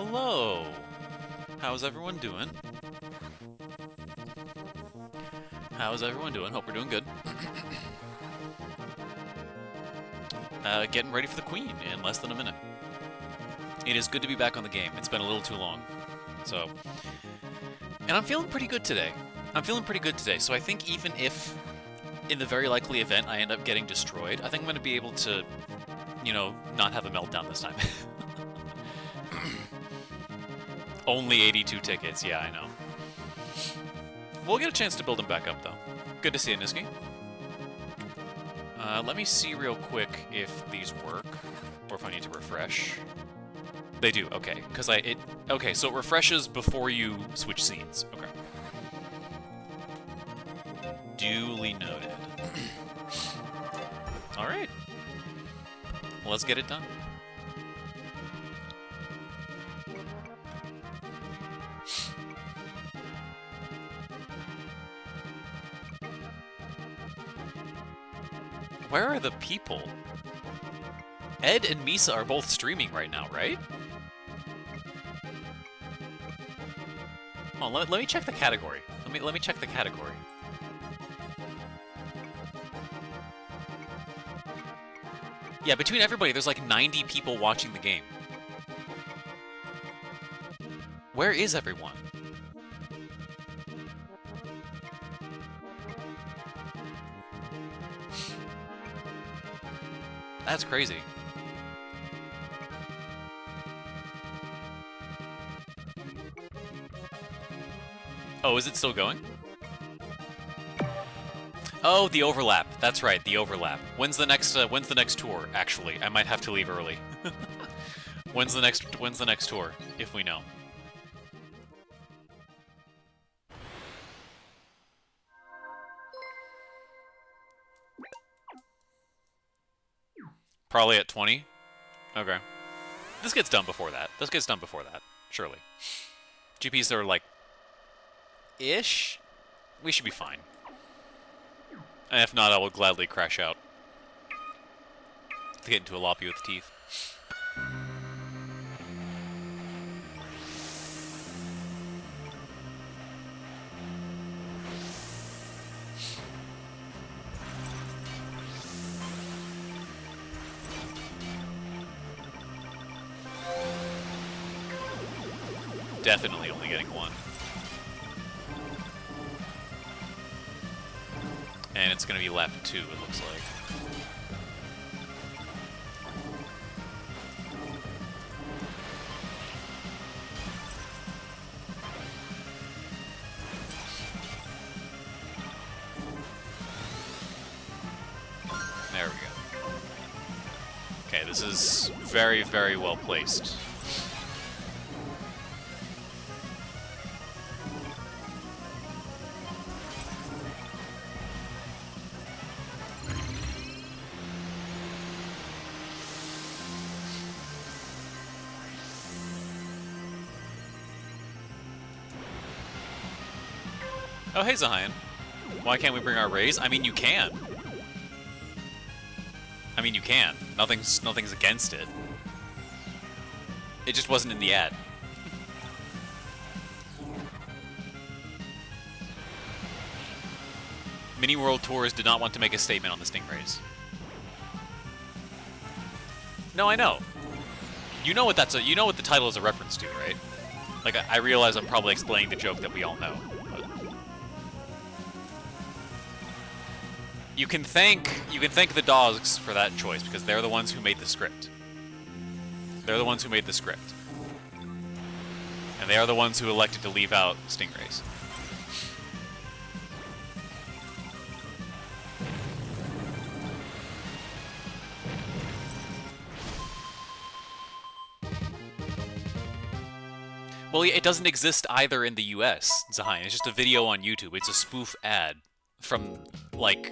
hello! How's everyone doing? How's everyone doing? Hope we're doing good. Getting ready for the Queen in less than a minute. It is good to be back on the game. It's been a little too long. So, and I'm feeling pretty good today. So I think even if, in the very likely event, I end up getting destroyed, I think I'm going to be able to, you know, not have a meltdown this time. Only 82 tickets, yeah, I know. We'll get a chance to build them back up, though. Good to see you, Niski. Let me see real quick if these work, or if I need to refresh. They do, okay. Okay, so it refreshes before you switch scenes. Okay. Duly noted. Alright. Well, let's get it done. Where are the people? Ed and Misa are both streaming right now, right? Hold on, let me check the category. Let me check the category. Yeah, between everybody, there's like 90 people watching the game. Where is everyone? That's crazy. Oh, is it still going? Oh, the overlap. That's right, the overlap. When's the next tour? Actually, I might have to leave early. When's the next tour, if we know? Probably at 20? Okay. This gets done before that. Surely. GPs are like... ish? We should be fine. And if not, I will gladly crash out. To get into a lobby with teeth. Definitely only getting one. And it's going to be lap 2, it looks like. There we go. Okay, this is very, very well placed. Oh, hey, Zahian. Why can't we bring our rays? I mean, you can. Nothing's against it. It just wasn't in the ad. Mini World Tours did not want to make a statement on the Stingrays. No, I know. You know what the title is a reference to, right? Like, I realize I'm probably explaining the joke that we all know. You can thank the dogs for that choice because they're the ones who made the script. They're the ones who made the script. And they are the ones who elected to leave out Stingrays. Well, it doesn't exist either in the US, Zahian. It's just a video on YouTube. It's a spoof ad from, like,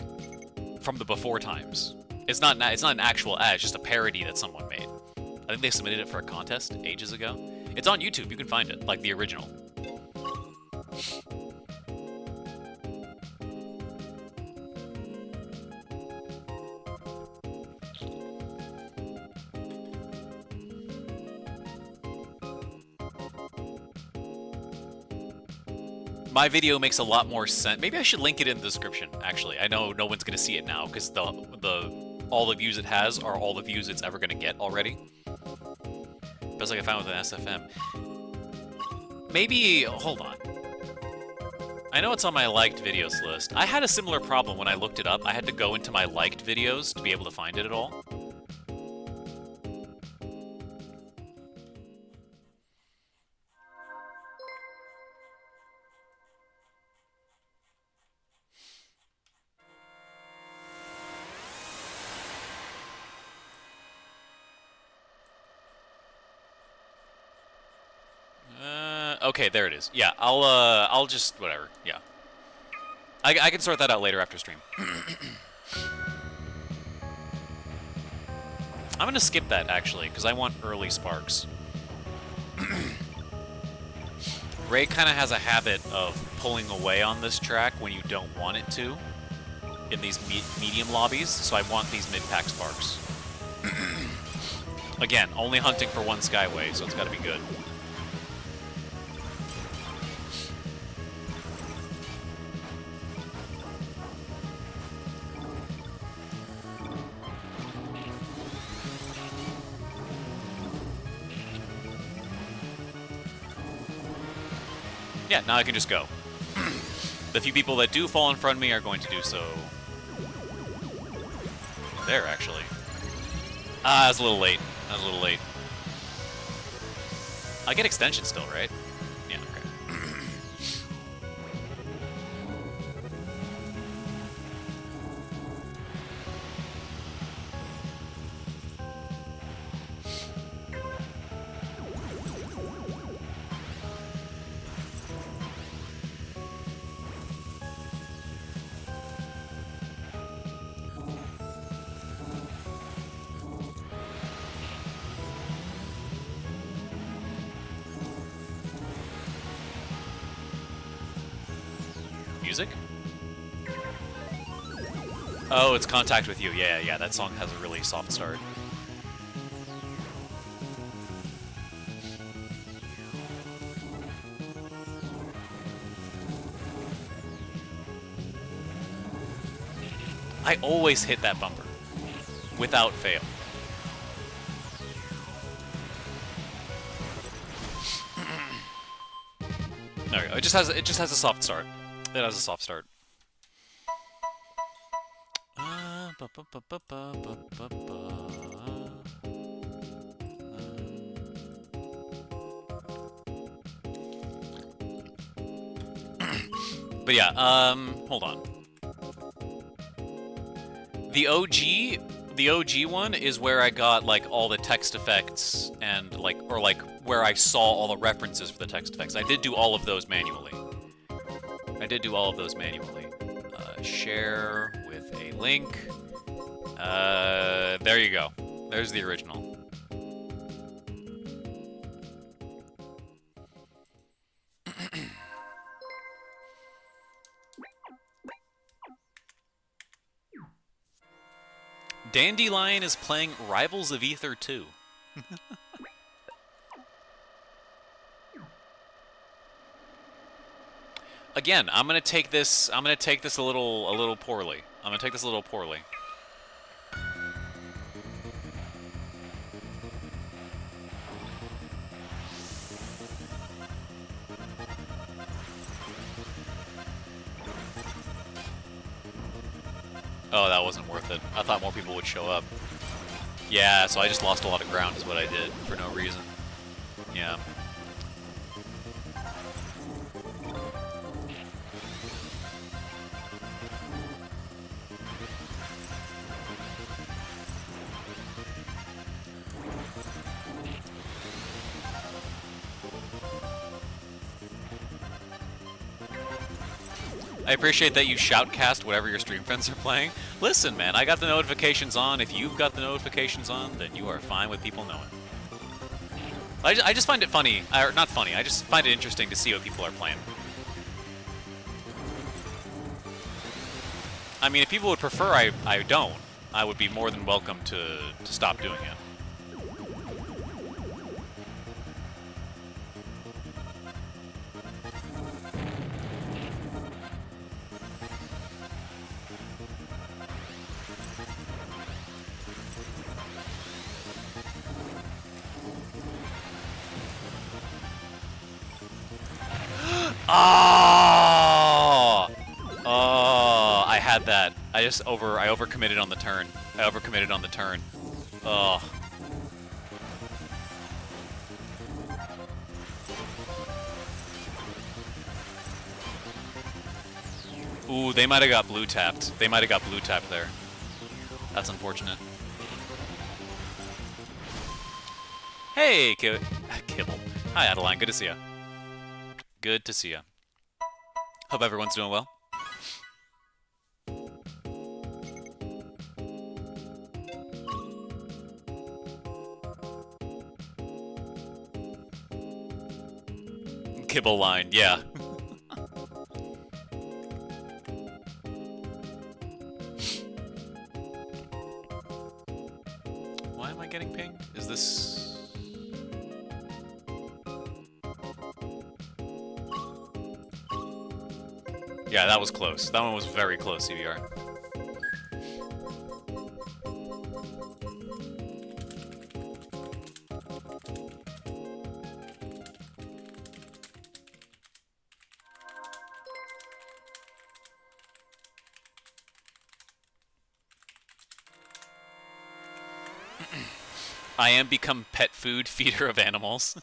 from the before times. It's not an actual ad, it's just a parody that someone made. I think they submitted it for a contest ages ago. It's on YouTube, you can find it, like the original. my video makes a lot more sense. Maybe I should link it in the description, actually. I know no one's going to see it now, because all the views it has are all the views it's ever going to get already. Best like I found with an SFM. Maybe, hold on. I know it's on my liked videos list. I had a similar problem when I looked it up. I had to go into my liked videos to be able to find it at all. Okay, there it is. Yeah, I'll just, whatever, yeah. I can sort that out later after stream. I'm gonna skip that, actually, because I want early sparks. Ray kind of has a habit of pulling away on this track when you don't want it to, in these medium lobbies, so I want these mid-pack sparks. Again, only hunting for one Skyway, so it's gotta be good. Yeah, now I can just go. The few people that do fall in front of me are going to do so. There, actually. Ah, that was a little late. That was a little late. I get extension still, right? Yeah, okay. Music? Oh, it's Contact With You. Yeah, yeah, that song has a really soft start. I always hit that bumper. Without fail. There we go. It just has a soft start. It has a soft start. But yeah, hold on. The OG one is where I got like all the text effects and like where I saw all the references for the text effects. I did do all of those manually. Share with a link. There you go. There's the original. Dandelion is playing Rivals of Ether 2. Again, I'm gonna take this a little poorly. Oh, that wasn't worth it. I thought more people would show up. Yeah, so I just lost a lot of ground is what I did for no reason. Yeah. I appreciate that you shoutcast whatever your stream friends are playing. Listen, man, I got the notifications on. If you've got the notifications on, then you are fine with people knowing. I just find it funny, or not funny, I just find it interesting to see what people are playing. I mean, if people would prefer I don't, I would be more than welcome to stop doing it. Oh! Oh, I had that. I overcommitted on the turn. I overcommitted on the turn. Oh. Ooh, they might have got blue tapped. They might have got blue tapped there. That's unfortunate. Hey, Kibble. Hi, Adeline. Good to see ya. Good to see ya. Hope everyone's doing well. Kibble line, yeah. Why am I getting pinged? Is this... Yeah, that was close. That one was very close, CBR. I am become pet food feeder of animals.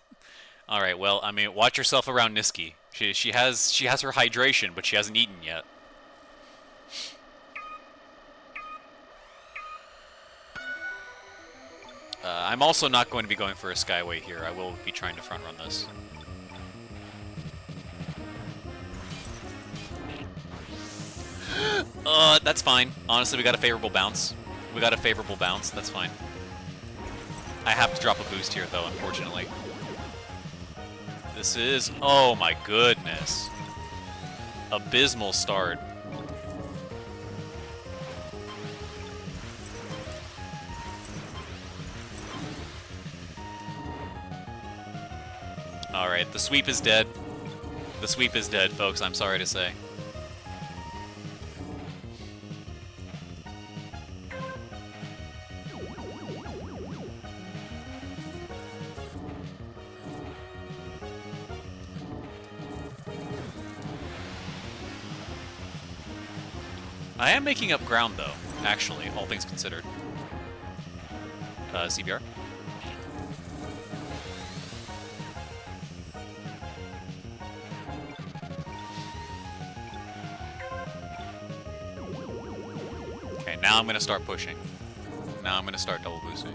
All right, well, I mean, watch yourself around Niski. She has her hydration, but she hasn't eaten yet. I'm also not going to be going for a Skyway here. I will be trying to front run this. That's fine. Honestly, we got a favorable bounce. We got a favorable bounce. That's fine. I have to drop a boost here, though, unfortunately. This is... Oh, my goodness. Abysmal start. Alright, the sweep is dead. The sweep is dead, folks, I'm sorry to say. I am making up ground, though, actually, all things considered. CBR? Okay, now I'm going to start pushing. Now I'm going to start double boosting.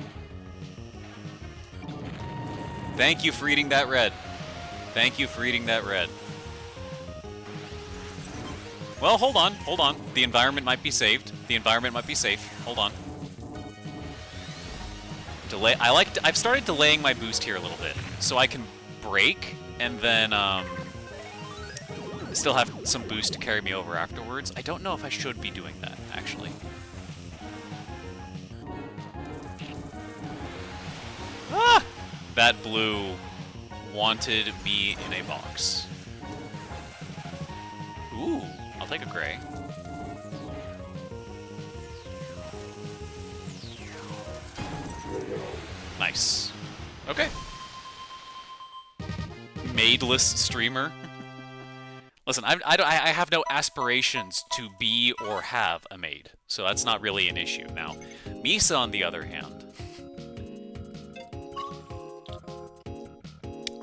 Thank you for eating that red. Thank you for eating that red. Well, hold on, hold on. The environment might be saved. The environment might be safe. Hold on. Delay. I've started delaying my boost here a little bit, so I can break and then still have some boost to carry me over afterwards. I don't know if I should be doing that, actually. Ah! That blue wanted me in a box. Ooh. I'll take a gray. Nice. Okay. Maidless streamer. Listen, I have no aspirations to be or have a maid, so that's not really an issue. Now, Misa, on the other hand.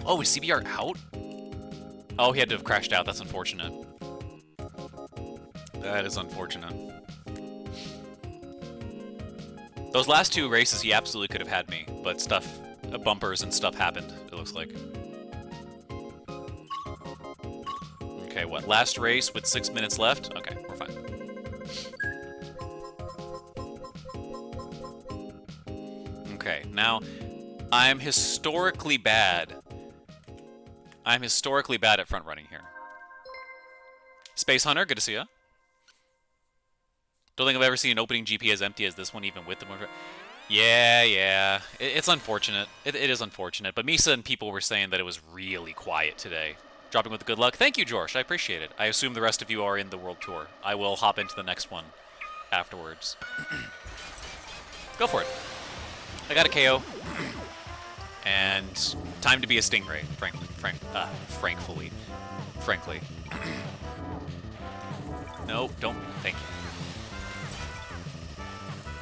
Oh, is CBR out? Oh, he had to have crashed out. That's unfortunate. That is unfortunate. Those last two races, he absolutely could have had me, but stuff, bumpers and stuff happened, it looks like. Okay, what, last race with 6 minutes left? Okay, we're fine. Okay, now, I'm historically bad. I'm historically bad at front running here. Space Hunter, good to see ya. Don't think I've ever seen an opening GP as empty as this one, even with the motor. Yeah. It's unfortunate. It is unfortunate. But Misa and people were saying that it was really quiet today. Dropping with good luck. Thank you, George. I appreciate it. I assume the rest of you are in the World Tour. I will hop into the next one afterwards. Go for it. I got a KO. And time to be a Stingray, frankly. frankly. No, don't. Thank you.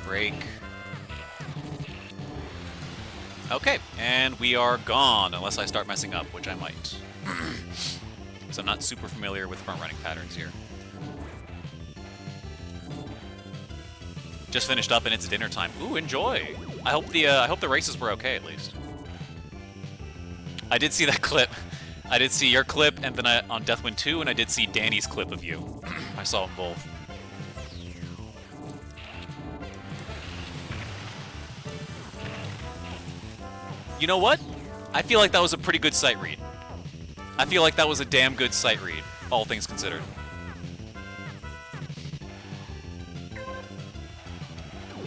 Break. Okay, and we are gone, unless I start messing up, which I might. So I'm not super familiar with front-running patterns here. Just finished up and it's dinner time. Ooh, enjoy! I hope the races were okay, at least. I did see that clip. I did see your clip, and then on Deathwind 2, and I did see Danny's clip of you. I saw them both. You know what? I feel like that was a pretty good sight read. I feel like that was a damn good sight read, all things considered.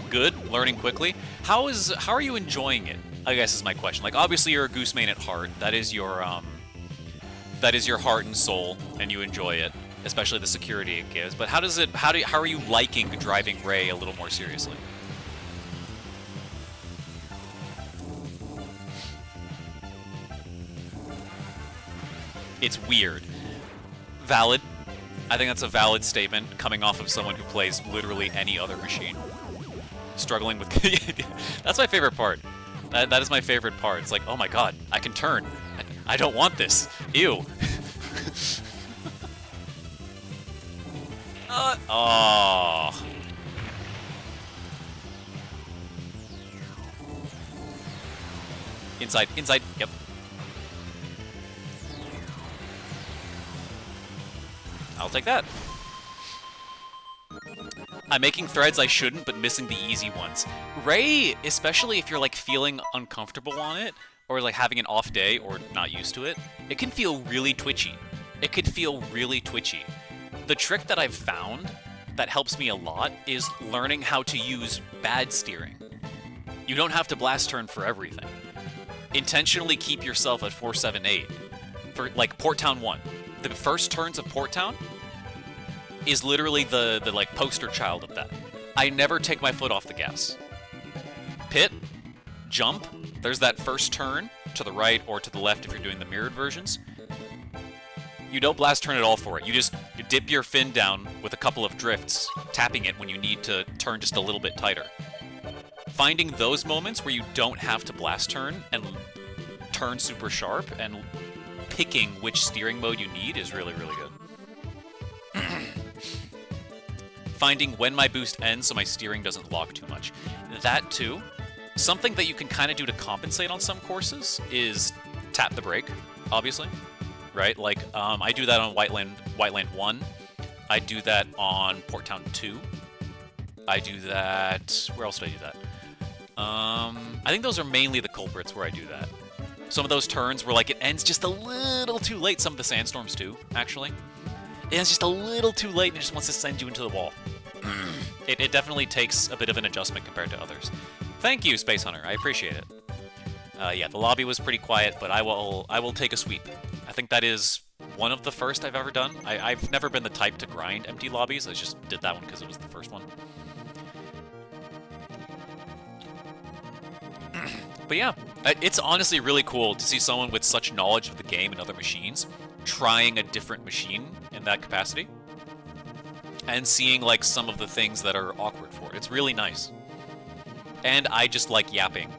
Good, learning quickly. How are you enjoying it? I guess is my question. Like, obviously you're a Goose main at heart. That is your heart and soul, and you enjoy it, especially the security it gives. But how are you liking driving Ray a little more seriously? It's weird. Valid. I think that's a valid statement coming off of someone who plays literally any other machine. Struggling with... That's my favorite part. That is my favorite part. It's like, oh my god, I can turn. I don't want this. Ew. Oh. Inside, inside, yep. I'll take that. I'm making threads I shouldn't, but missing the easy ones. Ray, especially if you're like feeling uncomfortable on it, or like having an off day, or not used to it, it can feel really twitchy. It could feel really twitchy. The trick that I've found that helps me a lot is learning how to use bad steering. You don't have to blast turn for everything. Intentionally keep yourself at 478. For like Port Town 1. The first turns of Port Town is literally the like poster child of that. I never take my foot off the gas. Pit, jump, there's that first turn to the right or to the left if you're doing the mirrored versions. You don't blast turn at all for it. You dip your fin down with a couple of drifts, tapping it when you need to turn just a little bit tighter. Finding those moments where you don't have to blast turn and turn super sharp and picking which steering mode you need is really, really good. Finding when my boost ends so my steering doesn't lock too much. That too. Something that you can kind of do to compensate on some courses is tap the brake, obviously. Right? Like, I do that on Whiteland 1. I do that on Port Town 2. I do that... Where else do I do that? I think those are mainly the culprits where I do that. Some of those turns where, like, it ends just a little too late. Some of the sandstorms, too, actually. It ends just a little too late and it just wants to send you into the wall. It definitely takes a bit of an adjustment compared to others. Thank you, Space Hunter. I appreciate it. Yeah, the lobby was pretty quiet, but I will take a sweep. I think that is one of the first I've ever done. I've never been the type to grind empty lobbies. I just did that one because it was the first one. But yeah, it's honestly really cool to see someone with such knowledge of the game and other machines trying a different machine in that capacity and seeing like some of the things that are awkward for it. It's really nice. And I just like yapping,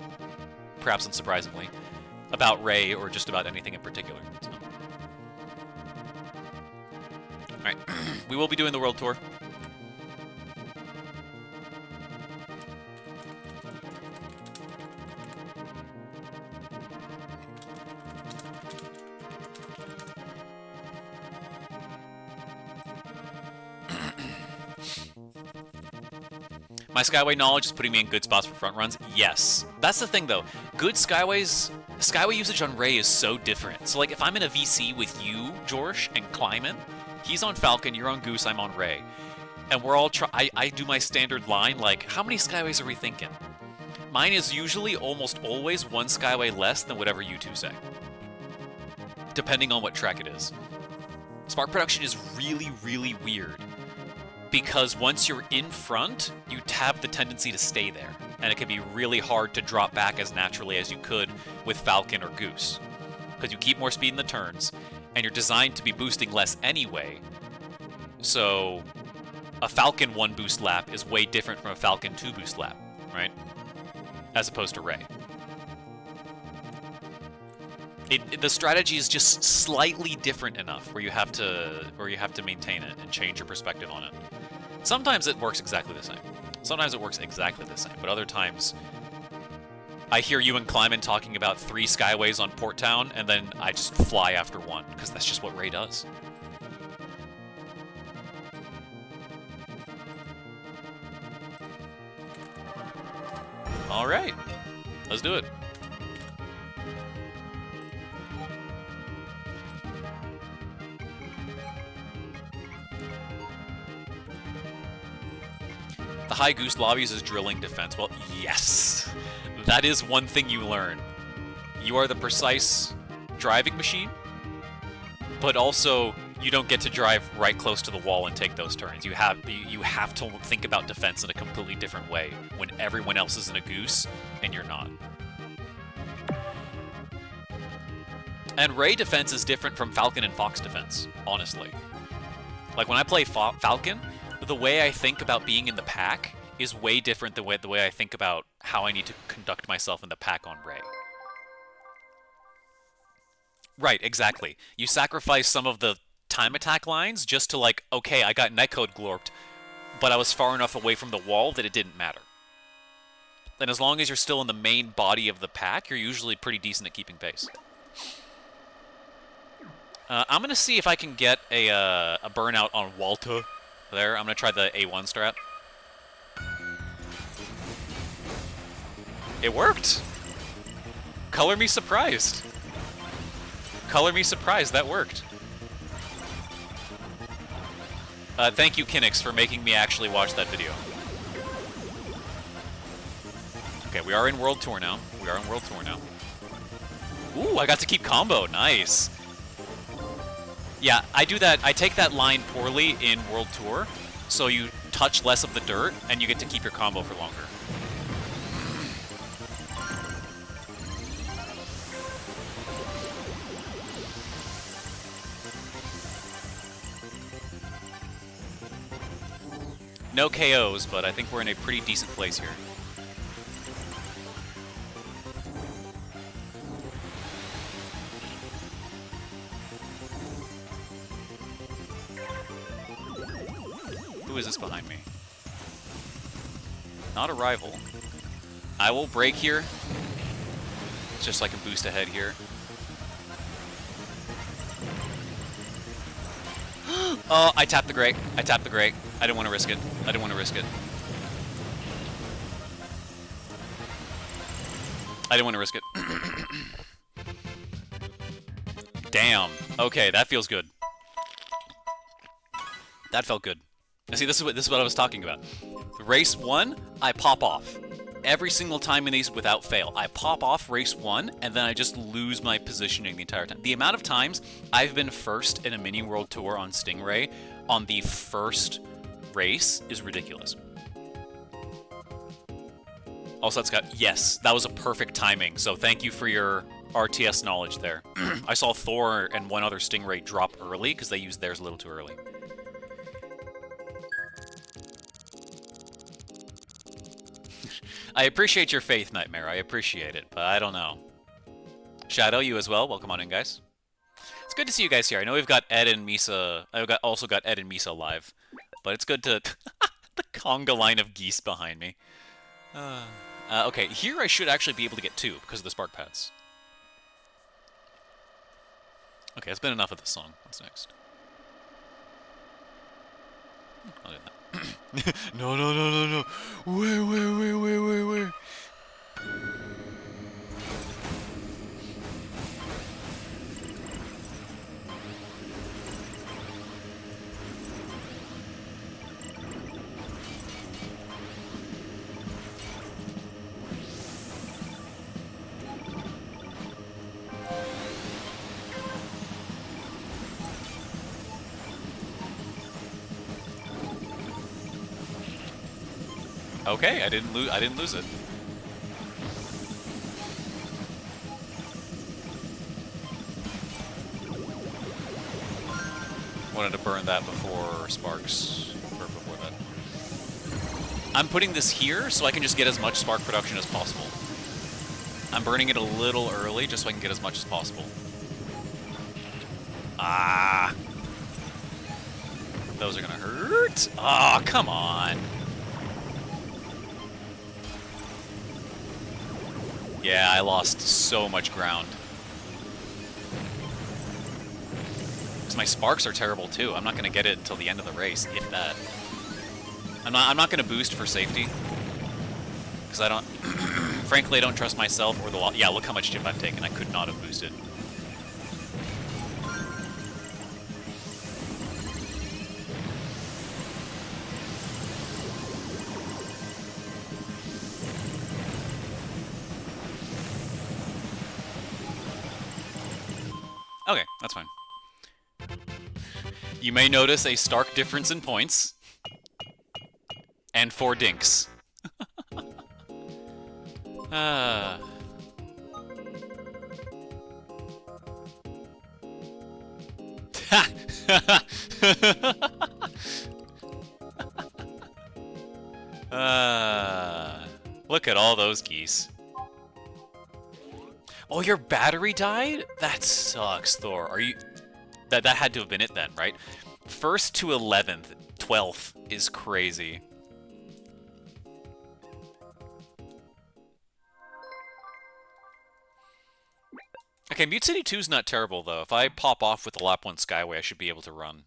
perhaps unsurprisingly, about Ray or just about anything in particular. So. Alright, we will be doing the world tour. My Skyway knowledge is putting me in good spots for front runs. Yes. That's the thing, though. Good Skyway usage on Ray is so different. So, like, if I'm in a VC with you, Jorsh, and Kleiman, he's on Falcon, you're on Goose, I'm on Ray. And we're all I do my standard line, like, how many Skyways are we thinking? Mine is usually almost always one Skyway less than whatever you two say. Depending on what track it is. Spark production is really, really weird. Because once you're in front, you have the tendency to stay there. And it can be really hard to drop back as naturally as you could with Falcon or Goose. Because you keep more speed in the turns, and you're designed to be boosting less anyway. So a Falcon 1 boost lap is way different from a Falcon 2 boost lap, right? As opposed to Ray. The strategy is just slightly different enough where you have to maintain it and change your perspective on it. Sometimes it works exactly the same. Sometimes it works exactly the same, but other times I hear you and Kleiman talking about 3 Skyways on Port Town, and then I just fly after one, because that's just what Ray does. Alright, let's do it. The high Goose lobbies is drilling defense. Well, yes! That is one thing you learn. You are the precise driving machine, but also you don't get to drive right close to the wall and take those turns. You have to think about defense in a completely different way when everyone else is in a Goose and you're not. And Ray defense is different from Falcon and Fox defense, honestly. Like when I play Falcon, the way I think about being in the pack is way different than the way I think about how I need to conduct myself in the pack on Ray. Right, exactly. You sacrifice some of the time attack lines just to like, okay, I got netcode glorped, but I was far enough away from the wall that it didn't matter. And as long as you're still in the main body of the pack, you're usually pretty decent at keeping pace. I'm going to see if I can get a burnout on Walter. There, I'm going to try the A1 strat. It worked! Color me surprised. Color me surprised, that worked. Thank you, Kinix, for making me actually watch that video. Okay, we are in World Tour now. We are in World Tour now. Ooh, I got to keep combo. Nice. Yeah, I do that. I take that line poorly in World Tour, so you touch less of the dirt, and you get to keep your combo for longer. No KOs, but I think we're in a pretty decent place here. Who is this behind me? Not a rival. I will break here, just so I can boost ahead here. Oh, I tapped the Grey. I tapped the Grey. I didn't want to risk it. I didn't want to risk it. I didn't want to risk it. Damn. Okay, that feels good. That felt good. See, this is what I was talking about. Race 1, I pop off. Every single time in these without fail. I pop off race 1, and then I just lose my positioning the entire time. The amount of times I've been first in a mini world tour on Stingray on the first race is ridiculous. Also, that's got... Yes, that was a perfect timing, so thank you for your RTS knowledge there. I saw Thor and one other Stingray drop early because they used theirs a little too early. I appreciate your faith, Nightmare. I appreciate it, but I don't know. Shadow, you as well. Welcome on in, guys. It's good to see you guys here. I know we've got Ed and Misa. I've also got Ed and Misa live, but it's good to... the conga line of geese behind me. Okay, here I should actually be able to get 2 because of the spark pads. Okay, it's been enough of this song. What's next? I'll do that. No, no, no, no, no. Where? Okay, I didn't lose it. Wanted to burn that before Sparks, or before that. I'm putting this here so I can just get as much spark production as possible. I'm burning it a little early just so I can get as much as possible. Ah! Those are gonna hurt. Oh, come on. Yeah, I lost so much ground. Because my sparks are terrible too. I'm not gonna get it until the end of the race, if that. I'm not gonna boost for safety. Because I don't frankly I don't trust myself or the wall. Yeah, look how much chip I've taken. I could not have boosted. Okay, that's fine. You may notice a stark difference in points. And 4 dinks. Look at all those geese. Oh, your battery died? That sucks, Thor. Are you... That had to have been it then, right? 1st to 11th, 12th is crazy. Okay, Mute City 2's not terrible, though. If I pop off with the Lap 1 Skyway, I should be able to run.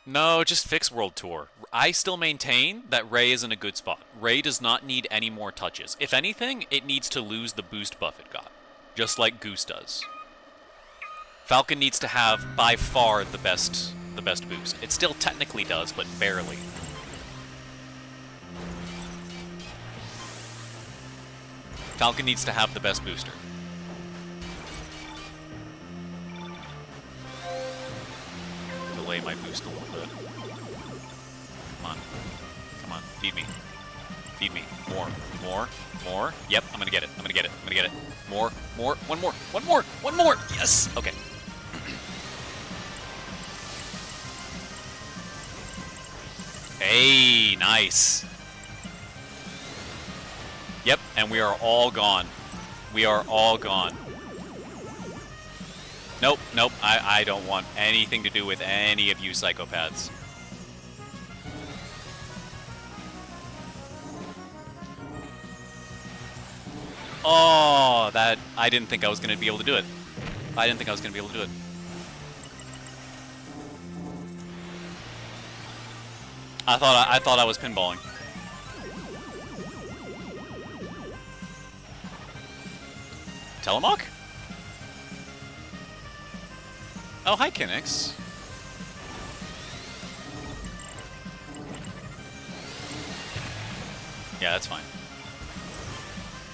No, just fix World Tour. I still maintain that Ray is in a good spot. Ray does not need any more touches. If anything, it needs to lose the boost buff it got. Just like Goose does. Falcon needs to have, by far, the best boost. It still technically does, but barely. Falcon needs to have the best booster. Delay my boost a little bit. Come on. Come on. Feed me. Feed me. More. More. More. Yep, I'm gonna get it. I'm gonna get it. I'm gonna get it. More. More. One more. One more. One more. Yes! Okay. Hey, nice. Yep, and we are all gone. We are all gone. Nope, nope, I don't want anything to do with any of you psychopaths. Oh, that... I didn't think I was going to be able to do it. I didn't think I was going to be able to do it. I thought I was pinballing. Telemark? Oh, hi, Kinix. Yeah, that's fine.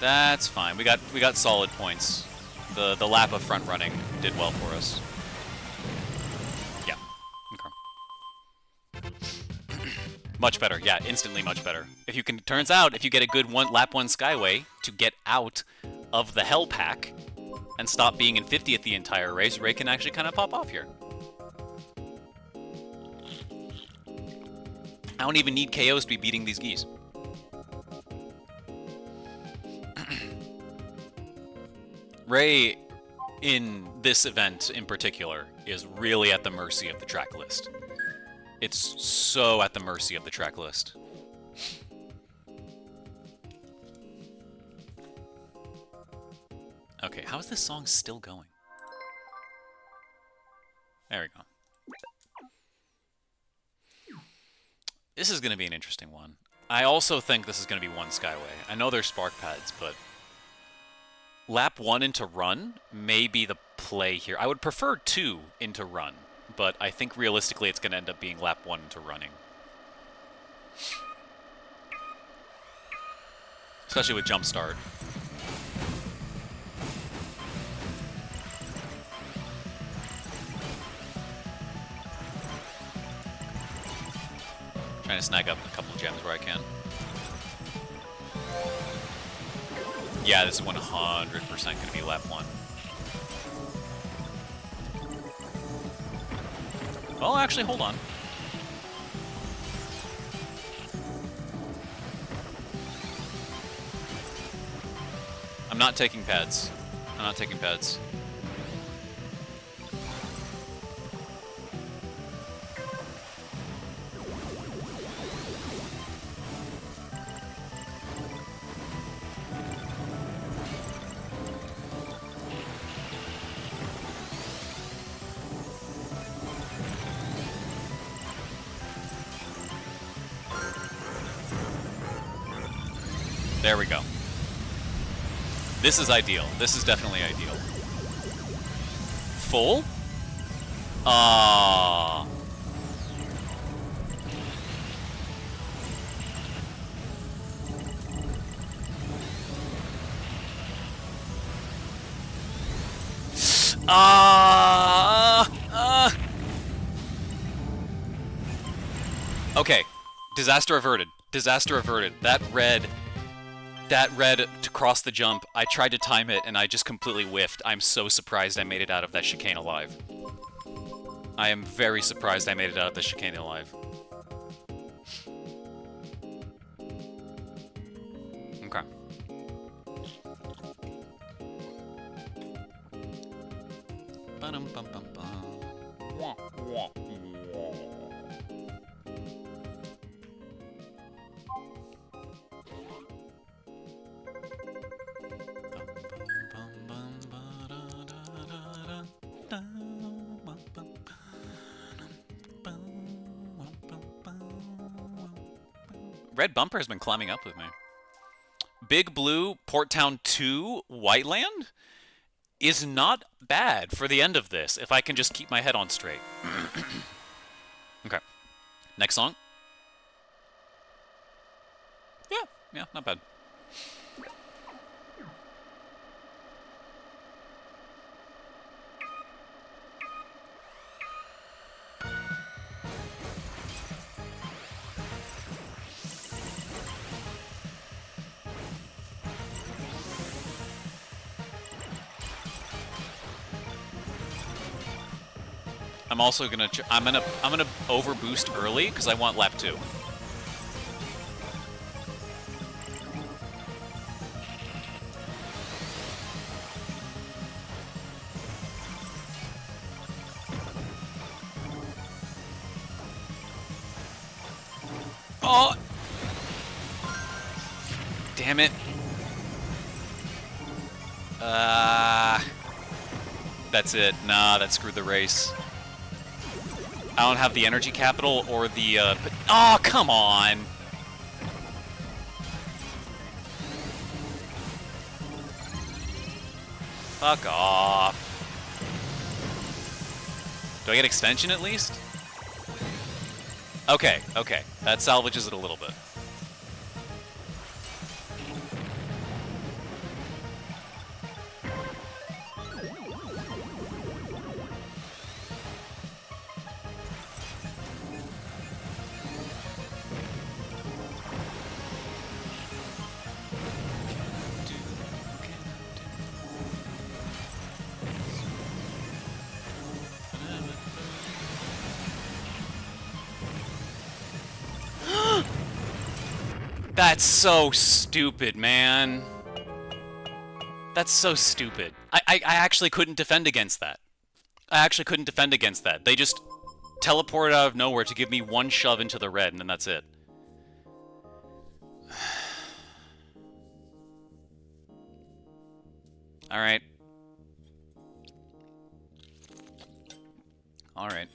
That's fine. We got solid points. The lap of front running did well for us. Yeah. Okay. Much better. Yeah, instantly much better. If you can, turns out if you get a good lap 1 Skyway to get out of the Hell Pack and stop being in 50th the entire race, Ray can actually kind of pop off here. I don't even need KOs to be beating these geese. Ray, in this event in particular, is really at the mercy of the track list. It's so at the mercy of the track list. Okay, how is this song still going? There we go. This is going to be an interesting one. I also think this is going to be 1 Skyway. I know there's spark pads, but lap 1 into run may be the play here. I would prefer 2 into run, but I think realistically it's going to end up being lap 1 into running. Especially with jump start. Trying to snag up a couple of gems where I can. Yeah, this is 100% going to be lap 1. Oh, actually, hold on. I'm not taking pads. I'm not taking pads. There we go. This is ideal. This is definitely ideal. Full? Ah. Okay. Disaster averted. Disaster averted. That red to cross the jump, I tried to time it and I just completely whiffed. I'm so surprised I made it out of that chicane alive. I am very surprised I made it out of the chicane alive. Okay. Red Bumper has been climbing up with me. Big Blue, Port Town 2, Whiteland is not bad for the end of this, if I can just keep my head on straight. Okay. Next song. Yeah, not bad. I'm also gonna I'm gonna overboost early because I want lap 2. Oh! Damn it. That's it. Nah, that screwed the race. I don't have the energy capital or the, oh, come on! Fuck off. Do I get extension at least? Okay, okay. That salvages it a little bit. That's so stupid, man. That's so stupid. I actually couldn't defend against that. I actually couldn't defend against that. They just teleported out of nowhere to give me one shove into the red, and then that's it. Alright. Alright.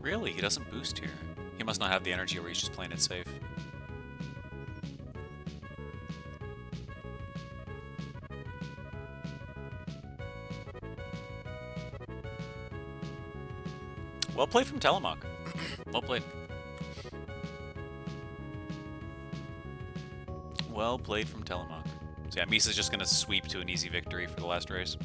Really? He doesn't boost here. He must not have the energy, or he's just playing it safe. Well played from Telemach. Well played. Well played from Telemach. So yeah, Misa's just gonna sweep to an easy victory for the last race.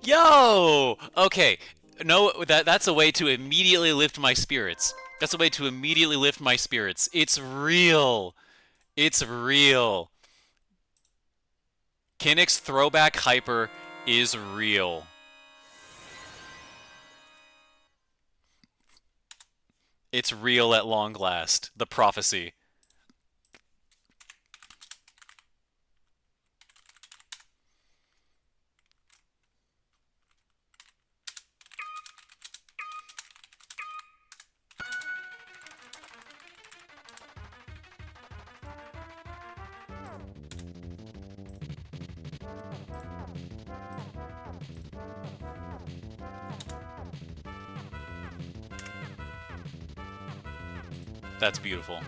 Yo! Okay. No, that's a way to immediately lift my spirits. That's a way to immediately lift my spirits. It's real. It's real. Kinnick's throwback hyper is real. It's real at long last. The prophecy. That's beautiful.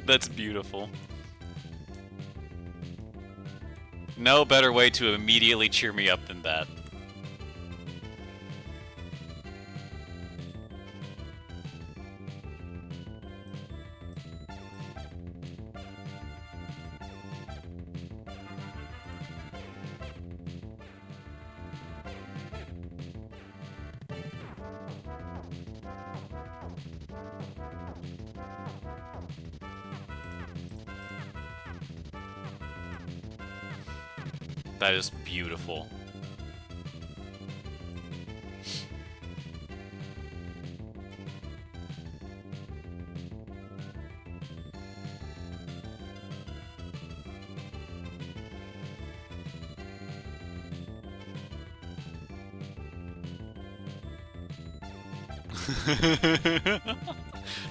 That's beautiful. No better way to immediately cheer me up than that. That is beautiful.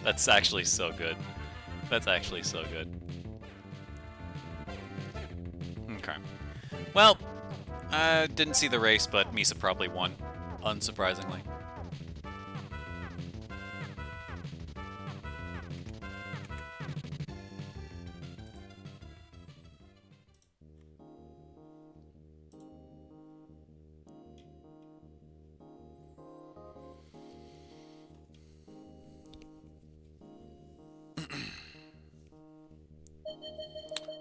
That's actually so good. That's actually so good. Okay. Well, I didn't see the race, but Misa probably won, unsurprisingly.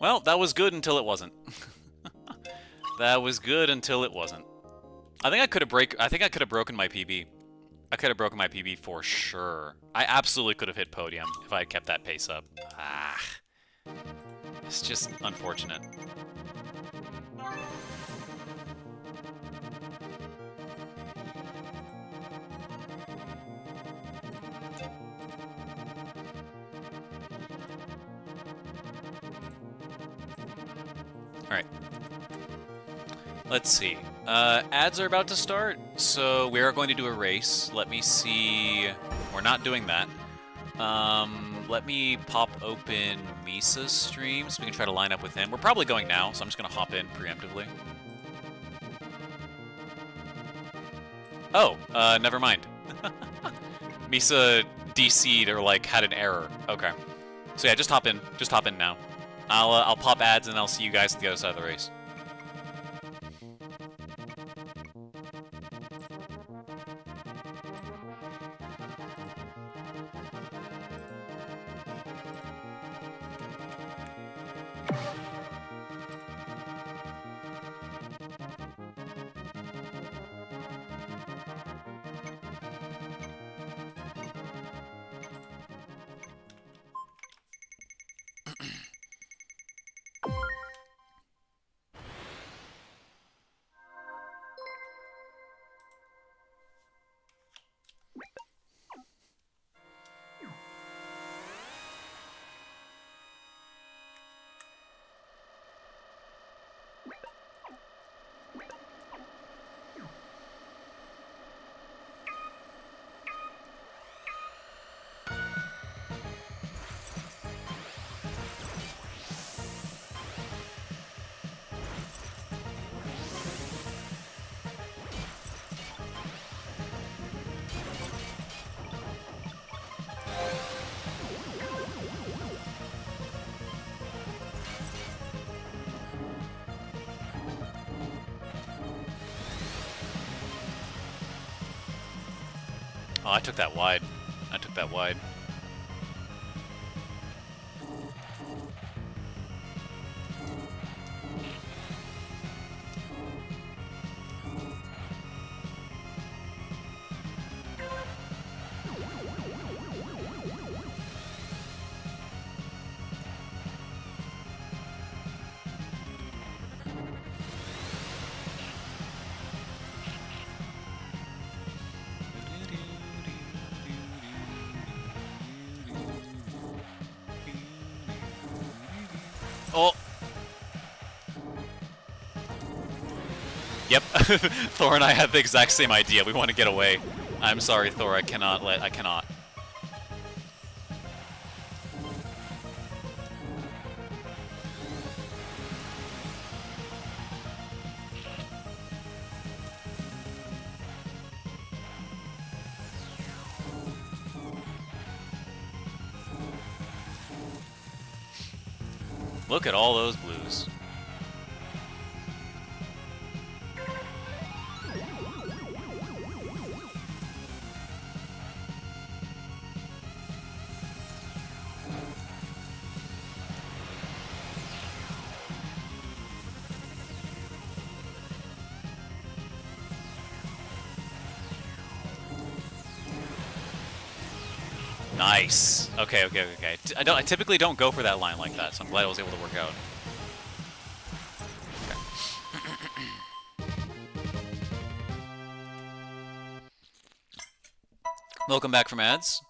Well, that was good until it wasn't. That was good until it wasn't. I think I could have broken my PB. I could have broken my PB for sure. I absolutely could have hit podium if I had kept that pace up. Ah. It's just unfortunate. Alright. Let's see. Ads are about to start, so we are going to do a race. Let me see. We're not doing that. Let me pop open Misa's stream so we can try to line up with him. We're probably going now, so I'm just going to hop in preemptively. Oh, never mind. Misa DC'd or, like, had an error. Okay. So yeah, just hop in. Just hop in now. I'll pop ads and I'll see you guys at the other side of the race. Oh, I took that wide. I took that wide. Oh! Yep, Thor and I had the exact same idea. We want to get away. I'm sorry, Thor, I cannot. Look at all those blues. Nice. Okay. I typically don't go for that line like that, so I'm glad I was able to work out. Okay. Welcome back from ads.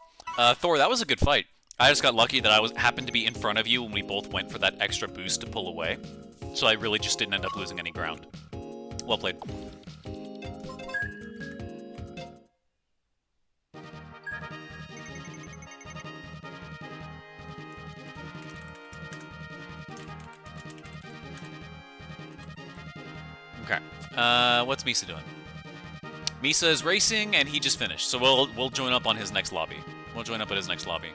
Thor, that was a good fight. I just got lucky that I happened to be in front of you when we both went for that extra boost to pull away. So I really just didn't end up losing any ground. Well played. Okay. What's Misa doing? Misa is racing, and he just finished. So we'll join up on his next lobby. We'll join up at his next lobby.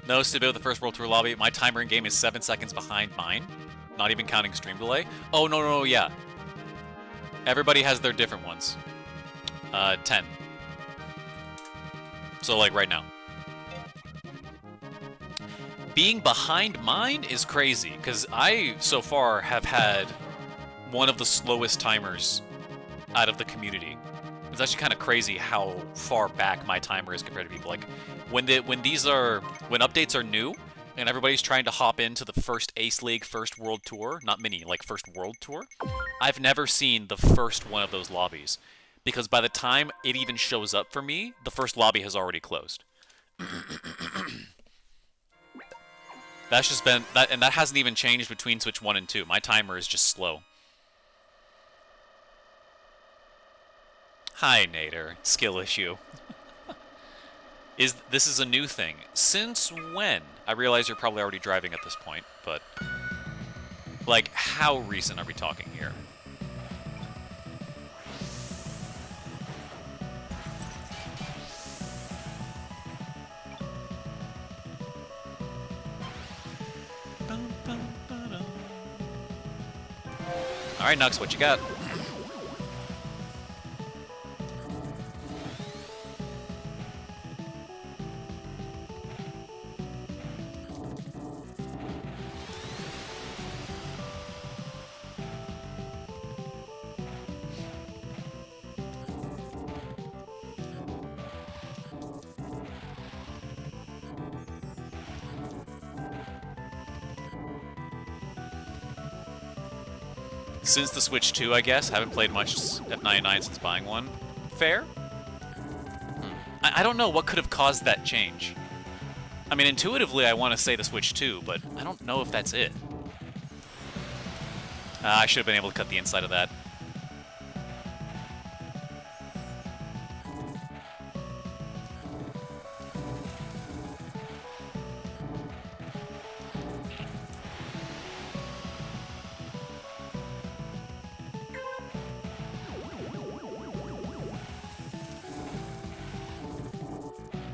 No stability with the first World Tour lobby. My timer in game is 7 seconds behind mine. Not even counting stream delay. Oh, no, yeah. Everybody has their different ones. 10. So, like, right now. Being behind mine is crazy, because I, so far, have had one of the slowest timers out of the community. It's actually kind of crazy how far back my timer is compared to people. Like, when updates are new and everybody's trying to hop into the first Ace League, first World Tour, not mini, like first World Tour, I've never seen the first one of those lobbies, because by the time it even shows up for me, the first lobby has already closed. That's just been that, and that hasn't even changed between Switch 1 and 2. My timer is just slow. Hi, Nader. Skill issue. This is a new thing. Since when? I realize you're probably already driving at this point, but like, how recent are we talking here? All right, Nux, what you got? Since the Switch 2, I guess. Haven't played much F99 since buying one. Fair? I don't know what could have caused that change. I mean, intuitively, I want to say the Switch 2, but I don't know if that's it. I should have been able to cut the inside of that.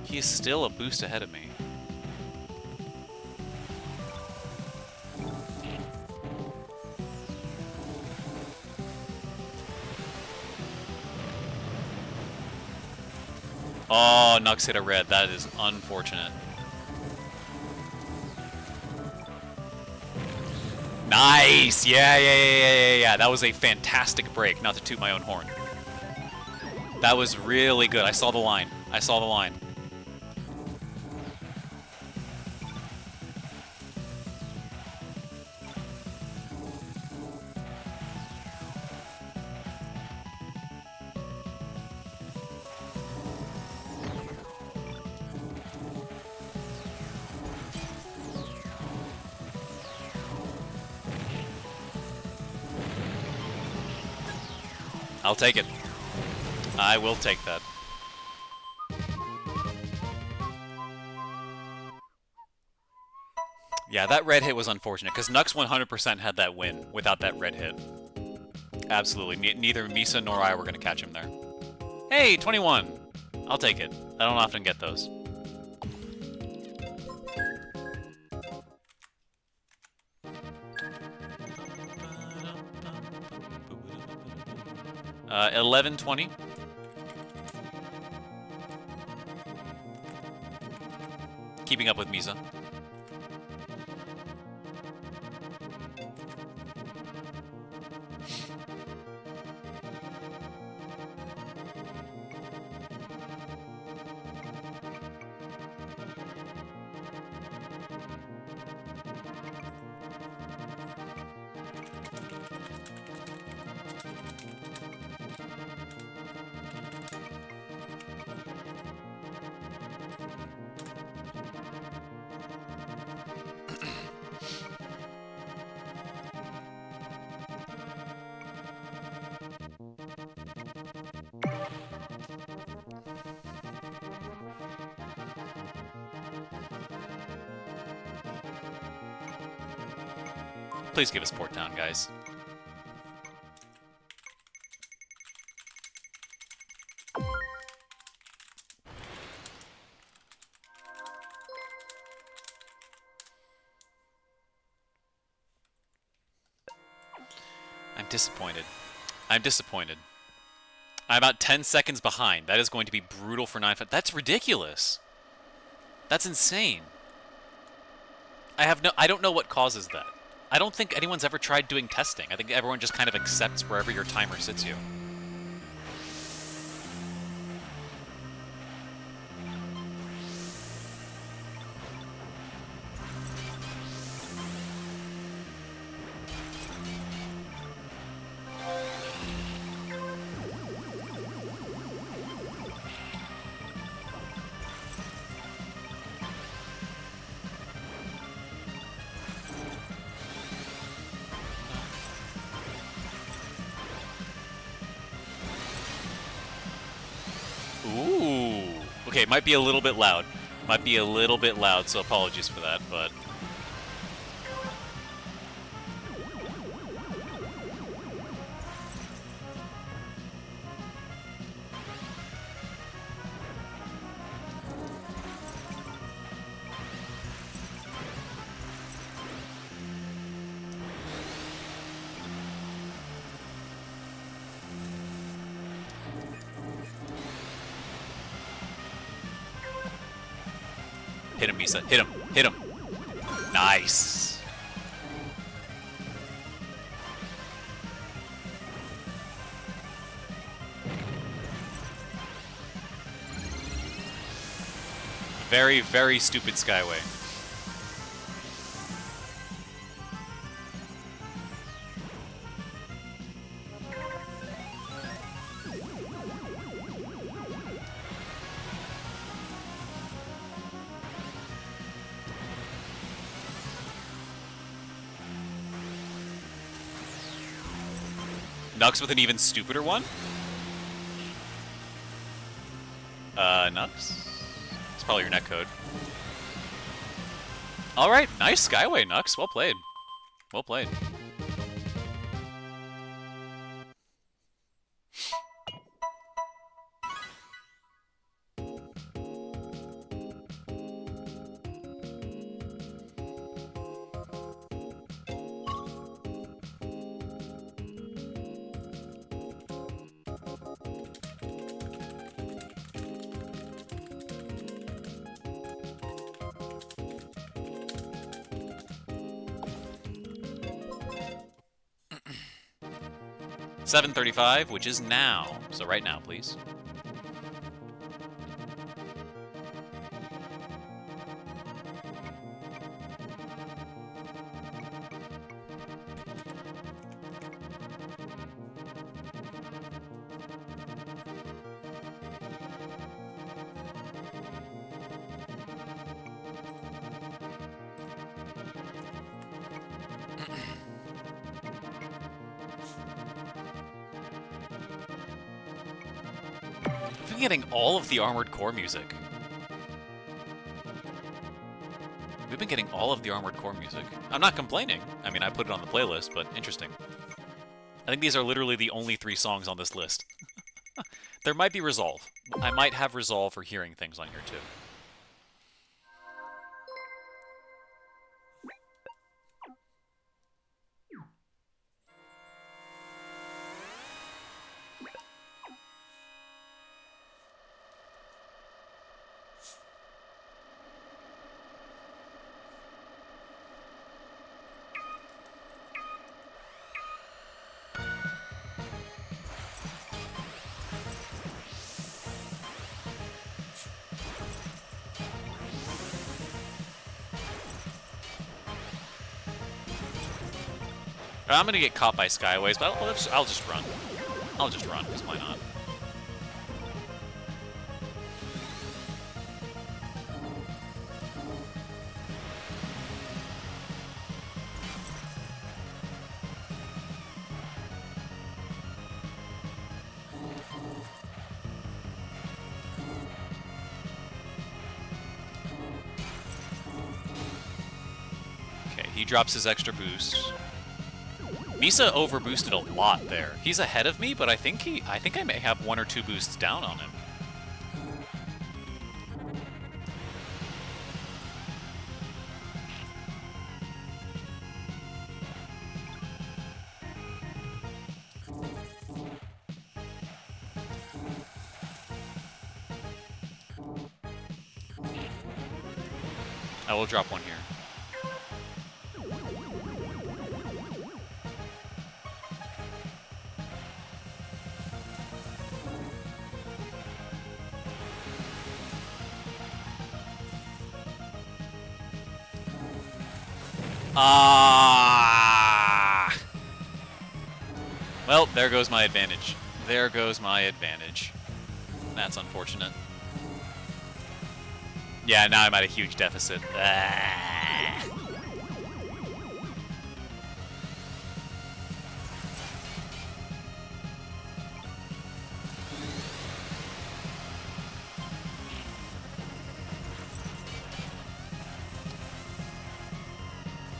He is still a boost ahead of me. Oh, Nux hit a red. That is unfortunate. Nice! Yeah. That was a fantastic break, not to toot my own horn. That was really good. I saw the line. I'll take it. I will take that. Yeah, that red hit was unfortunate, because Nux 100% had that win without that red hit. Absolutely. Neither Misa nor I were going to catch him there. Hey, 21! I'll take it. I don't often get those. 11-20. Keeping up with Misa. Please give us Port Town, guys. I'm disappointed. I'm disappointed. I'm about 10 seconds behind. That is going to be brutal for 9-5. That's ridiculous. That's insane. I don't know what causes that. I don't think anyone's ever tried doing testing. I think everyone just kind of accepts wherever your timer sits you. Ooh. Okay, it might be a little bit loud. Might be a little bit loud, so apologies for that, but... Hit him, Misa. Hit him. Hit him. Nice. Very, very stupid Skyway. Nux with an even stupider one? Nux? It's probably your netcode. Alright, nice Skyway, Nux. Well played. Well played. 7:35, which is now. So right now, please. I've been getting all of the Armored Core music. We've been getting all of the Armored Core music. I'm not complaining. I mean, I put it on the playlist, but interesting. I think these are literally the only 3 songs on this list. There might be Resolve. I might have Resolve for hearing things on here, too. I'm gonna get caught by Skyways, but I'll just run. I'll just run, because why not? Okay, he drops his extra boost. Misa overboosted a lot there. He's ahead of me, but I think I may have 1 or 2 boosts down on him. I will drop one here. Well, there goes my advantage. There goes my advantage. That's unfortunate. Yeah, now I'm at a huge deficit.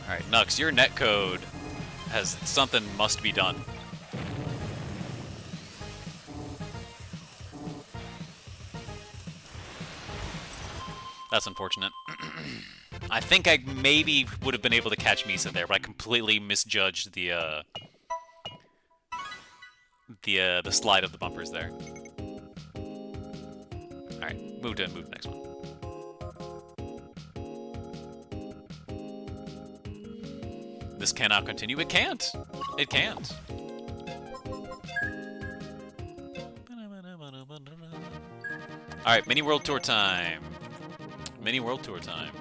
Alright, Nux, your netcode has something must be done. That's unfortunate. I think I maybe would have been able to catch Misa there, but I completely misjudged the slide of the bumpers there. Alright, move to the next one. This cannot continue. It can't. It can't. Alright, mini world tour time. Mini world tour time.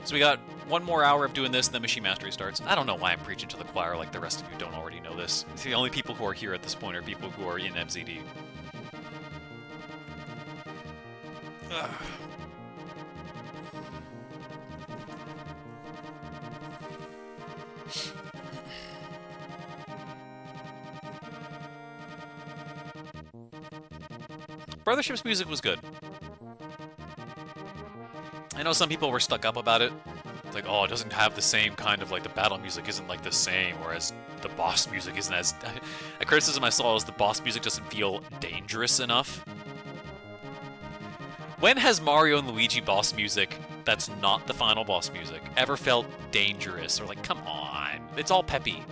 So we got 1 more hour of doing this, and then Machine Mastery starts. I don't know why I'm preaching to the choir like the rest of you don't already know this. The only people who are here at this point are people who are in MZD. Ugh. Brothership's music was good. I know some people were stuck up about it. It's like, oh, it doesn't have the same kind of, like, the battle music isn't, like, the same, whereas the boss music isn't as... A criticism I saw is the boss music doesn't feel dangerous enough. When has Mario and Luigi boss music that's not the final boss music ever felt dangerous or like, come on. It's all peppy.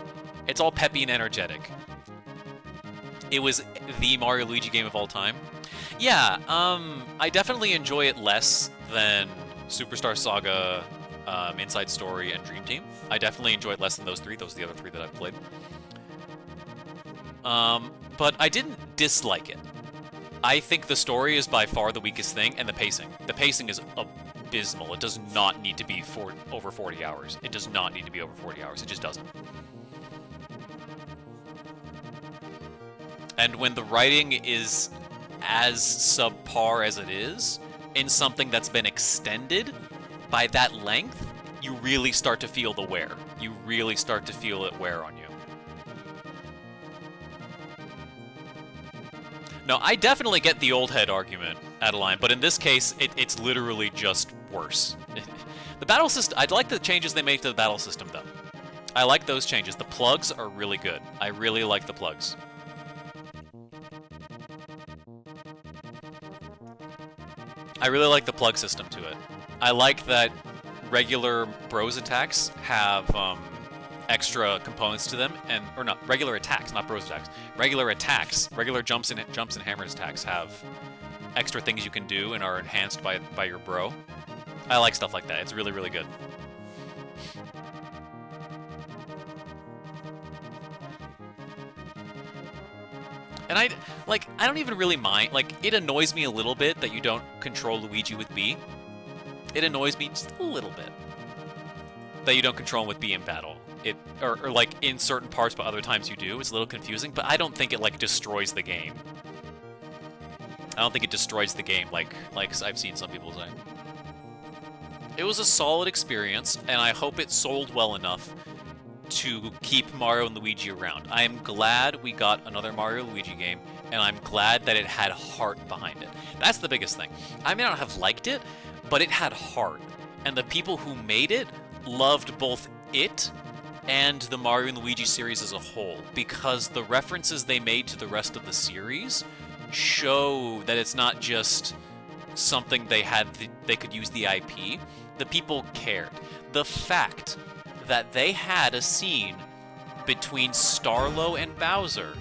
It's all peppy and energetic. It was the Mario Luigi game of all time. Yeah, I definitely enjoy it less than Superstar Saga, Inside Story, and Dream Team. I definitely enjoy it less than those three. Those are the other three that I've played. But I didn't dislike it. I think the story is by far the weakest thing, and the pacing. The pacing is abysmal. It does not need to be over 40 hours. It does not need to be over 40 hours. It just doesn't. And when the writing is as subpar as it is, in something that's been extended by that length, you really start to feel the wear. You really start to feel it wear on you. No, I definitely get the old head argument, Adeline, but in this case, it's literally just worse. The battle system, I'd like the changes they made to the battle system, though. I like those changes. The plugs are really good. I really like the plugs. I really like the plug system to it. I like that regular bros attacks have extra components to them, or not regular attacks, not bros attacks. Regular attacks, regular jumps and hammers attacks have extra things you can do and are enhanced by your bro. I like stuff like that. It's really, really good. And I don't even really mind. Like, it annoys me a little bit that you don't control Luigi with B. It annoys me just a little bit that you don't control him with B in battle. Or like in certain parts, but other times you do. It's a little confusing, but I don't think it like destroys the game. I don't think it destroys the game like I've seen some people say. It was a solid experience, and I hope it sold well enough to keep Mario and Luigi around. I am glad we got another Mario Luigi game, and I'm glad that it had heart behind it. That's the biggest thing. I may not have liked it, but it had heart. And the people who made it loved both it and the Mario and Luigi series as a whole, because the references they made to the rest of the series show that it's not just something they could use the IP. The people cared. The fact that they had a scene between Starlo and Bowser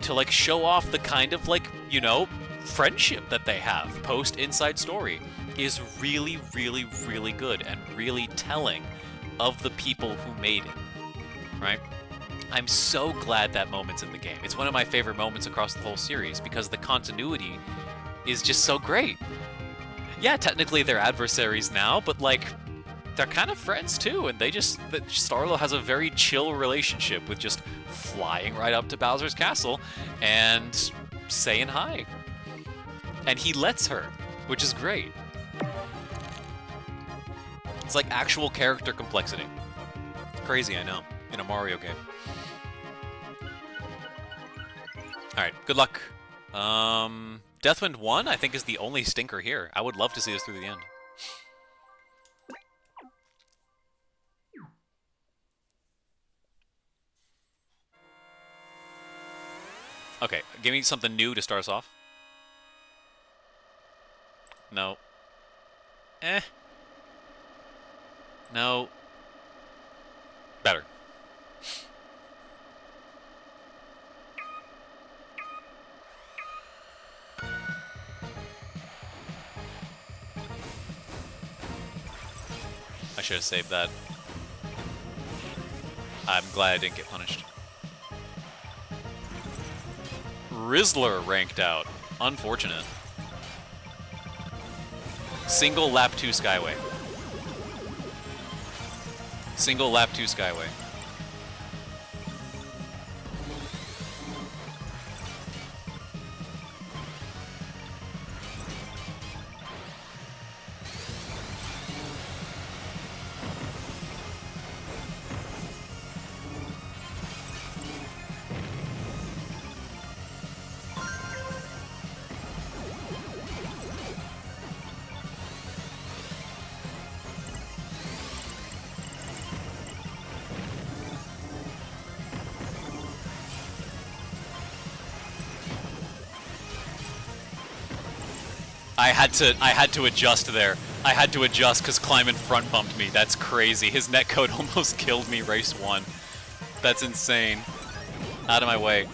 to like show off the kind of like, you know, friendship that they have post Inside Story is really, really, really good and really telling of the people who made it, right? I'm so glad that moment's in the game. It's one of my favorite moments across the whole series because the continuity is just so great. Yeah, technically they're adversaries now, but like, they're kind of friends too, and Starlo has a very chill relationship with just flying right up to Bowser's castle and saying hi. And he lets her, which is great. It's like actual character complexity. Crazy, I know, in a Mario game. Alright, good luck. Deathwind 1, I think, is the only stinker here. I would love to see this through the end. Okay, give me something new to start us off. No. No. Better. I should have saved that. I'm glad I didn't get punished. Rizzler ranked out. Unfortunate. Single lap 2 Skyway. Single lap 2 Skyway. I had to adjust there. I had to adjust because Kleiman front bumped me. That's crazy. His netcode almost killed me race 1. That's insane. Out of my way.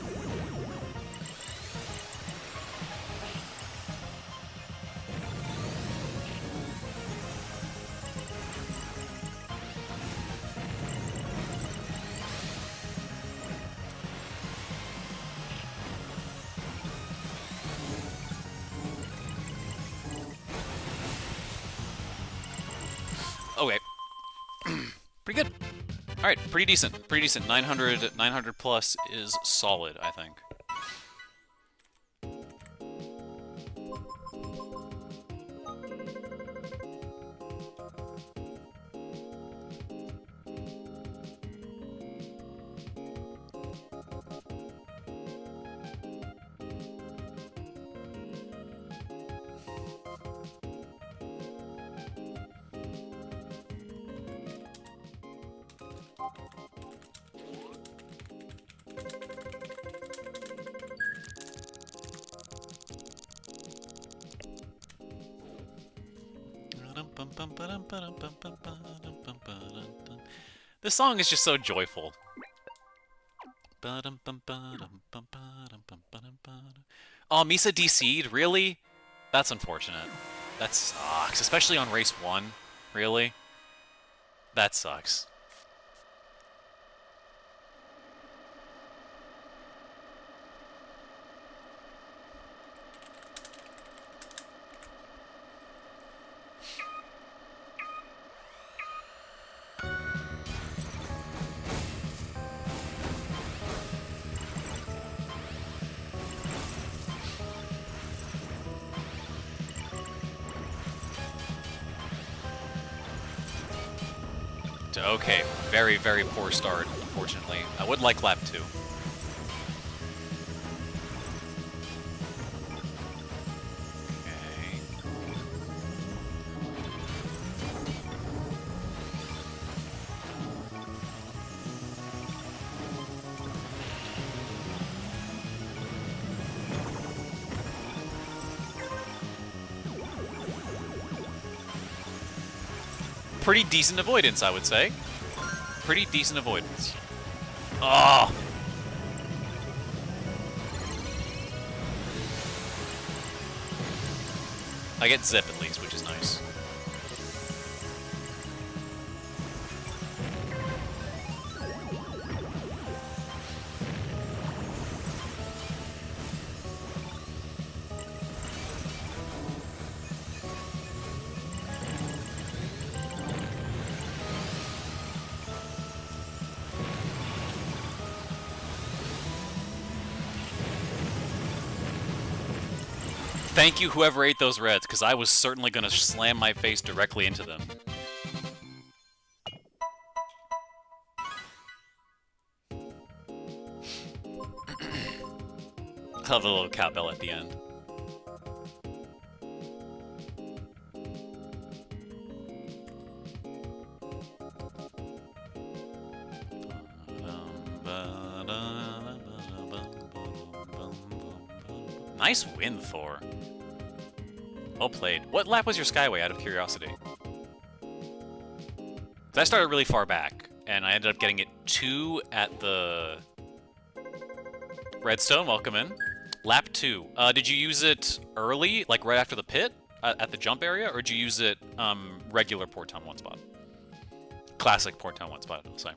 Okay. Pretty good. Alright, pretty decent. Pretty decent. 900 plus is solid, I think. This song is just so joyful. Oh, Misa DC'd? Really? That's unfortunate. That sucks, especially on race 1. Really? That sucks. Okay, very, very poor start, unfortunately. I would like lap 2. Okay. Pretty decent avoidance, I would say. Pretty decent avoidance. Oh! I get zip at least, which is nice. Thank you, whoever ate those reds, because I was certainly going to slam my face directly into them. I love the little cowbell at the end. Nice win, Thor. Well played. What lap was your Skyway, out of curiosity? I started really far back, and I ended up getting it 2 at the Redstone. Welcome in. Lap 2. Did you use it early, like right after the pit, at the jump area, or did you use it regular Port Town 1 spot? Classic Port Town 1 spot, I'll say.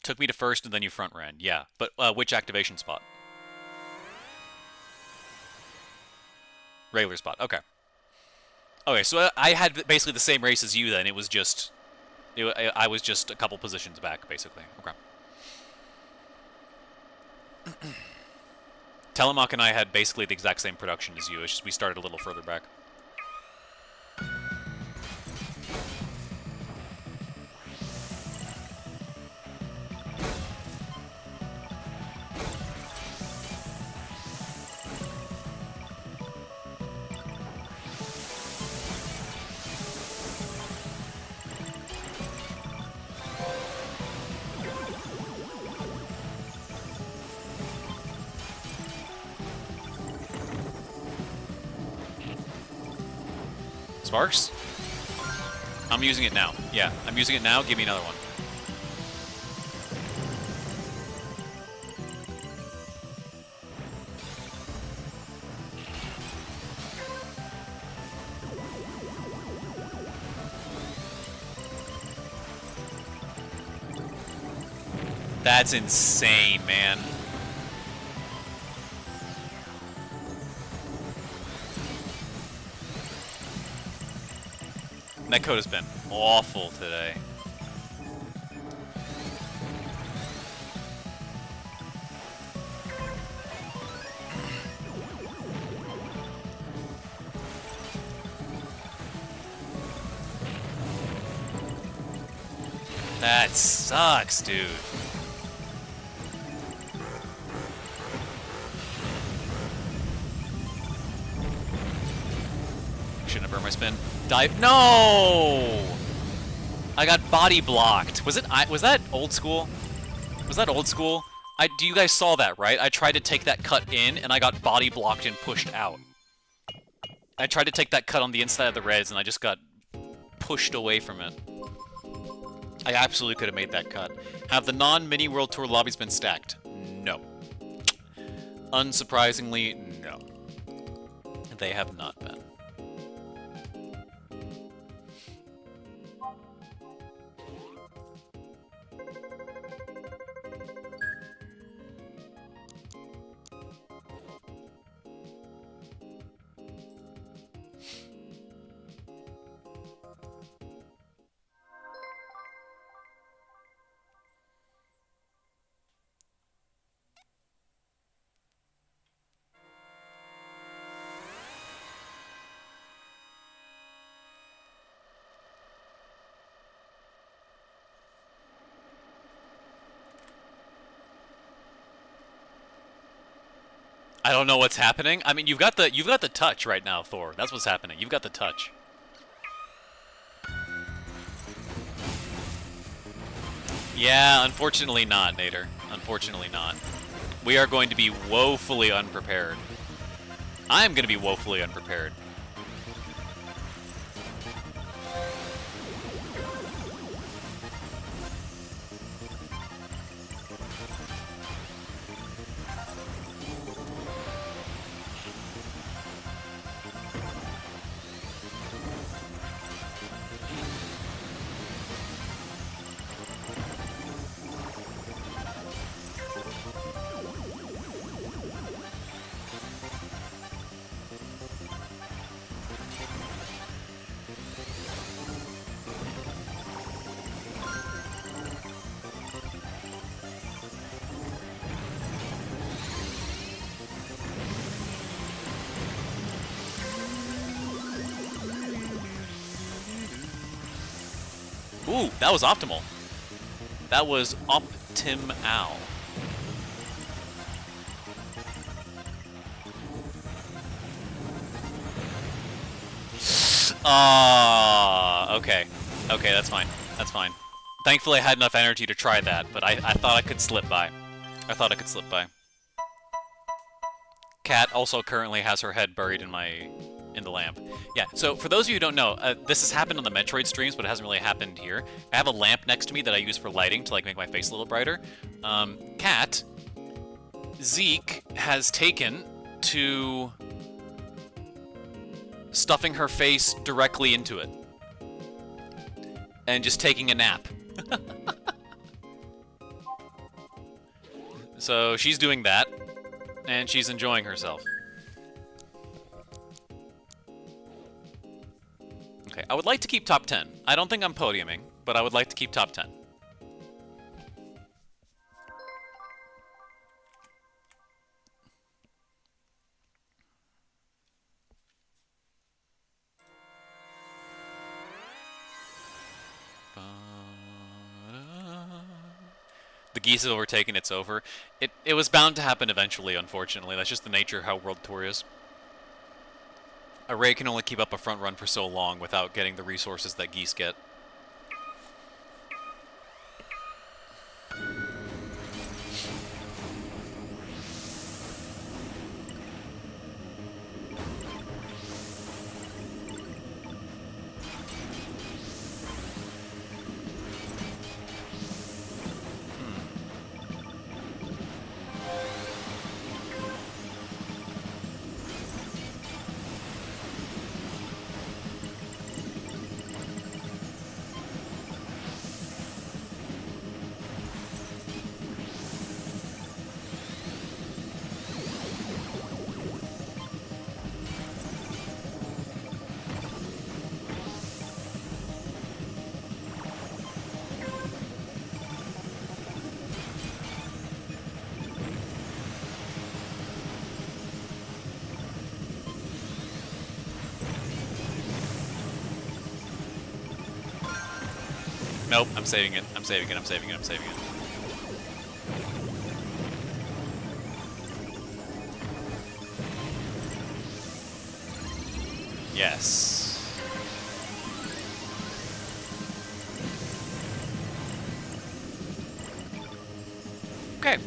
Took me to first and then you front ran. Yeah, but which activation spot? Regular spot. Okay. Okay, so I had basically the same race as you then. It was just... I was just a couple positions back, basically. Okay. Telemark and I had basically the exact same production as you. It's just we started a little further back. Sparks? I'm using it now. Yeah, I'm using it now. Give me another one. That's insane, man. That code has been awful today. That sucks, dude. Shouldn't have burned my spin. Dive. No! I got body blocked. Was that old school? Was that old school? You guys saw that, right? I tried to take that cut in, and I got body blocked and pushed out. I tried to take that cut on the inside of the reds, and I just got pushed away from it. I absolutely could have made that cut. Have the non-mini World Tour lobbies been stacked? No. Unsurprisingly, no. They have not been. I don't know what's happening. I mean, you've got the touch right now, Thor. That's what's happening. You've got the touch. Yeah, unfortunately not, Nader. Unfortunately not. We are going to be woefully unprepared. I'm going to be woefully unprepared. Ooh, that was optimal. That was optimal. Okay. Okay, that's fine. That's fine. Thankfully, I had enough energy to try that, but I thought I could slip by. I thought I could slip by. Cat also currently has her head buried in the lamp. Yeah, so for those of you who don't know, this has happened on the Metroid streams, but it hasn't really happened here. I have a lamp next to me that I use for lighting to like make my face a little brighter. Cat, Zeke has taken to stuffing her face directly into it and just taking a nap. So she's doing that, and she's enjoying herself. Okay, I would like to keep top 10. I don't think I'm podiuming, but I would like to keep top 10. The Geese have overtaken, it's over. It was bound to happen eventually, unfortunately. That's just the nature of how World Tour is. Array can only keep up a front run for so long without getting the resources that Geese get. Nope, I'm saving it. I'm saving it. I'm saving it. I'm saving it. Yes. Okay.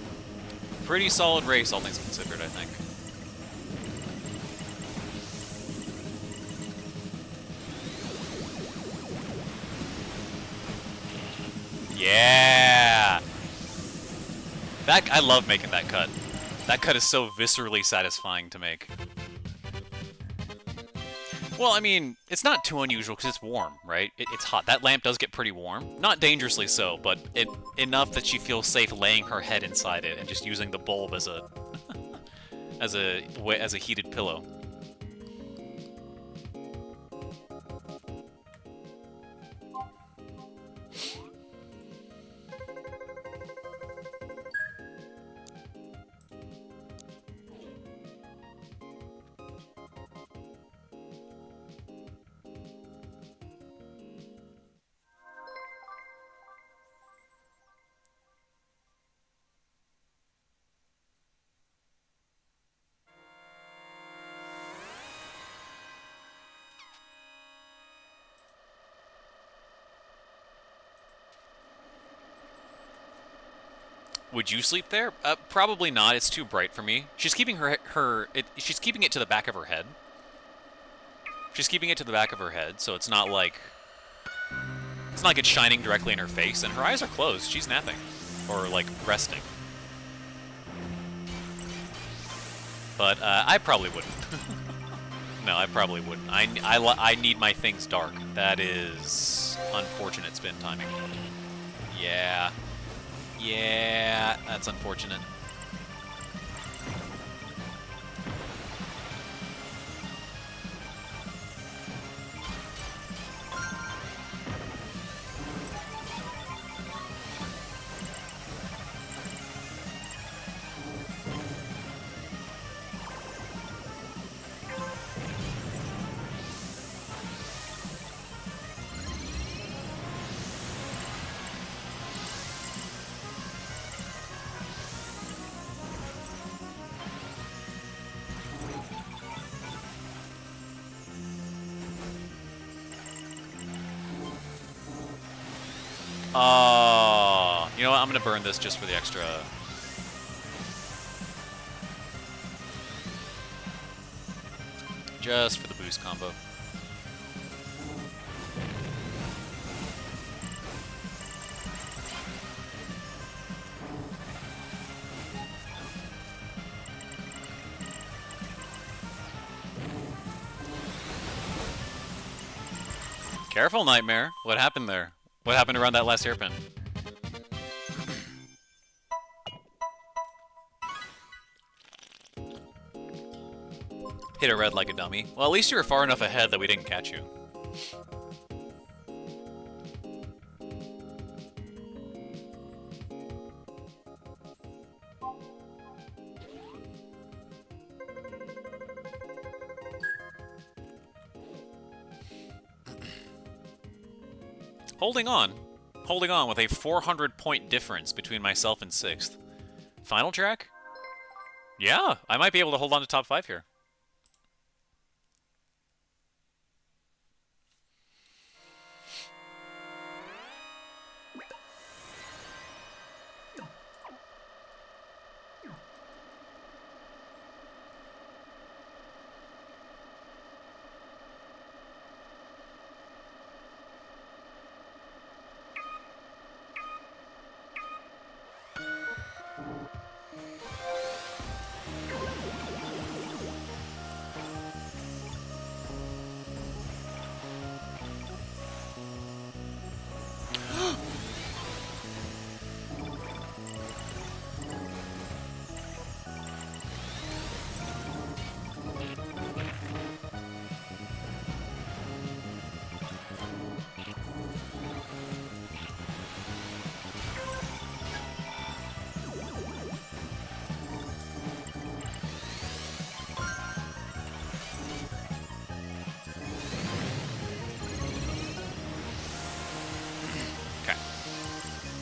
Pretty solid race, all things considered, I think. Yeah! I love making that cut. That cut is so viscerally satisfying to make. Well, I mean, it's not too unusual because it's warm, right? It's hot. That lamp does get pretty warm. Not dangerously so, but enough that she feels safe laying her head inside it and just using the bulb as a as a heated pillow. Would you sleep there? Probably not. It's too bright for me. She's keeping she's keeping it to the back of her head. She's keeping it to the back of her head, so it's not like it's shining directly in her face, and her eyes are closed. She's napping or like resting. But I probably wouldn't. No, I probably wouldn't. I need my things dark. That is unfortunate spin timing. Yeah. Yeah, that's unfortunate. You know what? I'm gonna burn this just for the extra. Just for the boost combo. Careful, Nightmare. What happened there? What happened around that last hairpin? Hit a red like a dummy. Well, at least you were far enough ahead that we didn't catch you. Holding on. Holding on with a 400-point difference between myself and 6th. Final track? Yeah, I might be able to hold on to top 5 here.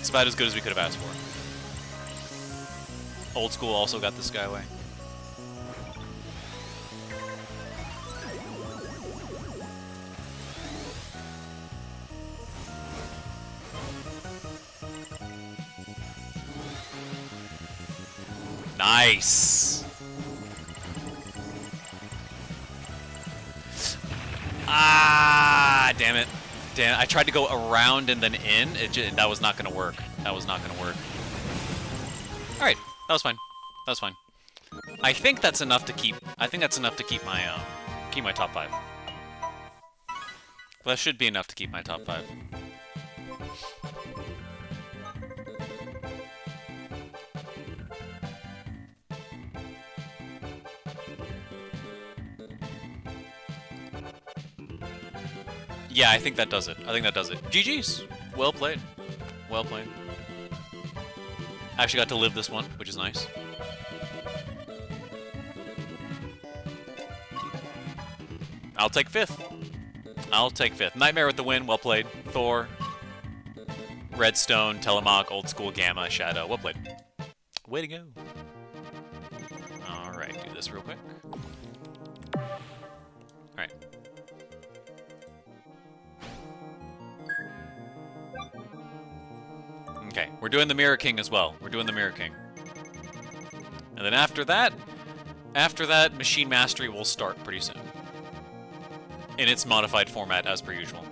It's about as good as we could have asked for. Old School also got the Skyway. Nice! Ah, damn it. Damn it. I tried to go around and then in. That was not going to work. That was not going to work. Alright, that was fine. That was fine. I think that's enough to keep... I think that's enough to keep my top 5. That should be enough to keep my top 5. Yeah, I think that does it. I think that does it. GG's. Well played. Well played. I actually got to live this one, which is nice. I'll take 5th. I'll take 5th. Nightmare with the win. Well played. Thor. Redstone. Telemach. Old School. Gamma. Shadow. Well played. Way to go. Alright, do this real quick. Alright. Okay, we're doing the Mirror King as well. We're doing the Mirror King. And then after that, Machine Mastery will start pretty soon. In its modified format, as per usual.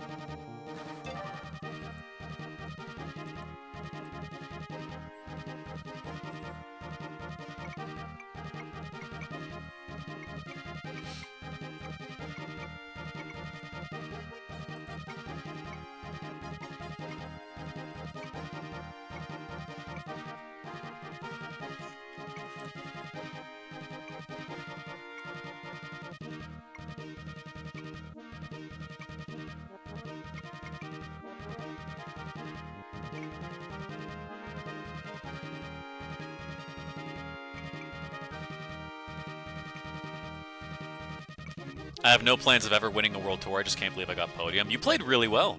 I have no plans of ever winning a World Tour. I just can't believe I got podium. You played really well.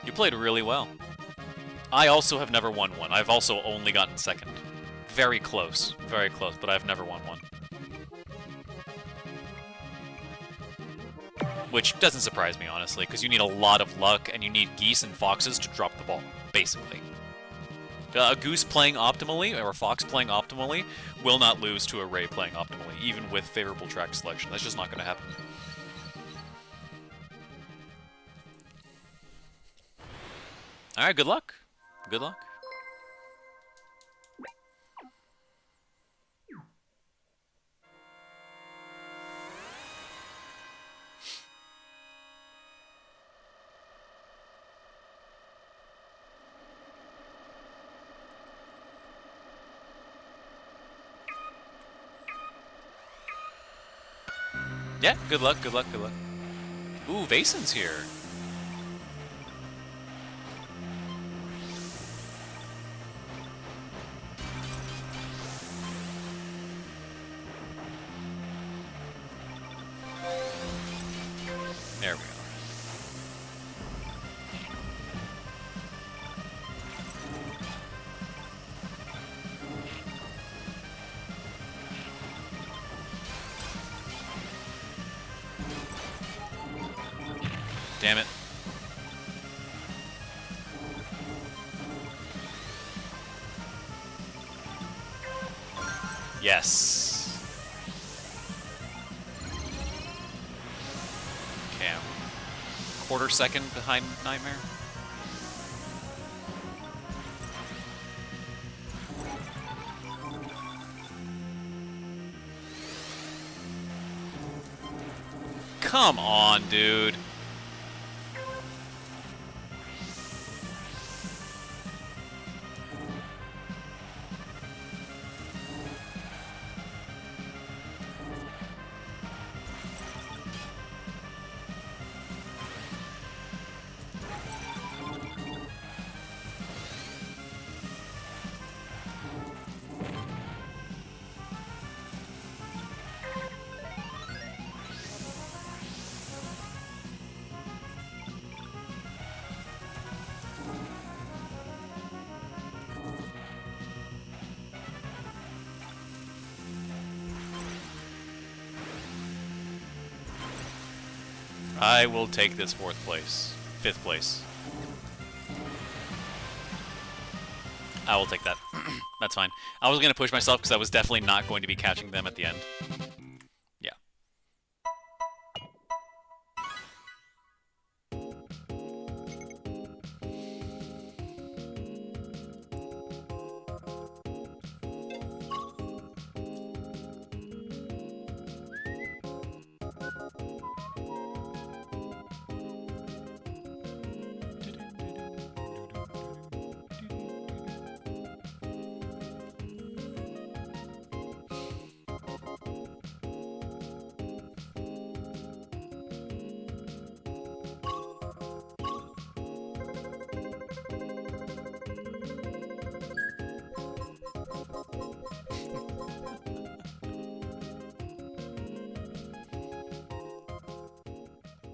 You played really well. I also have never won one. I've also only gotten 2nd. Very close, but I've never won one. Which doesn't surprise me, honestly, because you need a lot of luck, and you need geese and foxes to drop the ball, basically. A goose playing optimally, or a fox playing optimally, will not lose to a ray playing optimally, even with favorable track selection. That's just not going to happen. Alright, good luck. Good luck. Yeah, good luck, good luck, good luck. Ooh, Vason's here. There we go. Damn it. Yes. Okay, I'm quarter second behind Nightmare. Come on, dude. I will take this 4th place. 5th place. I will take that. That's fine. I was going to push myself because I was definitely not going to be catching them at the end. Yeah.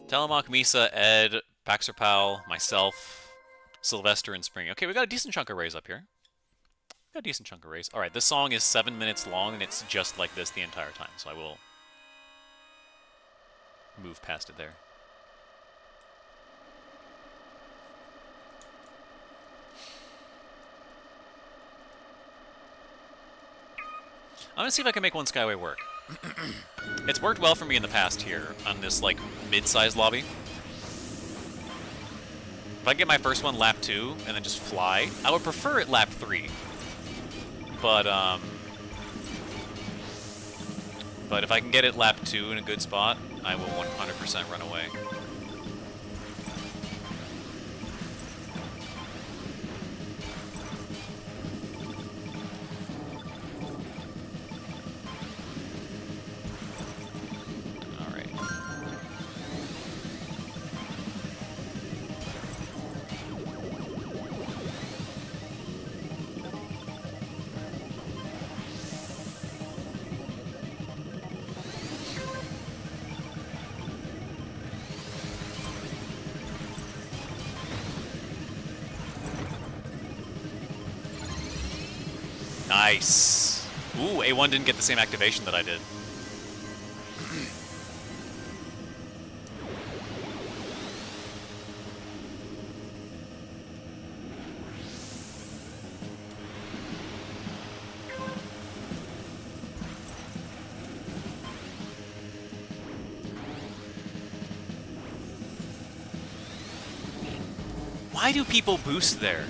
Telemock, Misa, Ed, Paxer Pal, myself, Sylvester, and Spring. Okay, we got a decent chunk of rays up here. Got a decent chunk of rays. Alright, this song is 7 minutes long, and it's just like this the entire time, so I will move past it there. I'm gonna see if I can make one Skyway work. It's worked well for me in the past here on this like mid-sized lobby. If I get my first one lap 2 and then just fly, I would prefer it lap 3. But if I can get it lap 2 in a good spot, I will 100% run away. Nice. Ooh, A1 didn't get the same activation that I did. Why do people boost there?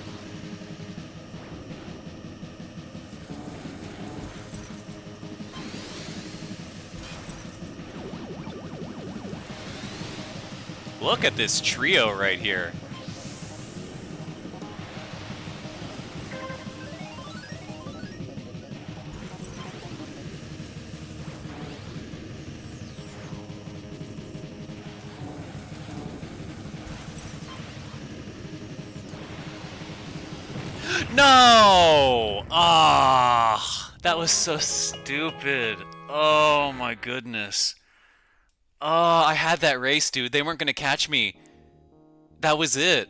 Look at this trio right here. No! Ah, that was so stupid. Oh my goodness. Oh, I had that race, dude. They weren't going to catch me. That was it.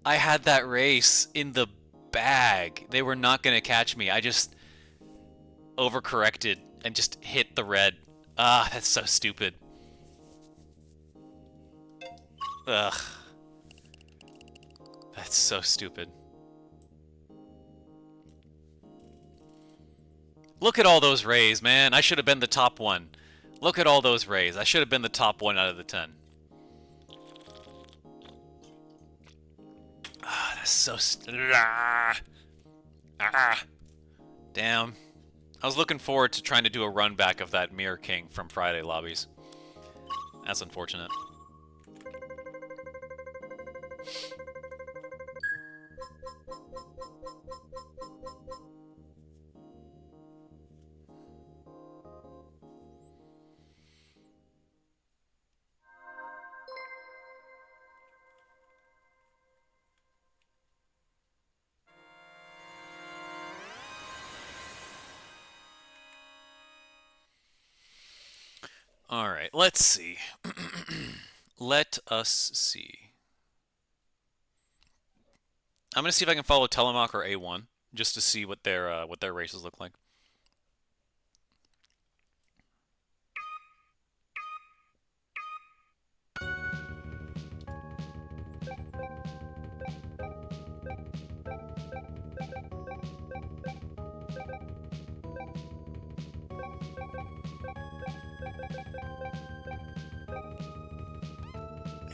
I had that race in the bag. They were not going to catch me. I just overcorrected and just hit the red. Ah, that's so stupid. Ugh. That's so stupid. Look at all those rays, man. I should have been the top one. Look at all those rays. I should have been the top 1 out of the 10. Ah, that's so... Damn. I was looking forward to trying to do a run back of that Mirror King from Friday lobbies. That's unfortunate. All right, let's see. Let us see. I'm gonna see if I can follow Telemock or A1 just to see what their races look like.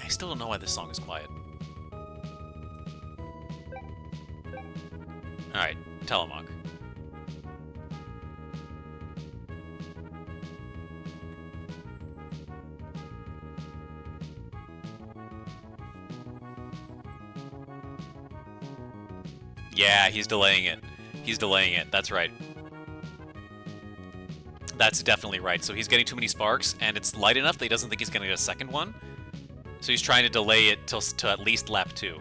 I still don't know why this song is quiet. Alright, Telemach. Yeah, he's delaying it. He's delaying it. That's right. That's definitely right. So he's getting too many sparks, and it's light enough that he doesn't think he's going to get a second one. So he's trying to delay it to at least lap 2.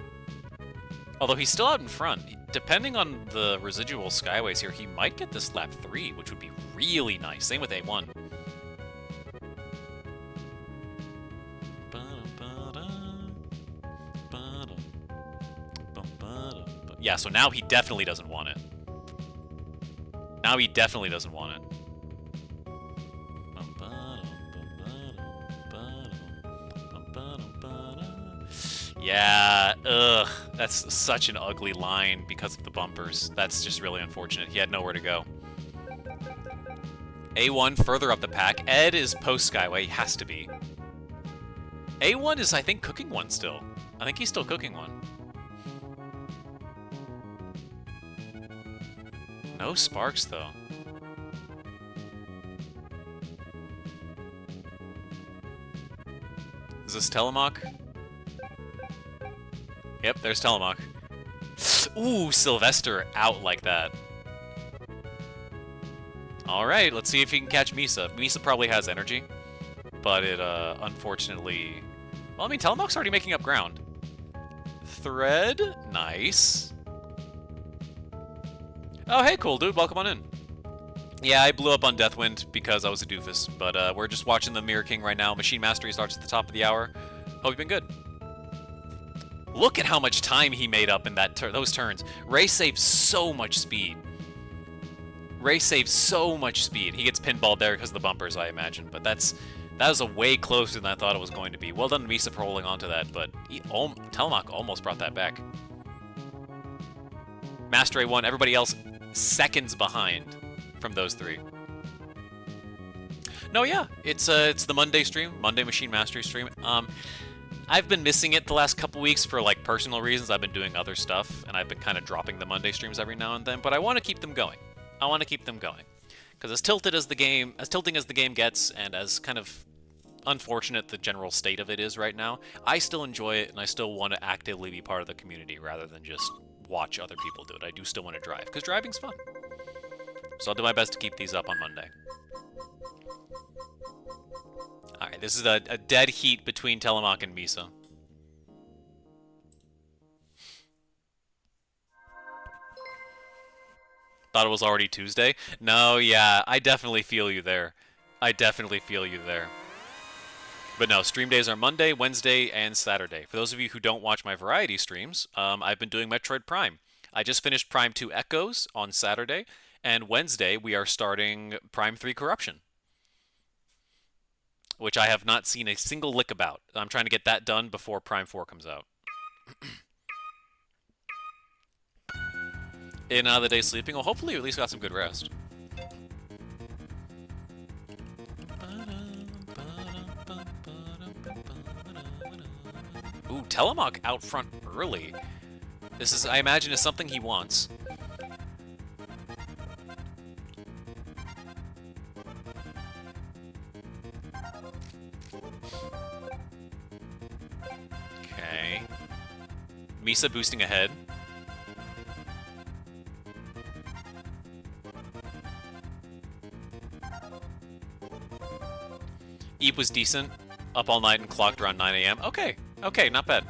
Although he's still out in front. Depending on the residual skyways here, he might get this lap 3, which would be really nice. Same with A1. Yeah, so now he definitely doesn't want it. Now he definitely doesn't want it. Yeah, ugh. That's such an ugly line because of the bumpers. That's just really unfortunate. He had nowhere to go. A1 further up the pack. Ed is post-Skyway. He has to be. A1 is, I think, cooking one still. I think he's still cooking one. No sparks, though. Is this Telemach? Yep, there's Telemach. Ooh, Sylvester out like that. Alright, let's see if he can catch Misa. Misa probably has energy, but it, unfortunately... Well, I mean, Telemach's already making up ground. Thread? Nice. Oh, hey, cool dude, welcome on in. Yeah, I blew up on Deathwind because I was a doofus, but we're just watching the Mirror King right now. Machine Mastery starts at the top of the hour. Hope you've been good. Look at how much time he made up in that those turns. Ray saves so much speed. Ray saves so much speed. He gets pinballed there because of the bumpers, I imagine, but that was a way closer than I thought it was going to be. Well done, Misa, for holding on to that, but Telemach almost brought that back. Master A1, everybody else seconds behind from those three. No, yeah, it's the Monday stream, Monday Machine Mastery stream. I've been missing it the last couple weeks for like personal reasons. I've been doing other stuff, and I've been kind of dropping the Monday streams every now and then. But I want to keep them going. I want to keep them going because as tilting as the game gets, and as kind of unfortunate the general state of it is right now, I still enjoy it, and I still want to actively be part of the community rather than just watch other people do it. I do still want to drive because driving's fun. So I'll do my best to keep these up on Monday. Alright, this is a dead heat between Telemach and Misa. Thought it was already Tuesday? No, yeah, I definitely feel you there. I definitely feel you there. But no, stream days are Monday, Wednesday, and Saturday. For those of you who don't watch my variety streams, I've been doing Metroid Prime. I just finished Prime 2 Echoes on Saturday, and Wednesday we are starting Prime 3 Corruption, which I have not seen a single lick about. I'm trying to get that done before Prime 4 comes out. In and out of the day sleeping? Well, hopefully you at least got some good rest. Ooh, Telemach out front early. This is, I imagine, is something he wants. Okay. Misa boosting ahead. Eve was decent. Up all night and clocked around 9 a.m. Okay. Okay, not bad.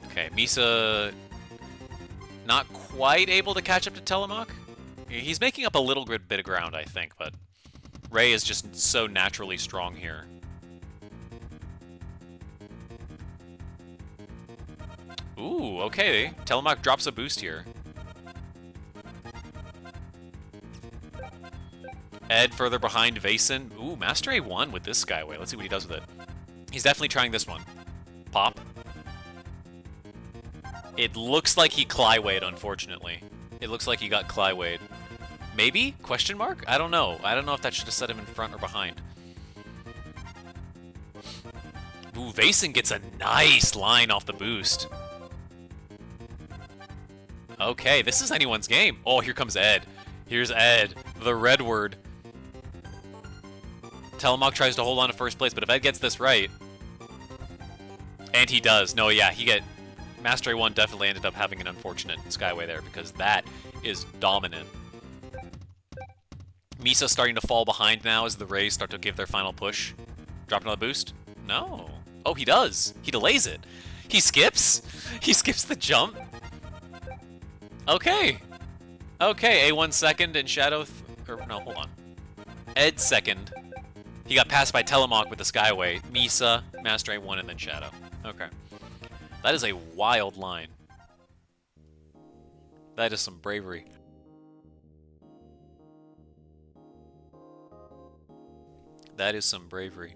Okay, Misa not quite able to catch up to Telemach. He's making up a little bit of ground, I think, but Ray is just so naturally strong here. Ooh, okay. Telemach drops a boost here. Ed further behind Vason. Ooh, Master A1 with this Skyway. Let's see what he does with it. He's definitely trying this one. Pop. It looks like he Clywayed, unfortunately. It looks like he got Clywayed. Maybe? Question mark? I don't know. I don't know if that should have set him in front or behind. Ooh, Vaesen gets a nice line off the boost. Okay, this is anyone's game. Oh, here comes Ed. Here's Ed, the red word. Telemach tries to hold on to first place, but if Ed gets this right... And he does. No, yeah, Mastery 1 definitely ended up having an unfortunate Skyway there, because that is dominant. Misa starting to fall behind now as the Rays start to give their final push. Drop another boost? No. Oh, he does. He delays it. He skips? He skips the jump? Okay. Okay, A1 second and Shadow... no, hold on. Ed second. He got passed by Telemach with the Skyway. Misa, Master A1, and then Shadow. Okay. That is a wild line. That is some bravery. That is some bravery.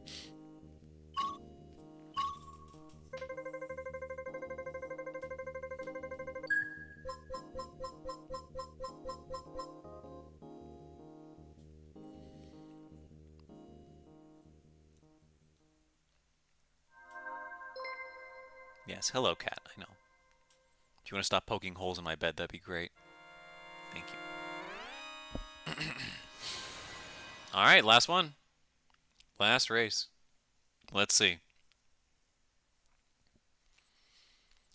Yes, hello, cat. I know. If you want to stop poking holes in my bed, that'd be great. Thank you. Alright, last one. Last race. Let's see.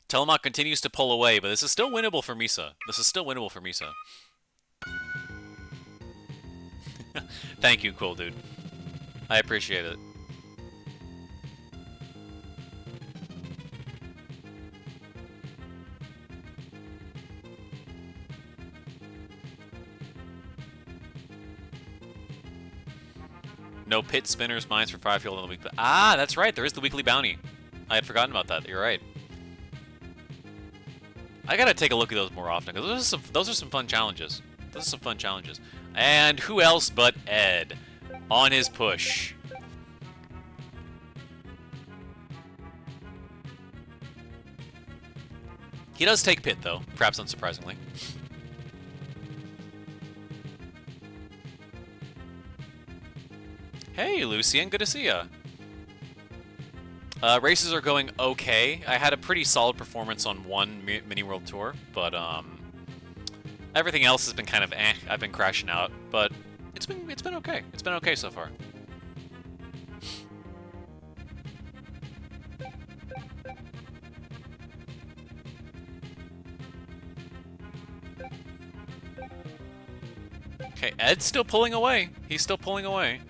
Telemach continues to pull away, but this is still winnable for Misa. This is still winnable for Misa. Thank you, cool dude. I appreciate it. No pit spinners, mines for 5 fuel in the week. Ah, that's right. There is the weekly bounty. I had forgotten about that. You're right. I gotta take a look at those more often because those are some fun challenges. Those are some fun challenges. And who else but Ed on his push? He does take pit though, perhaps unsurprisingly. Hey, Lucian, good to see ya. Races are going okay. I had a pretty solid performance on one mini world tour, but everything else has been kind of eh. I've been crashing out, but it's been okay. It's been okay so far. Okay, Ed's still pulling away. He's still pulling away.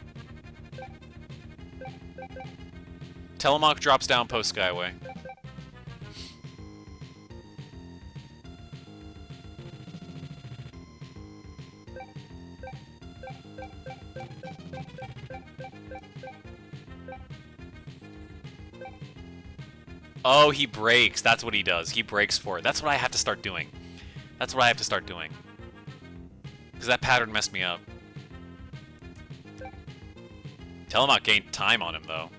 Telemach drops down post Skyway. Oh, he breaks. That's what he does. He breaks for it. That's what I have to start doing. That's what I have to start doing. Because that pattern messed me up. Telemach gained time on him, though.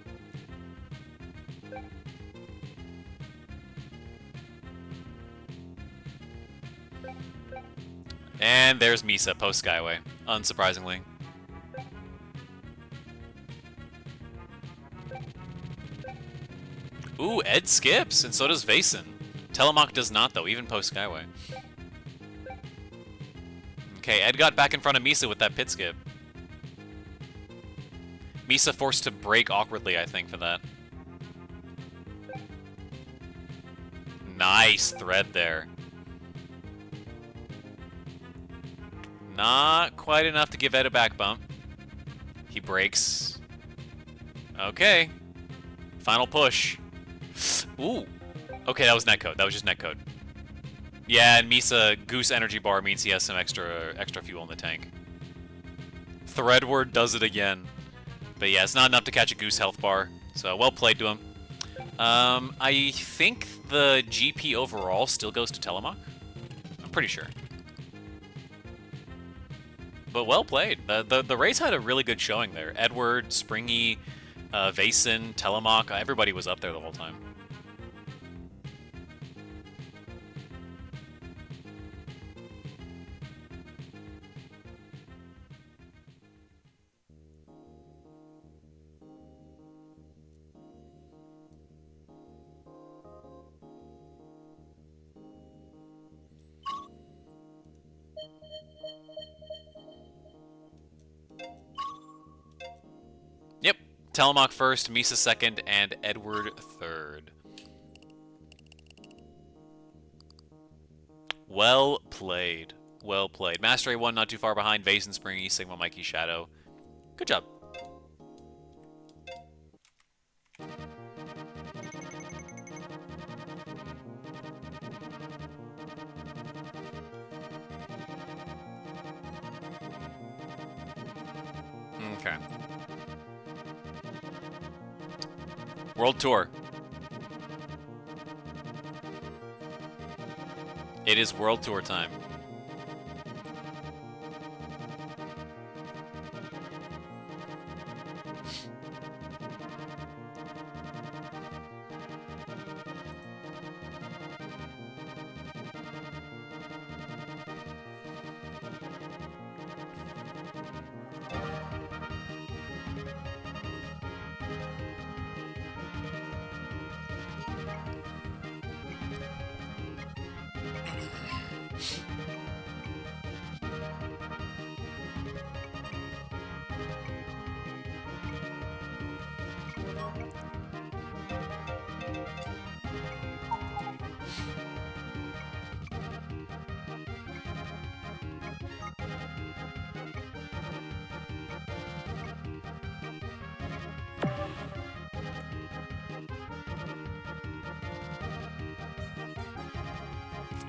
And there's Misa, post-Skyway, unsurprisingly. Ooh, Ed skips, and so does Vaesen. Telemach does not, though, even post-Skyway. Okay, Ed got back in front of Misa with that pit skip. Misa forced to brake awkwardly, I think, for that. Nice thread there. Not quite enough to give Ed a back bump. He breaks. Okay. Final push. Ooh. Okay, that was netcode. That was just netcode. Yeah, and Misa Goose energy bar means he has some extra fuel in the tank. Threadward does it again. But yeah, it's not enough to catch a Goose health bar. So well played to him. I think the GP overall still goes to Telemach. I'm pretty sure. But well played. The race had a really good showing there. Edward, Springy, Vaesen, Telemach, everybody was up there the whole time. Telemach first, Misa second, and Edward third. Well played. Well played. Master A1 not too far behind. Vase and Springy, Sigma, Mikey, Shadow. Good job. Okay. World Tour. It is World Tour time.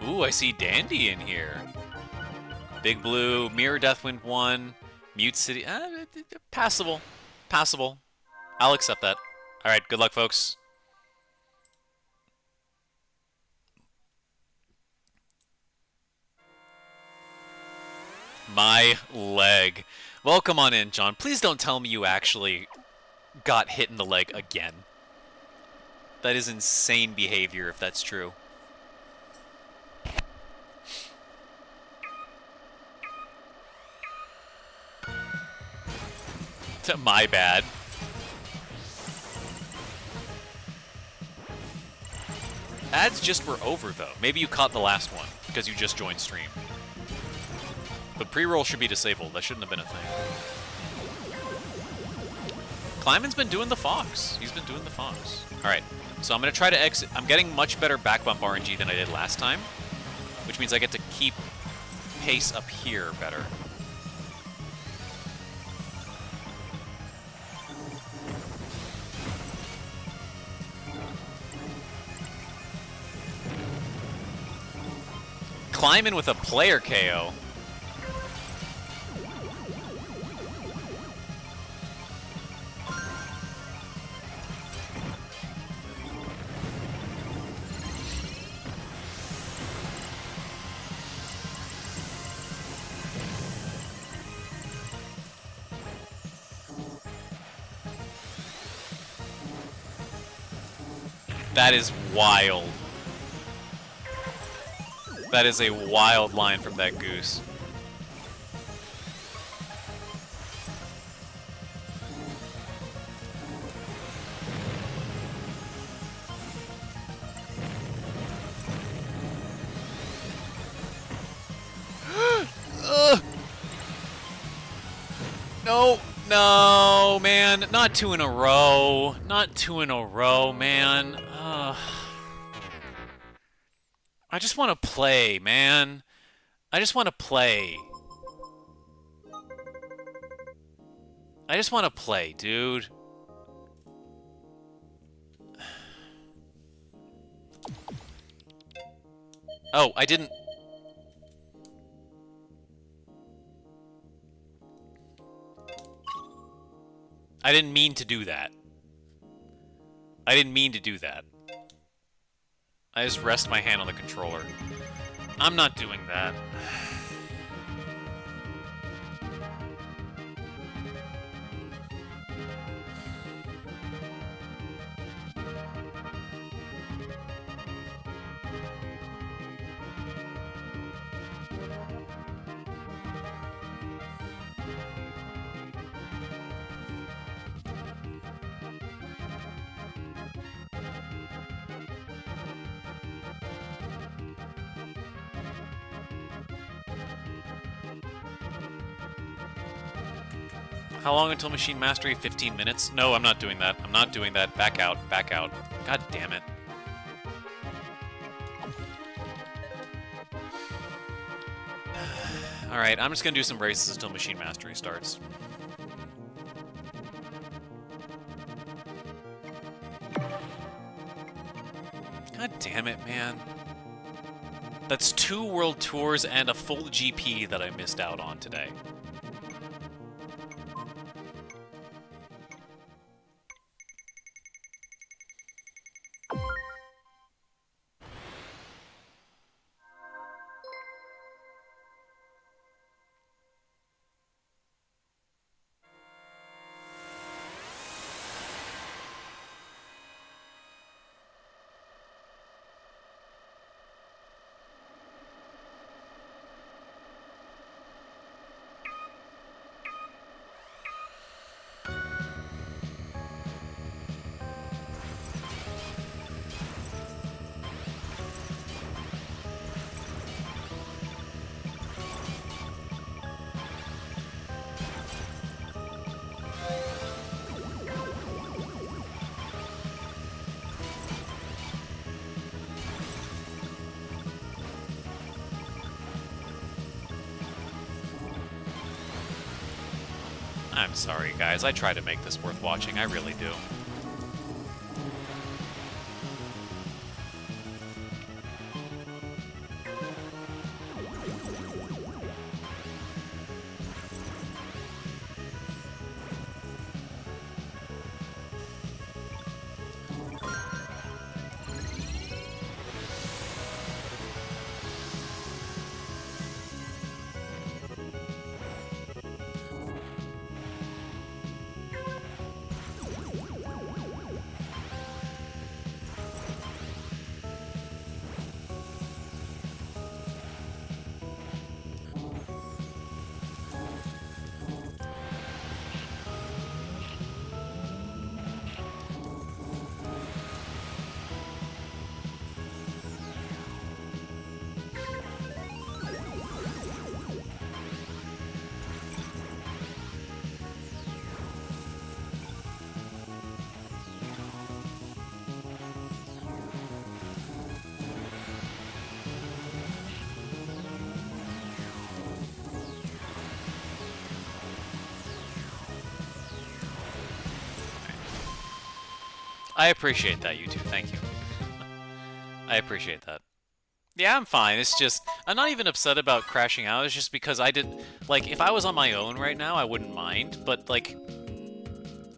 Ooh, I see Dandy in here. Big Blue, Mirror Deathwind 1, Mute City. Passable. Passable. I'll accept that. Alright, good luck, folks. My leg. Well, come on in, John. Please don't tell me you actually got hit in the leg again. That is insane behavior if that's true. My bad. Ads just were over, though. Maybe you caught the last one, because you just joined stream. But pre-roll should be disabled. That shouldn't have been a thing. Kleiman's been doing the Fox. He's been doing the Fox. Alright, so I'm going to try to exit. I'm getting much better back bump RNG than I did last time, which means I get to keep pace up here better. Kleiman with a player KO. That is wild. That is a wild line from that Goose. No, no, man. Not two in a row. Not two in a row, man. I just want to play, man. I just want to play. I just want to play, dude. Oh, I didn't... I didn't mean to do that. I didn't mean to do that. I just rest my hand on the controller. I'm not doing that. How long until Machine Mastery? 15 minutes? No, I'm not doing that. I'm not doing that. Back out. Back out. God damn it. Alright, I'm just gonna do some races until Machine Mastery starts. God damn it, man. That's 2 World Tours and a full GP that I missed out on today. I'm sorry, guys. I try to make this worth watching. I really do. I appreciate that, you two. Thank you. I appreciate that. Yeah, I'm fine. It's just, I'm not even upset about crashing out. It's just because I did, like, if I was on my own right now, I wouldn't mind. But, like,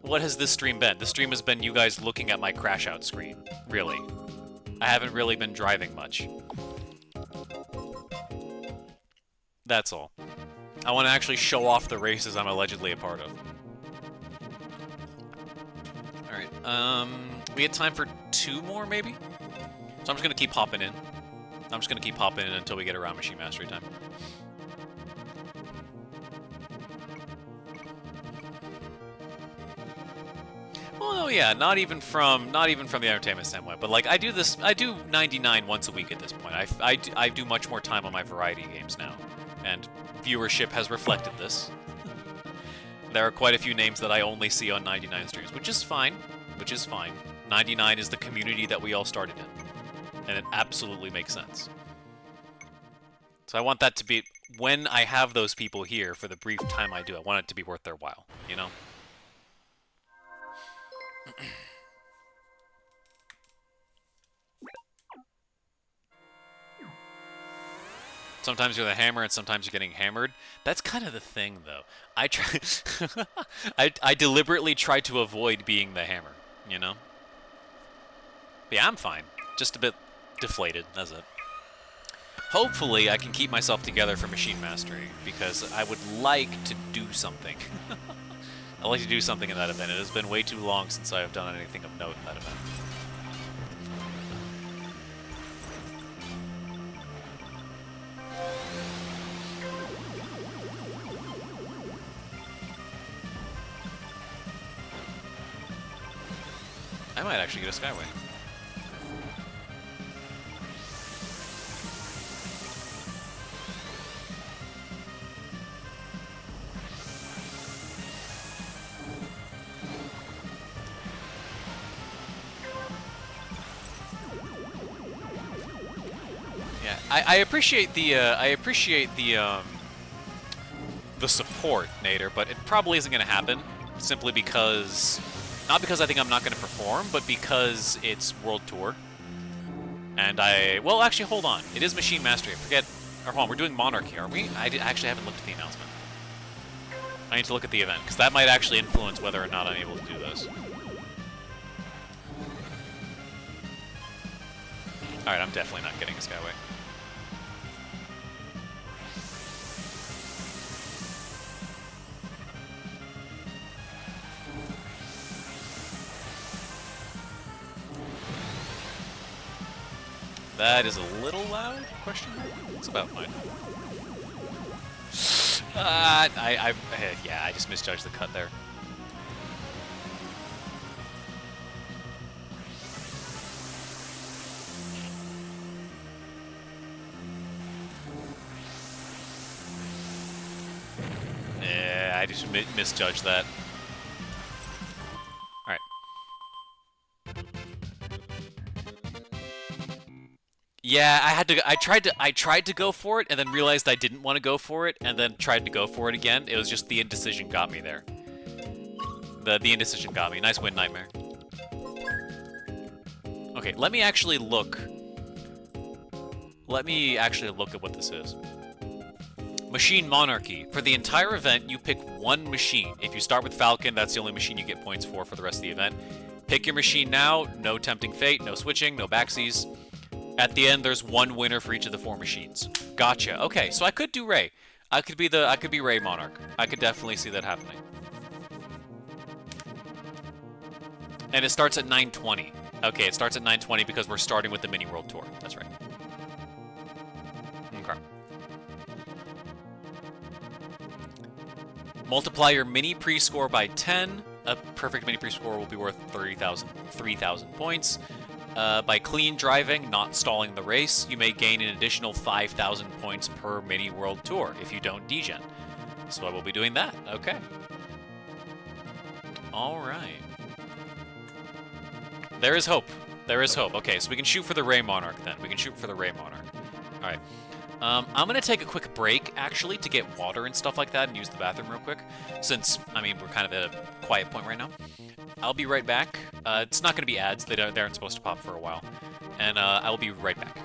what has this stream been? This stream has been you guys looking at my crash out screen. Really. I haven't really been driving much. That's all. I want to actually show off the races I'm allegedly a part of. Alright, we had time for 2 more, maybe? So I'm just gonna keep hopping in. I'm just gonna keep hopping in until we get around Machine Mastery time. Well, no, yeah, not even from the entertainment standpoint, but like I do 99 once a week at this point. I do much more time on my variety games now, and viewership has reflected this. There are quite a few names that I only see on 99 streams, which is fine. 99 is the community that we all started in, and it absolutely makes sense. So I want that to be, when I have those people here for the brief time I do, I want it to be worth their while, you know? Sometimes you're the hammer and sometimes you're getting hammered. That's kind of the thing, though. I try I deliberately try to avoid being the hammer, you know? But yeah, I'm fine. Just a bit deflated, that's it. Hopefully I can keep myself together for Machine Mastery, because I would like to do something. I'd like to do something in that event. It has been way too long since I have done anything of note in that event. I might actually get a Skyway. I appreciate the support, Nader, but it probably isn't going to happen simply because, not because I think I'm not going to perform, but because it's World Tour. And well, actually, hold on. It is Machine Mastery. I forget, or hold on, we're doing Monarchy, are we? Actually haven't looked at the announcement. I need to look at the event, because that might actually influence whether or not I'm able to do this. Alright, I'm definitely not getting a Skyway. That is a little loud? Question mark? It's about fine. Yeah, I just misjudged the cut there. Yeah, I just misjudged that. Alright. Yeah, I tried to go for it and then realized I didn't want to go for it and then tried to go for it again. It was just the indecision got me there. The indecision got me. Nice win, Nightmare. Okay, let me actually look. Let me actually look at what this is. Machine Monarchy. For the entire event, you pick one machine. If you start with Falcon, that's the only machine you get points for the rest of the event. Pick your machine now. No tempting fate, no switching, no backsies. At the end, there's one winner for each of the 4 machines. Gotcha. Okay, so I could do Ray. I could be Ray Monarch. I could definitely see that happening. And it starts at 9:20. Okay, it starts at 9:20 because we're starting with the Mini World Tour. That's right. Okay. Multiply your mini pre-score by 10. A perfect mini pre-score will be worth 3,000 points. By clean driving, not stalling the race, you may gain an additional 5,000 points per mini world tour if you don't degen. So I will be doing that. Okay. All right. There is hope. There is hope. Okay, so we can shoot for the Ray Monarch then. We can shoot for the Ray Monarch. All right. I'm going to take a quick break, actually, to get water and stuff like that and use the bathroom real quick, since, I mean, we're kind of at a quiet point right now. I'll be right back. It's not going to be ads. They aren't supposed to pop for a while. And I'll be right back.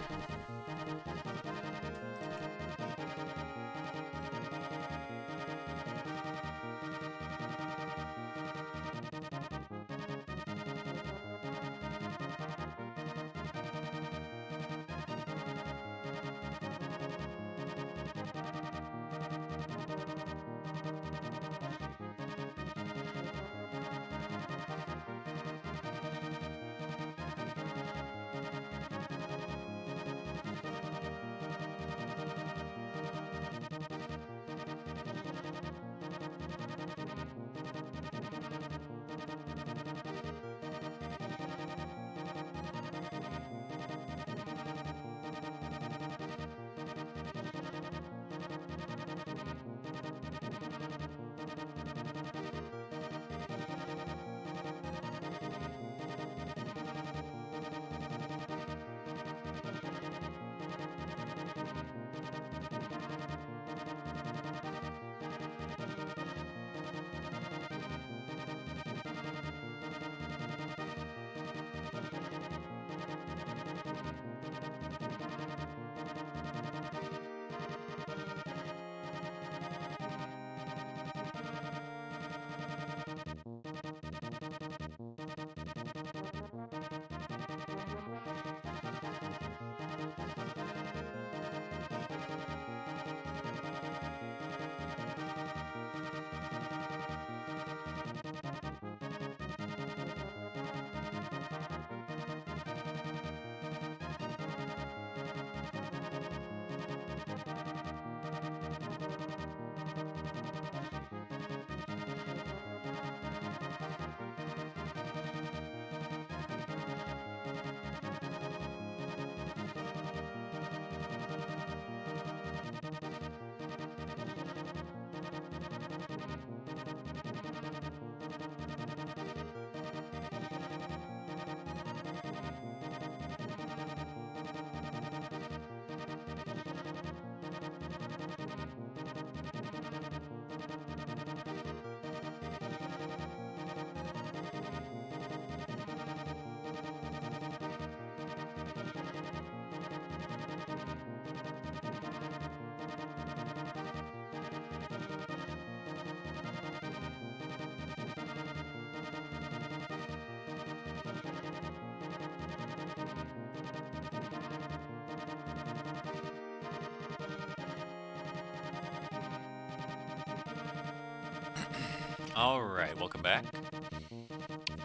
Alright, welcome back.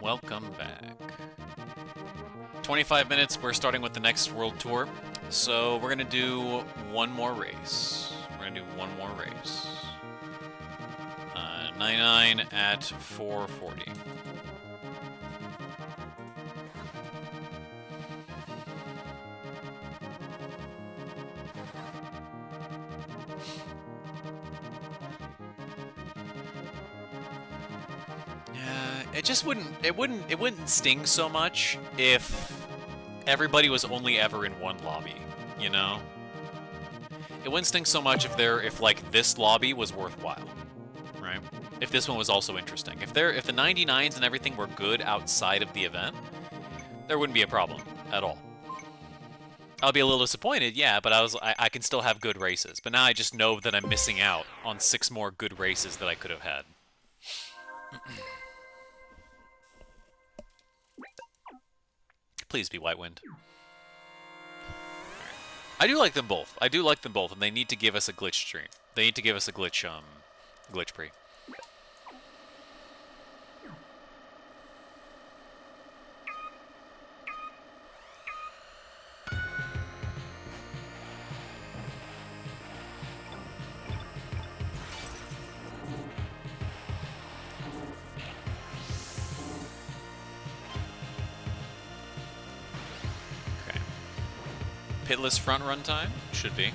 Welcome back. 25 minutes, we're starting with the next world tour. So we're gonna do one more race. 99 at 440. It just it wouldn't sting so much if everybody was only ever in one lobby, you know? It wouldn't sting so much if like this lobby was worthwhile, right? If this one was also interesting. If the 99s and everything were good outside of the event, there wouldn't be a problem at all. I'll be a little disappointed, yeah, but I can still have good races. But now I just know that I'm missing out on 6 more good races that I could have had. Please be White Wind. I do like them both. I do like them both, and they need to give us a glitch stream. They need to give us a glitch pre. Pitless front run time? Should be.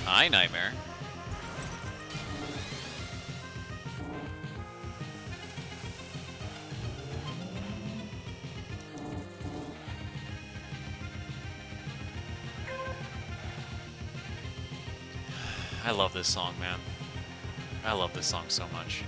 Hi, Nightmare. I love this song, man. I love this song so much.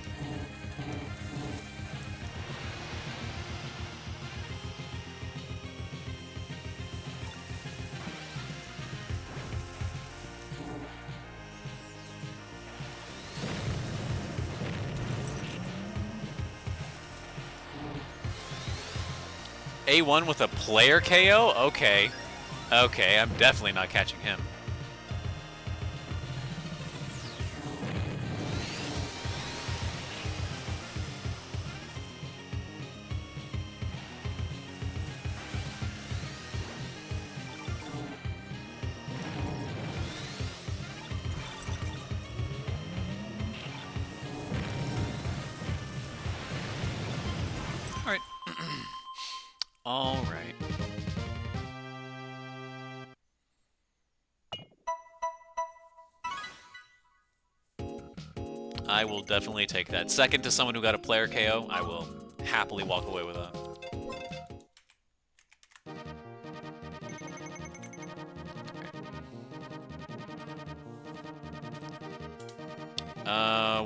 A1 with a player KO? Okay. Okay, I'm definitely not catching him. Alright. Alright. I will definitely take that. Second to someone who got a player KO, I will happily walk away with that.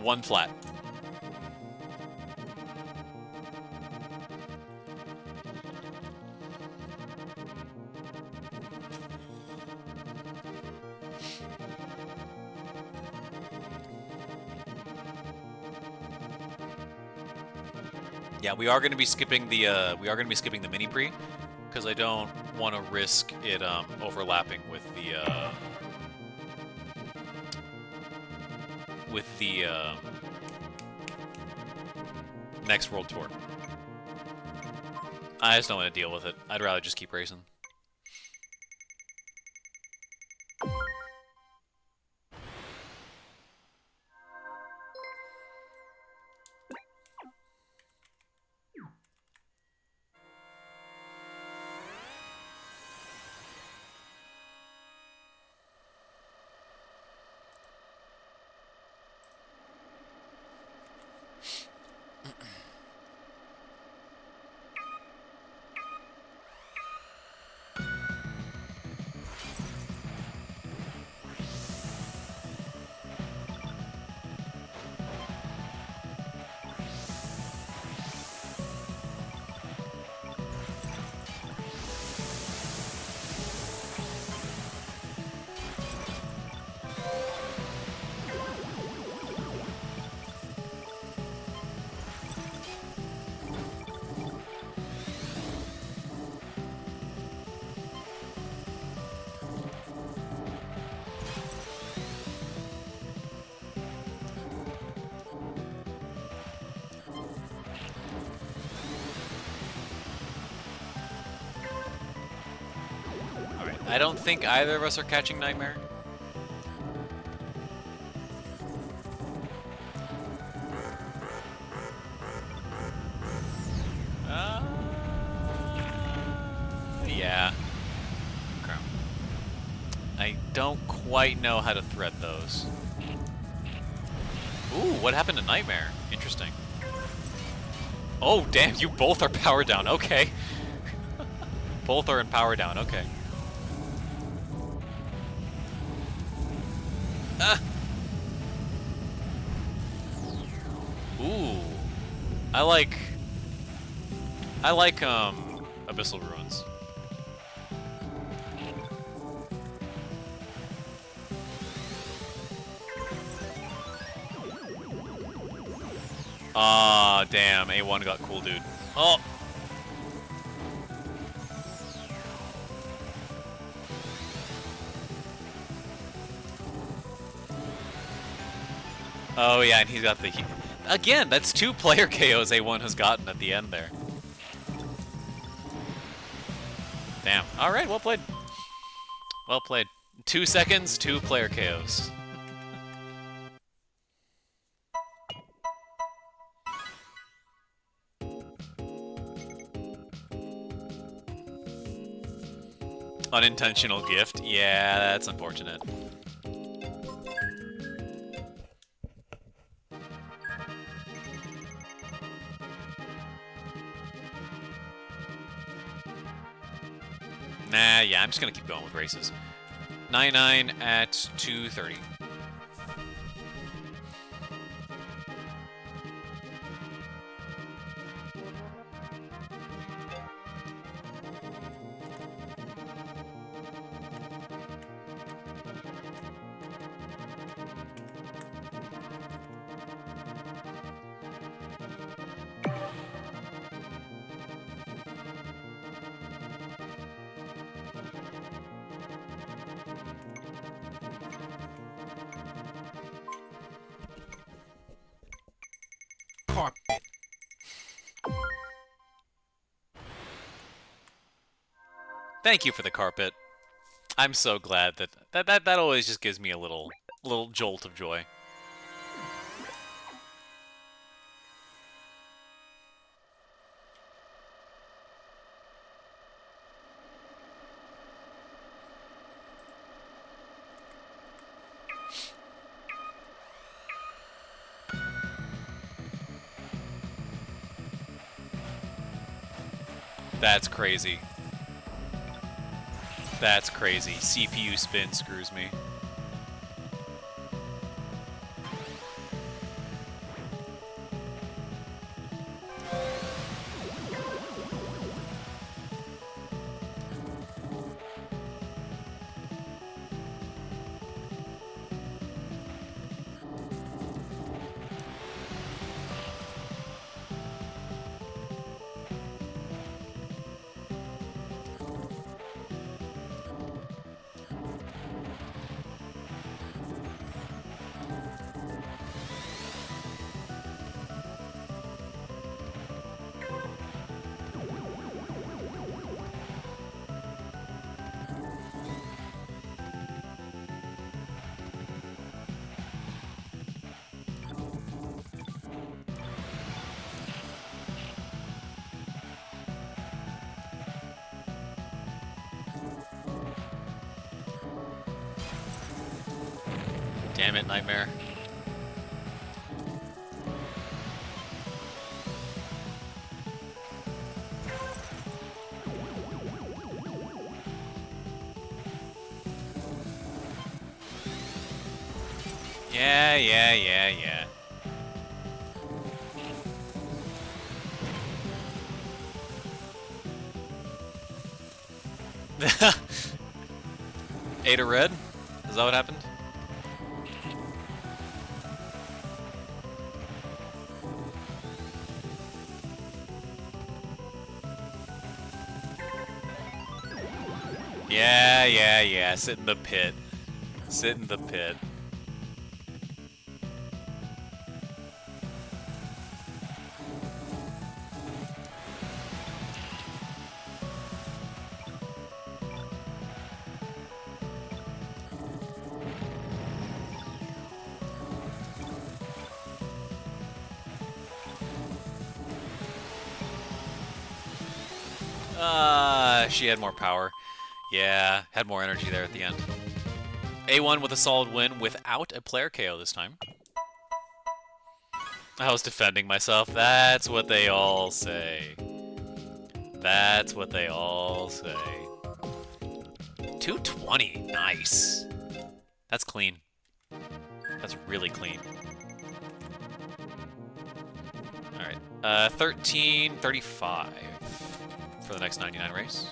One flat. Yeah, we are going to be skipping the mini pre because I don't want to risk it overlapping with the next world tour. I just don't want to deal with it. I'd rather just keep racing. I don't think either of us are catching Nightmare. Yeah. Okay. I don't quite know how to thread those. Ooh, what happened to Nightmare? Interesting. Oh, damn, you both are power down. Okay. Both are in power down. Okay. Ah. Ooh. I like Abyssal Ruins. Ah, damn. A1 got cool, dude. Oh. Oh, yeah, and he's got the... Again, that's 2 player KOs A1 has gotten at the end there. Damn. All right, well played. Well played. 2 seconds, 2 player KOs. Unintentional gift? Yeah, that's unfortunate. Nah, yeah, I'm just gonna keep going with races. 99 at 2:30. Carpet. Thank you for the carpet. I'm so glad that always just gives me a little jolt of joy. That's crazy. That's crazy. CPU spin screws me. Damn it, Nightmare. Yeah. Ate a red? Is that what happened? Yeah. Sit in the pit. Sit in the pit. She had more power. Yeah, had more energy there at the end. A1 with a solid win without a player KO this time. I was defending myself. That's what they all say. That's what they all say. 220. Nice. That's clean. That's really clean. Alright. 13:35 for the next 99 race.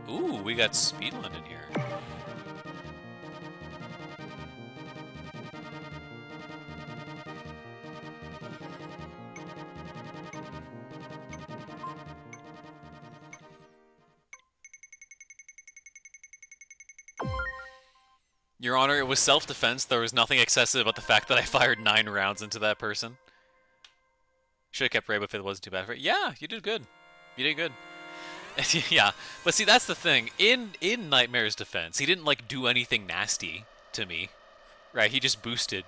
Ooh, we got Speedland in here. Your Honor, it was self-defense. There was nothing excessive about the fact that I fired 9 rounds into that person. Should have kept Ray if it wasn't too bad for it. Yeah, you did good. You did good. Yeah, but see, that's the thing. In Nightmare's defense, he didn't, like, do anything nasty to me. Right, he just boosted.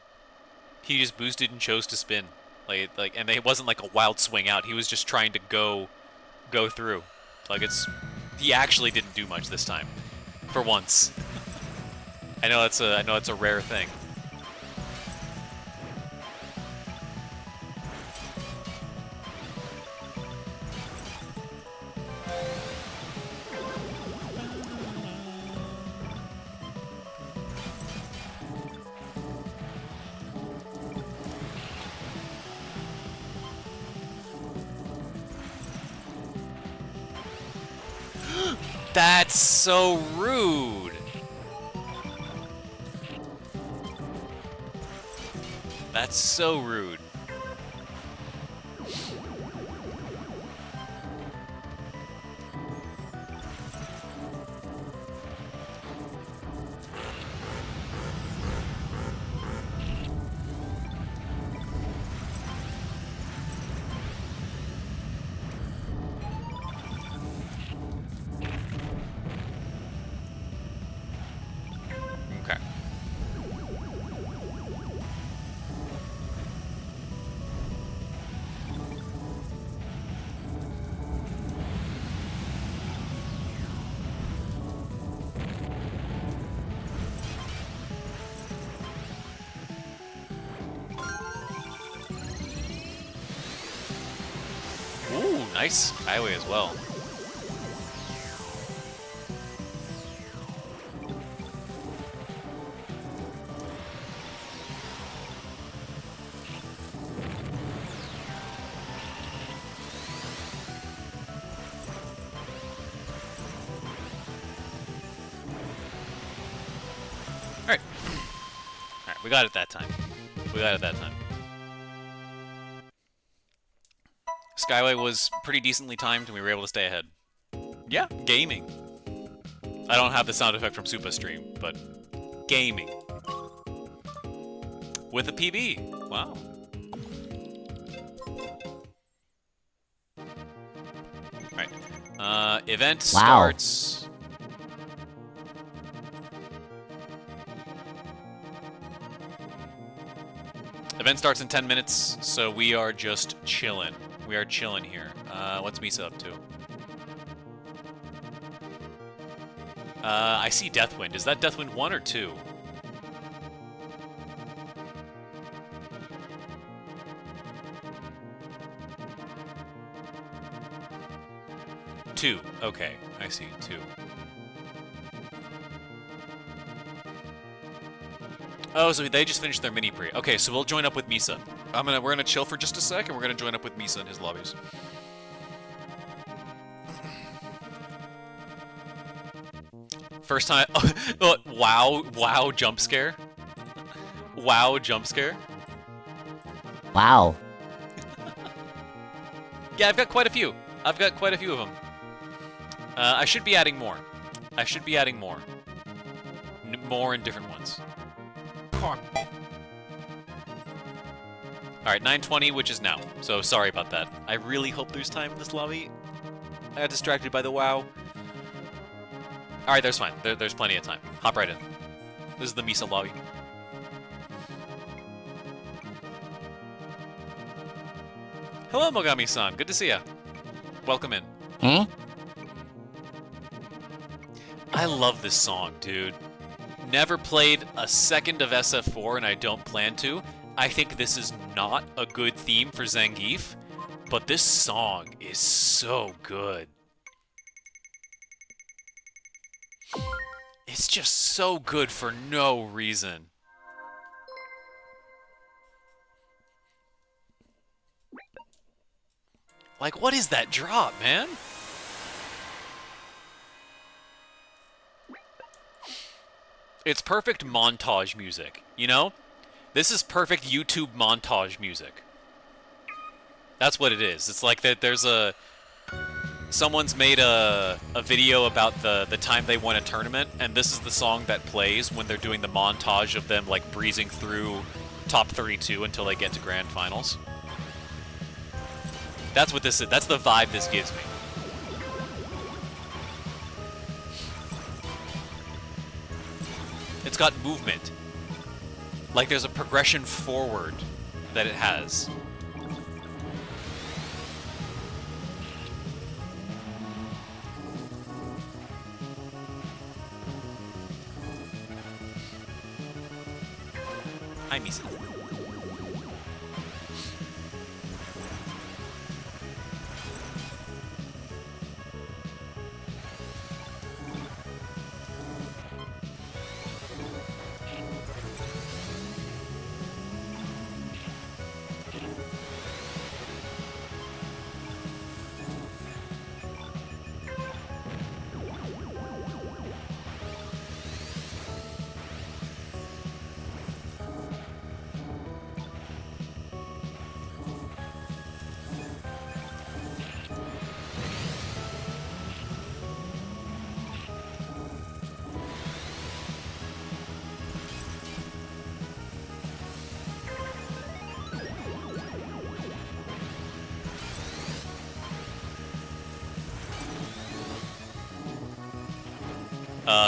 He just boosted and chose to spin. And it wasn't like a wild swing out. He was just trying to go through. Like, he actually didn't do much this time. For once. I know it's a rare thing. That's so rude. That's so rude. Okay. Ooh, nice highway as well. Alright. Alright, we got it that time. We got it that time. Skyway was pretty decently timed, and we were able to stay ahead. Yeah, gaming. I don't have the sound effect from Supa Stream, but gaming. With a PB. Wow. Alright. Event starts... Event starts in 10 minutes, so we are just chilling. We are chilling here. What's Misa up to? I see Deathwind. Is that Deathwind 1 or 2? Two. Okay, I see. 2. Oh, so they just finished their mini pre. Okay, so we'll join up with Misa. We're gonna chill for just a sec, and we're gonna join up with Misa in his lobbies. First time. Oh, wow, jump scare. Wow, jump scare. Wow. Yeah, I've got quite a few. I've got quite a few of them. I should be adding more. I should be adding more. More in different ones. Alright, 9:20, which is now. So sorry about that. I really hope there's time in this lobby. I got distracted by the WoW. Alright, there's fine. There's plenty of time. Hop right in. This is the Misa lobby. Hello, Mogami-san. Good to see ya. Welcome in. Hmm? I love this song, dude. Never played a second of SF4, and I don't plan to. I think this is not a good theme for Zangief, but this song is so good. It's just so good for no reason. Like, what is that drop, man? It's perfect montage music, you know? This is perfect YouTube montage music. That's what it is. It's like that there's someone's made a video about the time they won a tournament, and this is the song that plays when they're doing the montage of them like breezing through top 32 until they get to grand finals. That's what this is. That's the vibe this gives me. It's got movement. Like there's a progression forward that it has. Hi, Misa.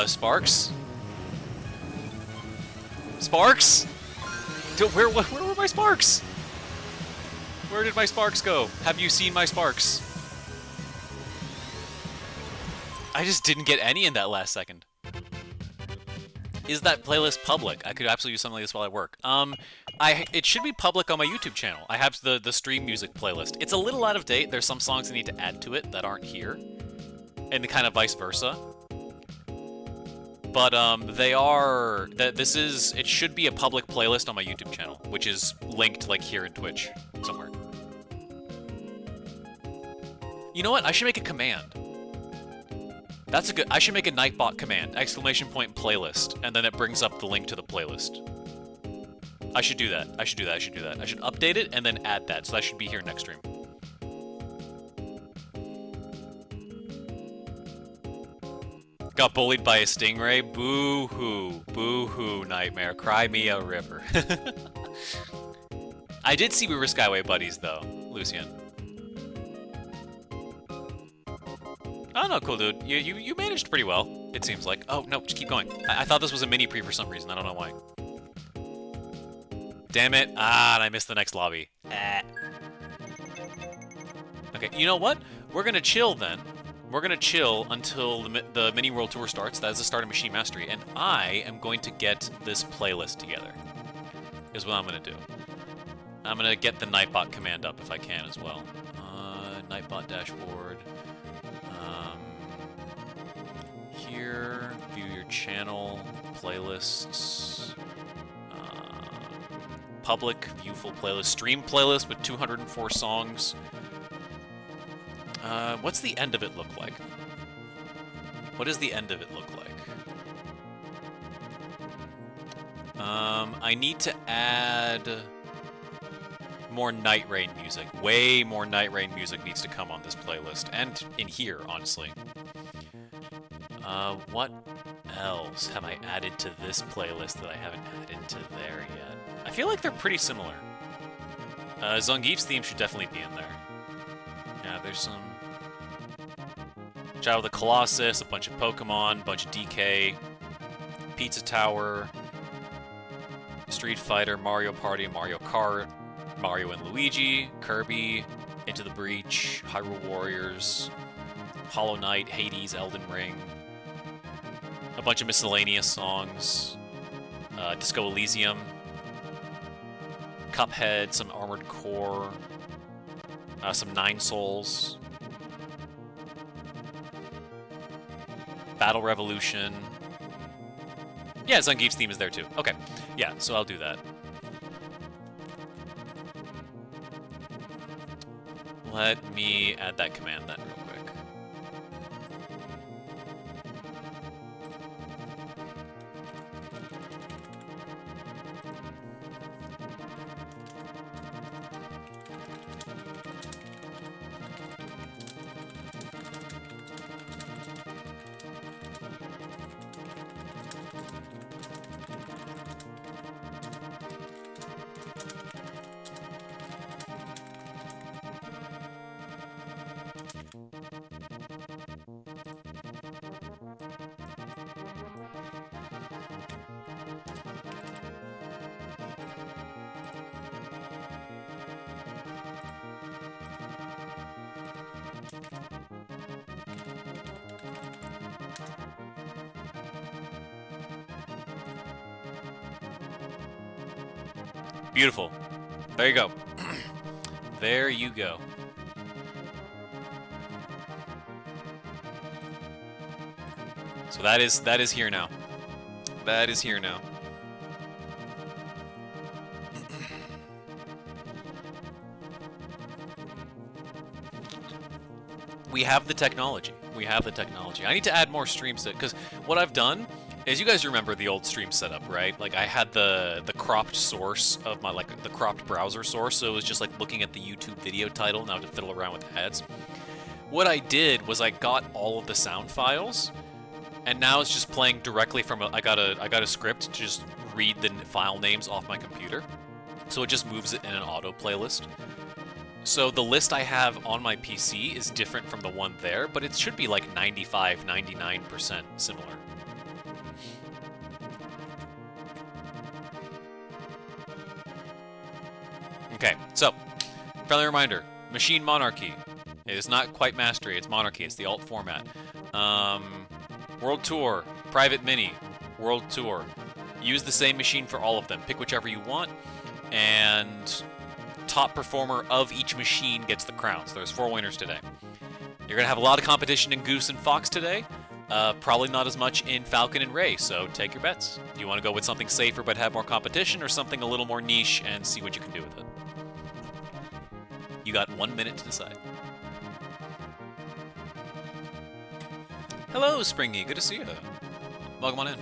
Sparks? Sparks? Where were my sparks? Where did my sparks go? Have you seen my sparks? I just didn't get any in that last second. Is that playlist public? I could absolutely use something like this while I work. It should be public on my YouTube channel. I have the stream music playlist. It's a little out of date. There's some songs I need to add to it that aren't here. And kind of vice versa. But it should be a public playlist on my YouTube channel, which is linked like here in Twitch somewhere. You know what? I should make a command. That's a good. I should make a Nightbot command, ! Playlist, and then it brings up the link to the playlist. I should do that. I should update it and then add that. So that should be here next stream. Got bullied by a stingray? Boo-hoo. Boo-hoo, Nightmare. Cry me a river. I did see we were Skyway buddies, though, Lucian. Oh, no, cool, dude. You managed pretty well, it seems like. Oh, no, just keep going. I thought this was a mini-pre for some reason. I don't know why. Damn it. Ah, and I missed the next lobby. Okay, you know what? We're gonna chill, then. We're gonna chill until the Mini World Tour starts. That is the start of Machine Mastery, and I am going to get this playlist together. Is what I'm gonna do. I'm gonna get the Nightbot command up if I can as well. Nightbot dashboard. Here, view your channel, playlists. Public, view full playlist, stream playlist with 204 songs. What's the end of it look like? What does the end of it look like? I need to add more Night Rain music. Way more Night Rain music needs to come on this playlist. And in here, honestly. What else have I added to this playlist that I haven't added to there yet? I feel like they're pretty similar. Zangief's theme should definitely be in there. Yeah, there's some Shadow of the Colossus, a bunch of Pokemon, a bunch of DK, Pizza Tower, Street Fighter, Mario Party, Mario Kart, Mario and Luigi, Kirby, Into the Breach, Hyrule Warriors, Hollow Knight, Hades, Elden Ring, a bunch of miscellaneous songs, Disco Elysium, Cuphead, some Armored Core, some Nine Souls, Battle Revolution. Yeah, Zangief's theme is there too. Okay, yeah, so I'll do that. Let me add that command then real quick. Beautiful. There you go. There you go. So that is here now. That is here now. We have the technology. We have the technology. I need to add more streams to it, because what I've done is, you guys remember the old stream setup, right? Like, I had the cropped source of my, like, the cropped browser source, so it was just like looking at the YouTube video title, now to fiddle around with ads. What I did was I got all of the sound files, and now it's just playing directly from I got a script to just read the file names off my computer, so it just moves it in an auto playlist. So the list I have on my PC is different from the one there, but it should be like 95, 99% similar. Okay, so, friendly reminder, Machine Monarchy. It is not quite Mastery, it's Monarchy, it's the alt format. World Tour, Private Mini, World Tour. Use the same machine for all of them. Pick whichever you want, and top performer of each machine gets the crowns. There's 4 winners today. You're going to have a lot of competition in Goose and Fox today. Probably not as much in Falcon and Ray, so take your bets. Do you want to go with something safer but have more competition, or something a little more niche and see what you can do with it? You got 1 minute to decide. Hello, Springy. Good to see you. Welcome on in.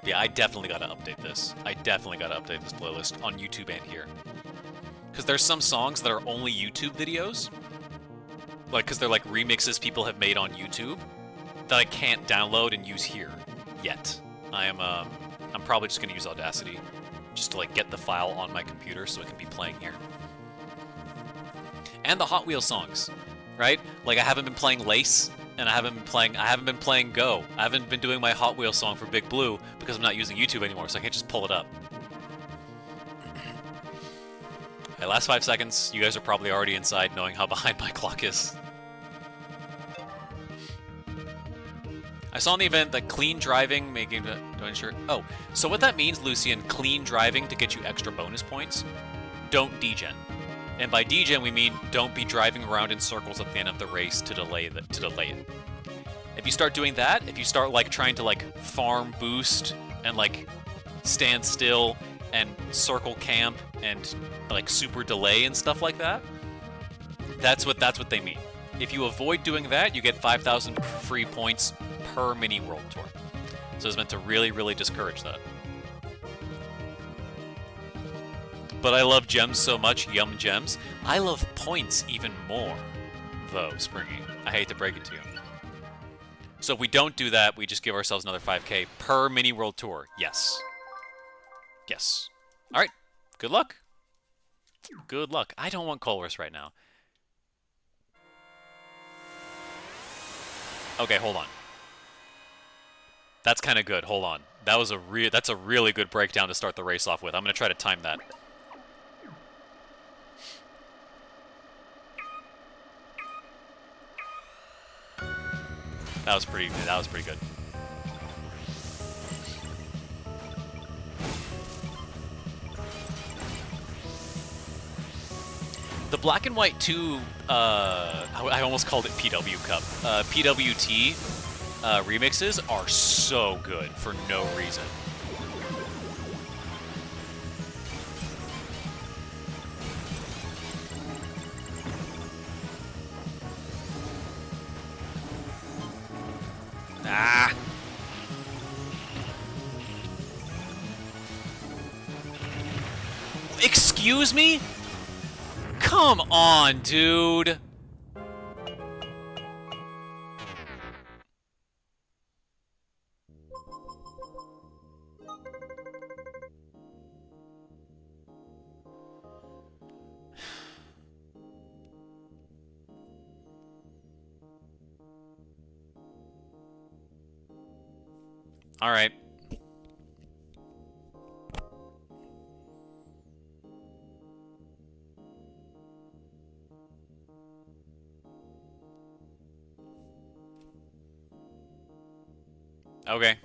Yeah, I definitely got to update this. I definitely got to update this playlist on YouTube and here. Because there's some songs that are only YouTube videos, like, because they're like remixes people have made on YouTube, that I can't download and use here yet. I'm probably just going to use Audacity just to like get the file on my computer so it can be playing here. And the Hot Wheels songs, right? Like, I haven't been playing Lace, and I haven't been playing Go. I haven't been doing my Hot Wheels song for Big Blue because I'm not using YouTube anymore, so I can't just pull it up. Okay, last 5 seconds. You guys are probably already inside knowing how behind my clock is. I saw in the event that clean driving may give ensure. Oh, so what that means, Lucian, clean driving to get you extra bonus points, don't degen. And by degen, we mean don't be driving around in circles at the end of the race to delay it. If you start doing that, if you start like trying to like farm boost and like stand still and circle camp and like super delay and stuff like that, that's what they mean. If you avoid doing that, you get 5,000 free points per mini world tour. So it's meant to really, really discourage that. But I love gems so much, yum gems. I love points even more. though, Springy. I hate to break it to you. So if we don't do that, we just give ourselves another 5K per mini world tour. Yes. Yes. All right. Good luck. Good luck. I don't want Colress right now. Okay, hold on. That's kind of good. Hold on. That's a really good breakdown to start the race off with. I'm going to try to time that. That was pretty good. The Black and White 2, I almost called it PW Cup. PWT remixes are so good for no reason. Ah! Excuse me? Come on, dude! All right. Okay.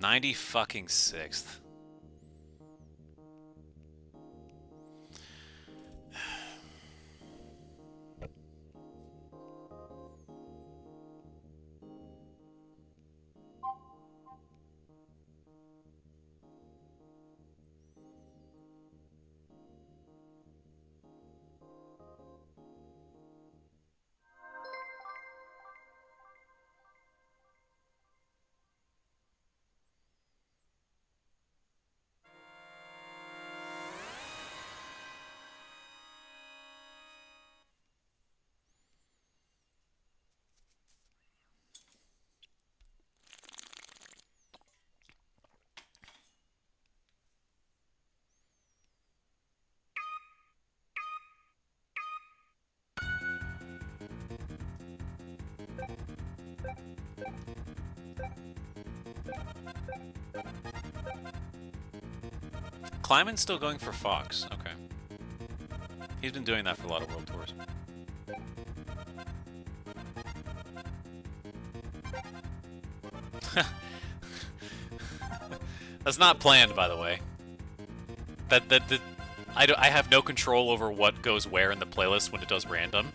'96th. Kleiman's still going for Fox. Okay. He's been doing that for a lot of world tours. That's not planned, by the way. I have no control over what goes where in the playlist when it does random.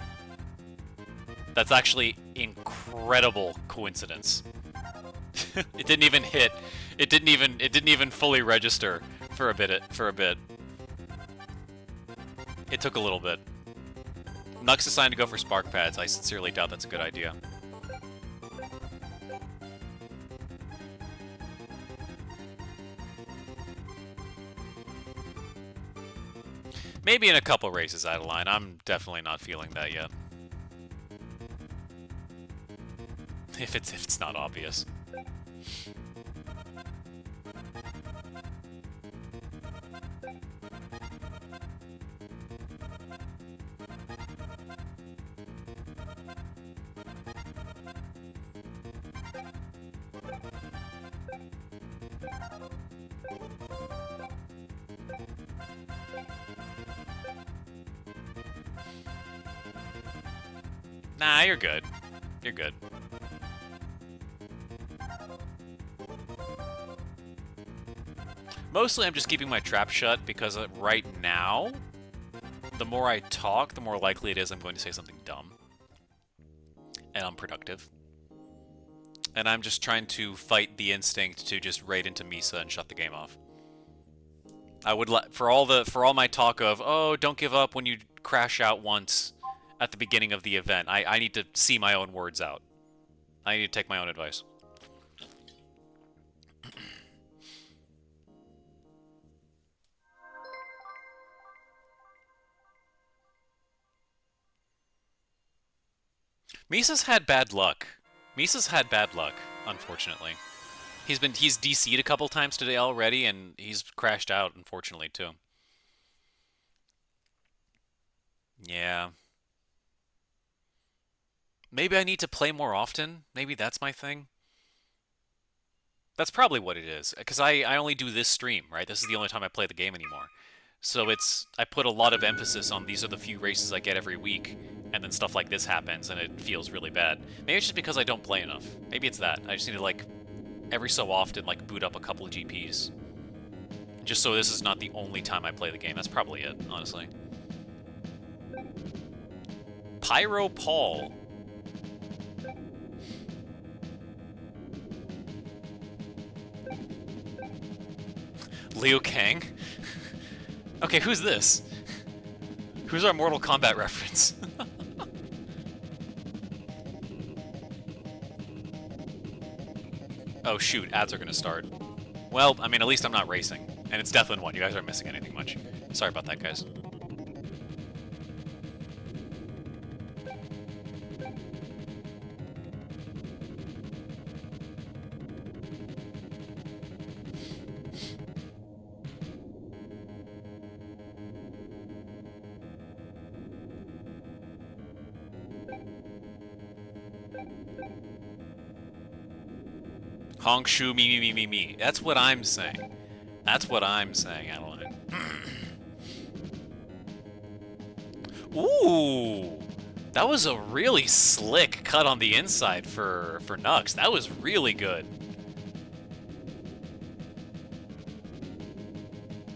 That's actually incredible coincidence. It didn't even hit. It didn't even fully register for a bit. It took a little bit. Nux decided to go for spark pads. I sincerely doubt that's a good idea. Maybe in a couple races out of line. I'm definitely not feeling that yet. If it's not obvious. Nah, you're good. You're good. Mostly I'm just keeping my trap shut because right now, the more I talk, the more likely it is I'm going to say something dumb and unproductive. And I'm just trying to fight the instinct to just raid into Misa and shut the game off. I would for all my talk of, oh, don't give up when you crash out once at the beginning of the event. I need to see my own words out. I need to take my own advice. Misa's had bad luck. Misa's had bad luck, unfortunately. He's DC'd a couple times today already, and he's crashed out, unfortunately, too. Yeah. Maybe I need to play more often. Maybe that's my thing. That's probably what it is, because I only do this stream, right? This is the only time I play the game anymore. So I put a lot of emphasis on these are the few races I get every week, and then stuff like this happens, and it feels really bad. Maybe it's just because I don't play enough. Maybe it's that. I just need to, like, every so often, like, boot up a couple of GPs. Just so this is not the only time I play the game. That's probably it, honestly. Pyro Paul. Liu Kang? Okay, who's this? Who's our Mortal Kombat reference? Oh shoot, ads are gonna start. Well, I mean, at least I'm not racing. And it's Deathland 1, you guys aren't missing anything much. Sorry about that, guys. Honk Shu me. That's what I'm saying. That's what I'm saying, Adeline. Ooh! That was a really slick cut on the inside for Nux. That was really good.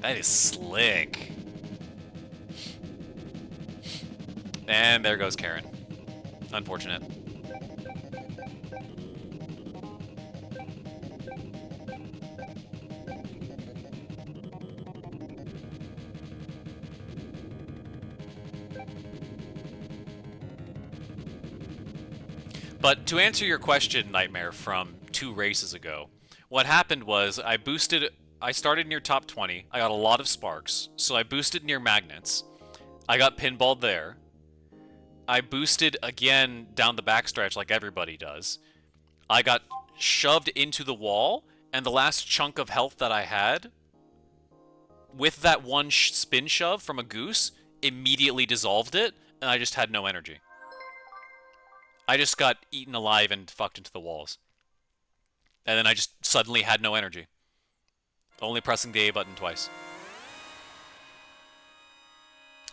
That is slick. And there goes Karen. Unfortunate. But to answer your question, Nightmare, from 2 races ago, what happened was I started near top 20, I got a lot of sparks, so I boosted near magnets. I got pinballed there. I boosted again down the backstretch like everybody does. I got shoved into the wall, and the last chunk of health that I had, with that one spin shove from a Goose, immediately dissolved it, and I just had no energy. I just got eaten alive and fucked into the walls. And then I just suddenly had no energy. Only pressing the A button twice.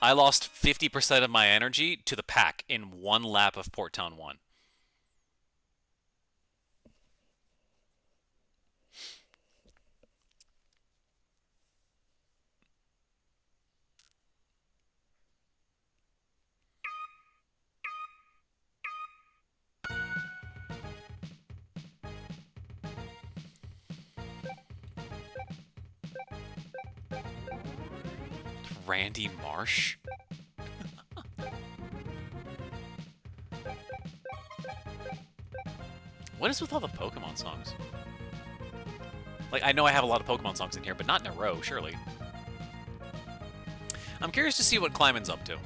I lost 50% of my energy to the pack in 1 lap of Port Town 1. Randy Marsh? What is with all the Pokemon songs? Like, I know I have a lot of Pokemon songs in here, but not in a row, surely. I'm curious to see what Kleiman's up to.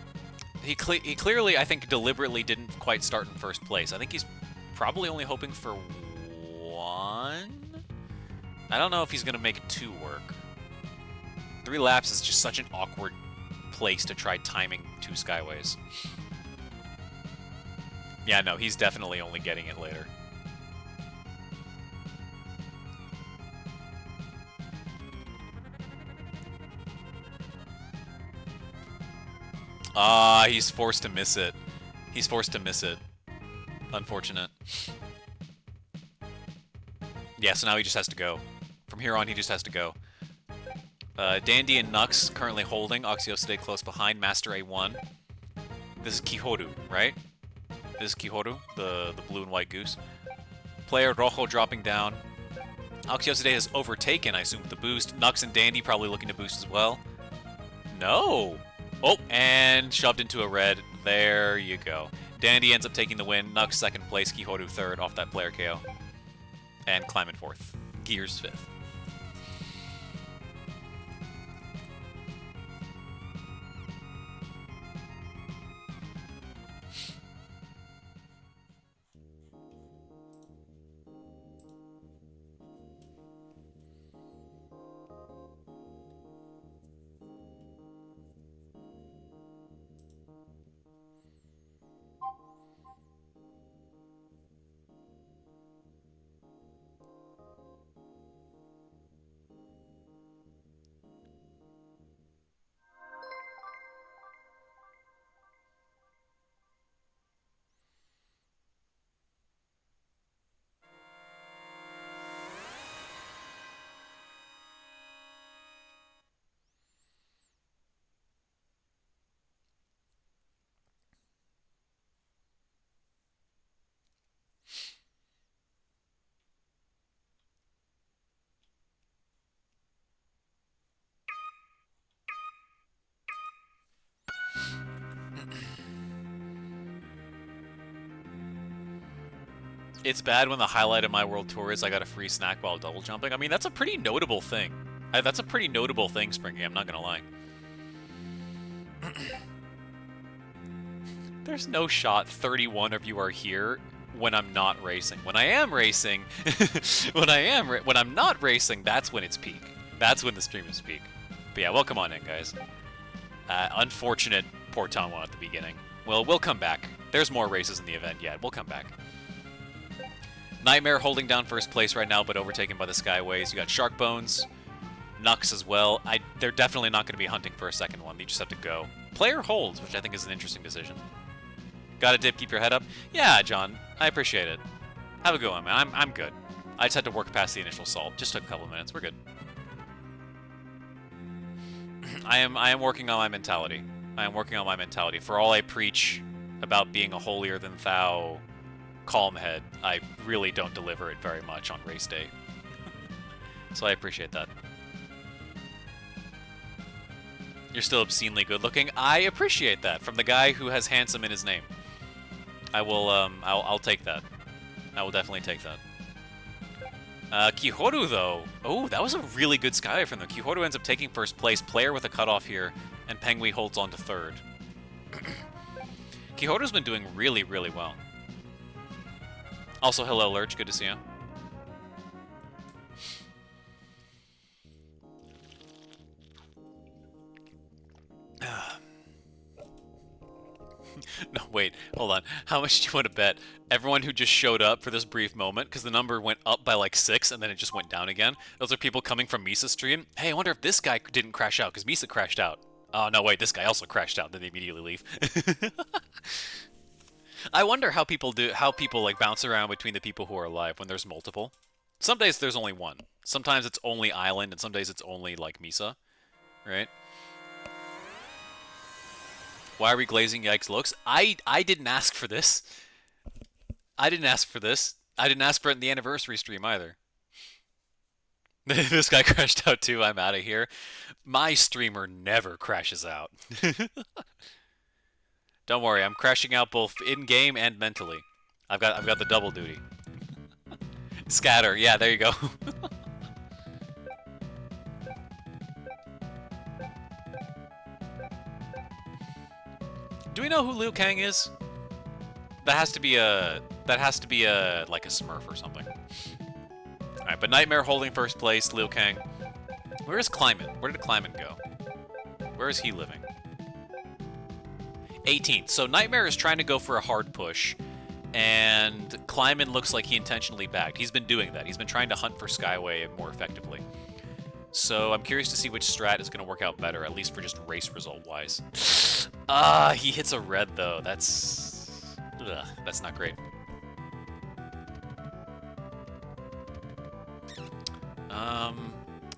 He clearly, I think, deliberately didn't quite start in first place. I think he's probably only hoping for 1? I don't know if he's going to make 2 work. 3 laps is just such an awkward place to try timing 2 Skyways. Yeah, no, he's definitely only getting it later. Ah, he's forced to miss it. He's forced to miss it. Unfortunate. Yeah, so now he just has to go. From here on, he just has to go. Dandy and Nux currently holding. Oxio stay close behind. Master A1. This is Kihoru, right? This is Kihoru, the blue and white goose. player. Rojo dropping down. Alexio today has overtaken, I assume, with the boost. Nux and Dandy probably looking to boost as well. No! Oh, and shoved into a red. There you go. Dandy ends up taking the win. Nux second place. Kihoru third off that player KO. And Climate fourth. Gears fifth. It's bad when the highlight of my world tour is I got a free snack while double jumping. I mean, that's a pretty notable thing. That's a pretty notable thing, Springy, I'm not gonna lie. There's no shot 31 of you are here when I'm not racing. When I am racing, when I'm not racing, that's when it's peak. That's when the stream is peak. But yeah, welcome on in, guys. Unfortunate poor Tonwan at the beginning. Well, we'll come back. There's more races in the event yet. We'll come back. Nightmare holding down first place right now, but overtaken by the Skyways. You got Shark Bones, Nux as well. They're definitely not going to be hunting for a second one. They just have to go. Player holds, which I think is an interesting decision. Got a dip, keep your head up? Yeah, John, I appreciate it. Have a good one, man. I'm good. I just had to work past the initial salt. Just took a couple of minutes. We're good. I am working on my mentality. I am working on my mentality. For all I preach about being a holier than thou calm head, I really don't deliver it very much on race day. So I appreciate that. You're still obscenely good looking. I appreciate that from the guy who has handsome in his name. I will I'll take that. I will definitely take that. Kihoru though. Oh, that was a really good skyway from them. Kihoru ends up taking first place, player with a cutoff here, and Pengui holds on to third. Kihoru's been doing really, really well. Also, hello, Lurch. Good to see you. No, wait. Hold on. How much do you want to bet? Everyone who just showed up for this brief moment, because the number went up by like 6, and then it just went down again. Those are people coming from Misa's stream. Hey, I wonder if this guy didn't crash out, because Misa crashed out. Oh, no, wait. This guy also crashed out. Then they immediately leave. I wonder how people like bounce around between the people who are alive when there's multiple. Some days there's only one. Sometimes it's only Island, and some days it's only like Misa, right? Why are we glazing Yikes looks? I didn't ask for this. I didn't ask for this. I didn't ask for it in the anniversary stream either. This guy crashed out too. I'm out of here. My streamer never crashes out. Don't worry, I'm crashing out both in-game and mentally. I've got the double duty. Scatter, yeah, there you go. Do we know who Liu Kang is? That has to be a like a Smurf or something. All right, but Nightmare holding first place. Liu Kang. Where is Climate? Where did Climate go? Where is he living? 18th. So Nightmare is trying to go for a hard push, and Climate looks like he intentionally backed. He's been doing that. He's been trying to hunt for Skyway more effectively. So I'm curious to see which strat is going to work out better, at least for just race result-wise. He hits a red, though. That's not great.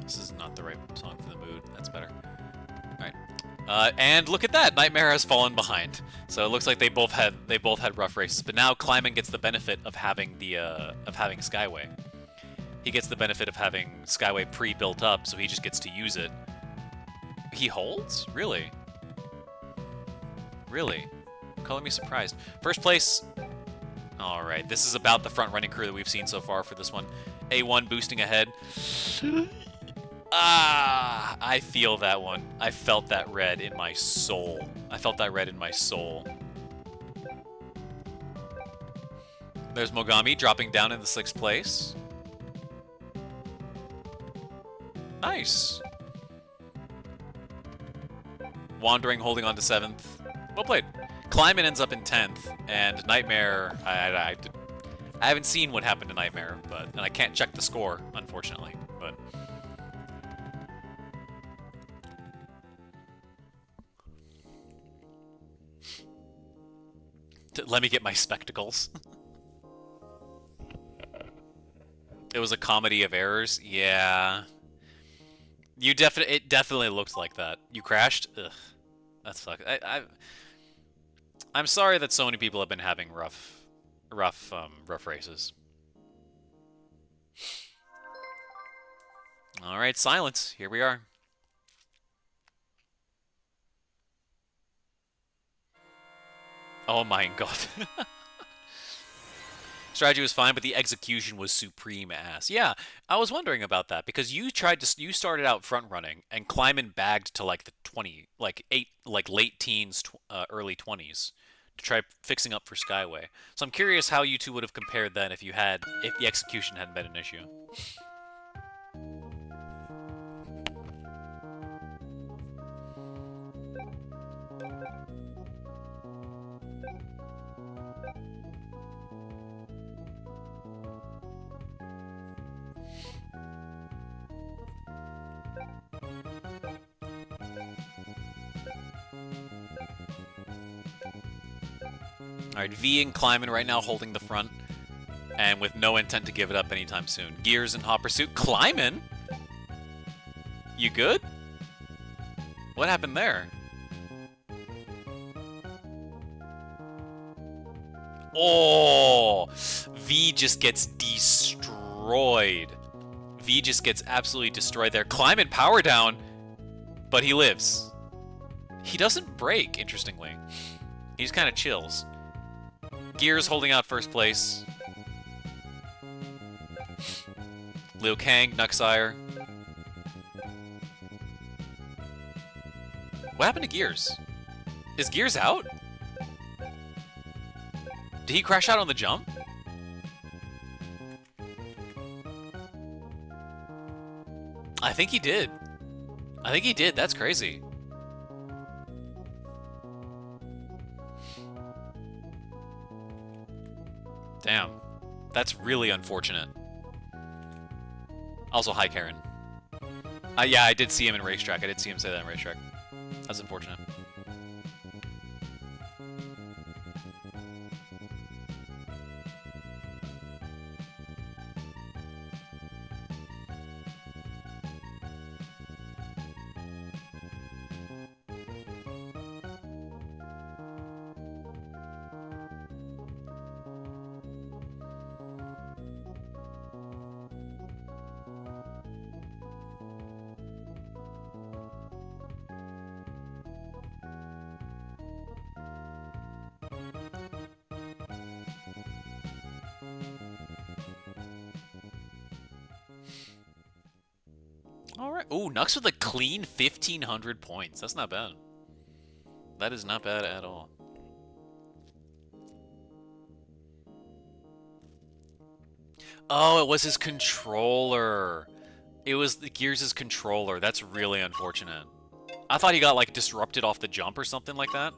This is not the right song for the mood. That's better. Alright. And look at that, Nightmare has fallen behind. So it looks like they both had rough races. But now Kleiman gets the benefit of having Skyway. He gets the benefit of having Skyway pre-built up, so he just gets to use it. He holds? Really? Really? Color me surprised. First place. All right, this is about the front-running crew that we've seen so far for this one. A1 boosting ahead. Ah, I feel that one. I felt that red in my soul. I felt that red in my soul. There's Mogami dropping down in the 6th place. Nice. Wandering holding on to 7th. Well played. Kleiman ends up in 10th, and Nightmare, I haven't seen what happened to Nightmare, and I can't check the score, unfortunately, but... Let me get my spectacles. It was a comedy of errors? Yeah. It definitely looked like that. You crashed? Ugh. That's fuck. I'm sorry that so many people have been having rough races. All right, silence. Here we are. Oh my god. Strategy was fine, but the execution was supreme ass. Yeah, I was wondering about that because you started out front running and Kleiman bagged to like the late teens, early 20s to try fixing up for Skyway. So I'm curious how you two would have compared then if the execution hadn't been an issue. Alright, V and Kleiman right now holding the front, and with no intent to give it up anytime soon. Gears and Hot Pursuit. Kleiman? You good? What happened there? Oh! V just gets destroyed. V just gets absolutely destroyed there. Kleiman power down, but he lives. He doesn't break, interestingly. He just kind of chills. Gears holding out first place. Liu Kang, Nuxire. What happened to Gears? Is Gears out? Did he crash out on the jump? I think he did. I think he did. That's crazy. Damn. That's really unfortunate. Also, hi, Karen. Yeah, I did see him in Racetrack. I did see him say that in Racetrack. That's unfortunate. Alright. Ooh, Nux with a clean 1,500 points. That's not bad. That is not bad at all. Oh, it was his controller. It was the Gears' controller. That's really unfortunate. I thought he got, like, disrupted off the jump or something like that.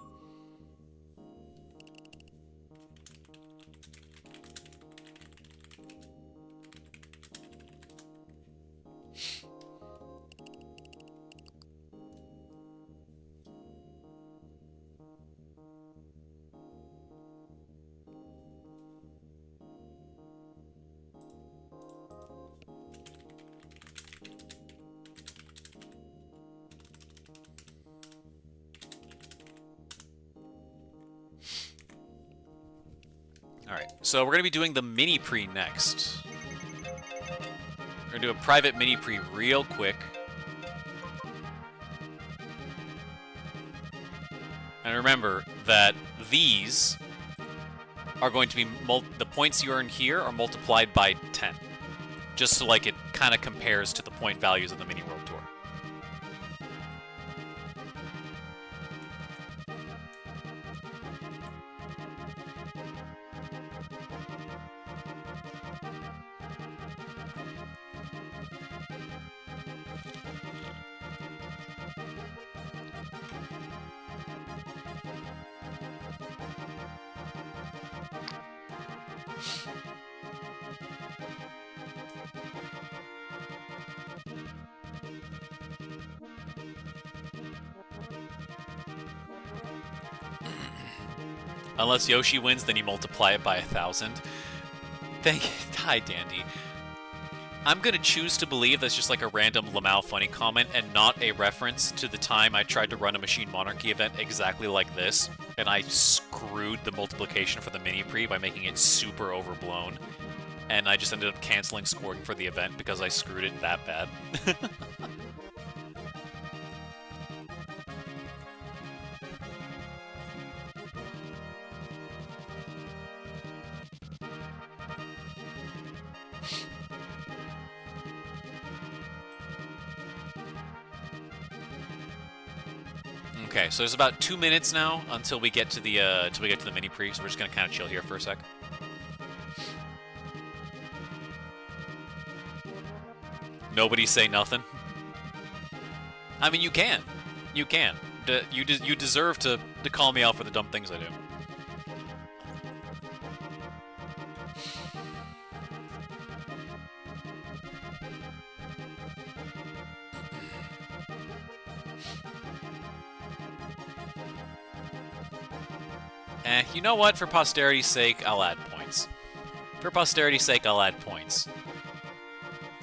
Alright, so we're going to be doing the mini-pre next. We're going to do a private mini-pre real quick. And remember that these are going to be... the points you earn here are multiplied by 10. Just so like it kind of compares to the point values of the mini-world tour. Unless Yoshi wins, then you multiply it by 1,000. Hi, Dandy. I'm gonna choose to believe that's just like a random Lamau funny comment and not a reference to the time I tried to run a Machine Monarchy event exactly like this, and I screwed the multiplication for the mini-pre by making it super overblown, and I just ended up canceling scoring for the event because I screwed it that bad. Okay, so there's about 2 minutes now until we get to the mini pre. So we're just gonna kind of chill here for a sec. Nobody say nothing. I mean, you can. You can. You deserve to call me out for the dumb things I do. You know what? For posterity's sake, I'll add points. For posterity's sake, I'll add points.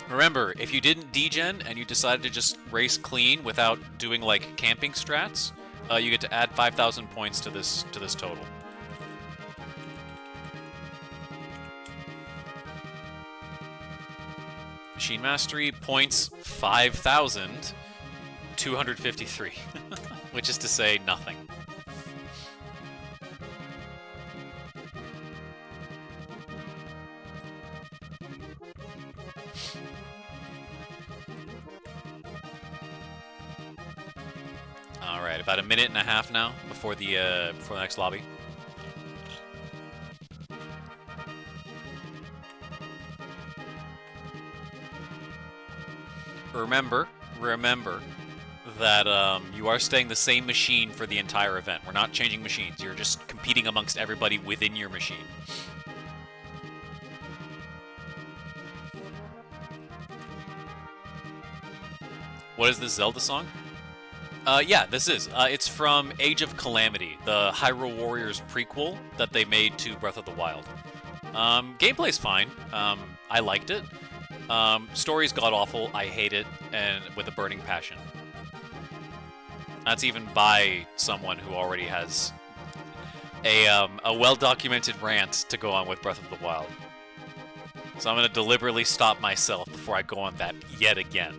Remember, if you didn't degen and you decided to just race clean without doing like camping strats, you get to add 5,000 points to this total. Machine Mastery points 5,253, which is to say nothing. Alright, about a minute and a half now before the next lobby. Remember that you are staying the same machine for the entire event. We're not changing machines. You're just competing amongst everybody within your machine. What is this Zelda song? Yeah, this is. It's from Age of Calamity, the Hyrule Warriors prequel that they made to Breath of the Wild. Gameplay's fine. I liked it. Story's god-awful. I hate it, and with a burning passion. That's even by someone who already has a well-documented rant to go on with Breath of the Wild. So I'm going to deliberately stop myself before I go on that yet again.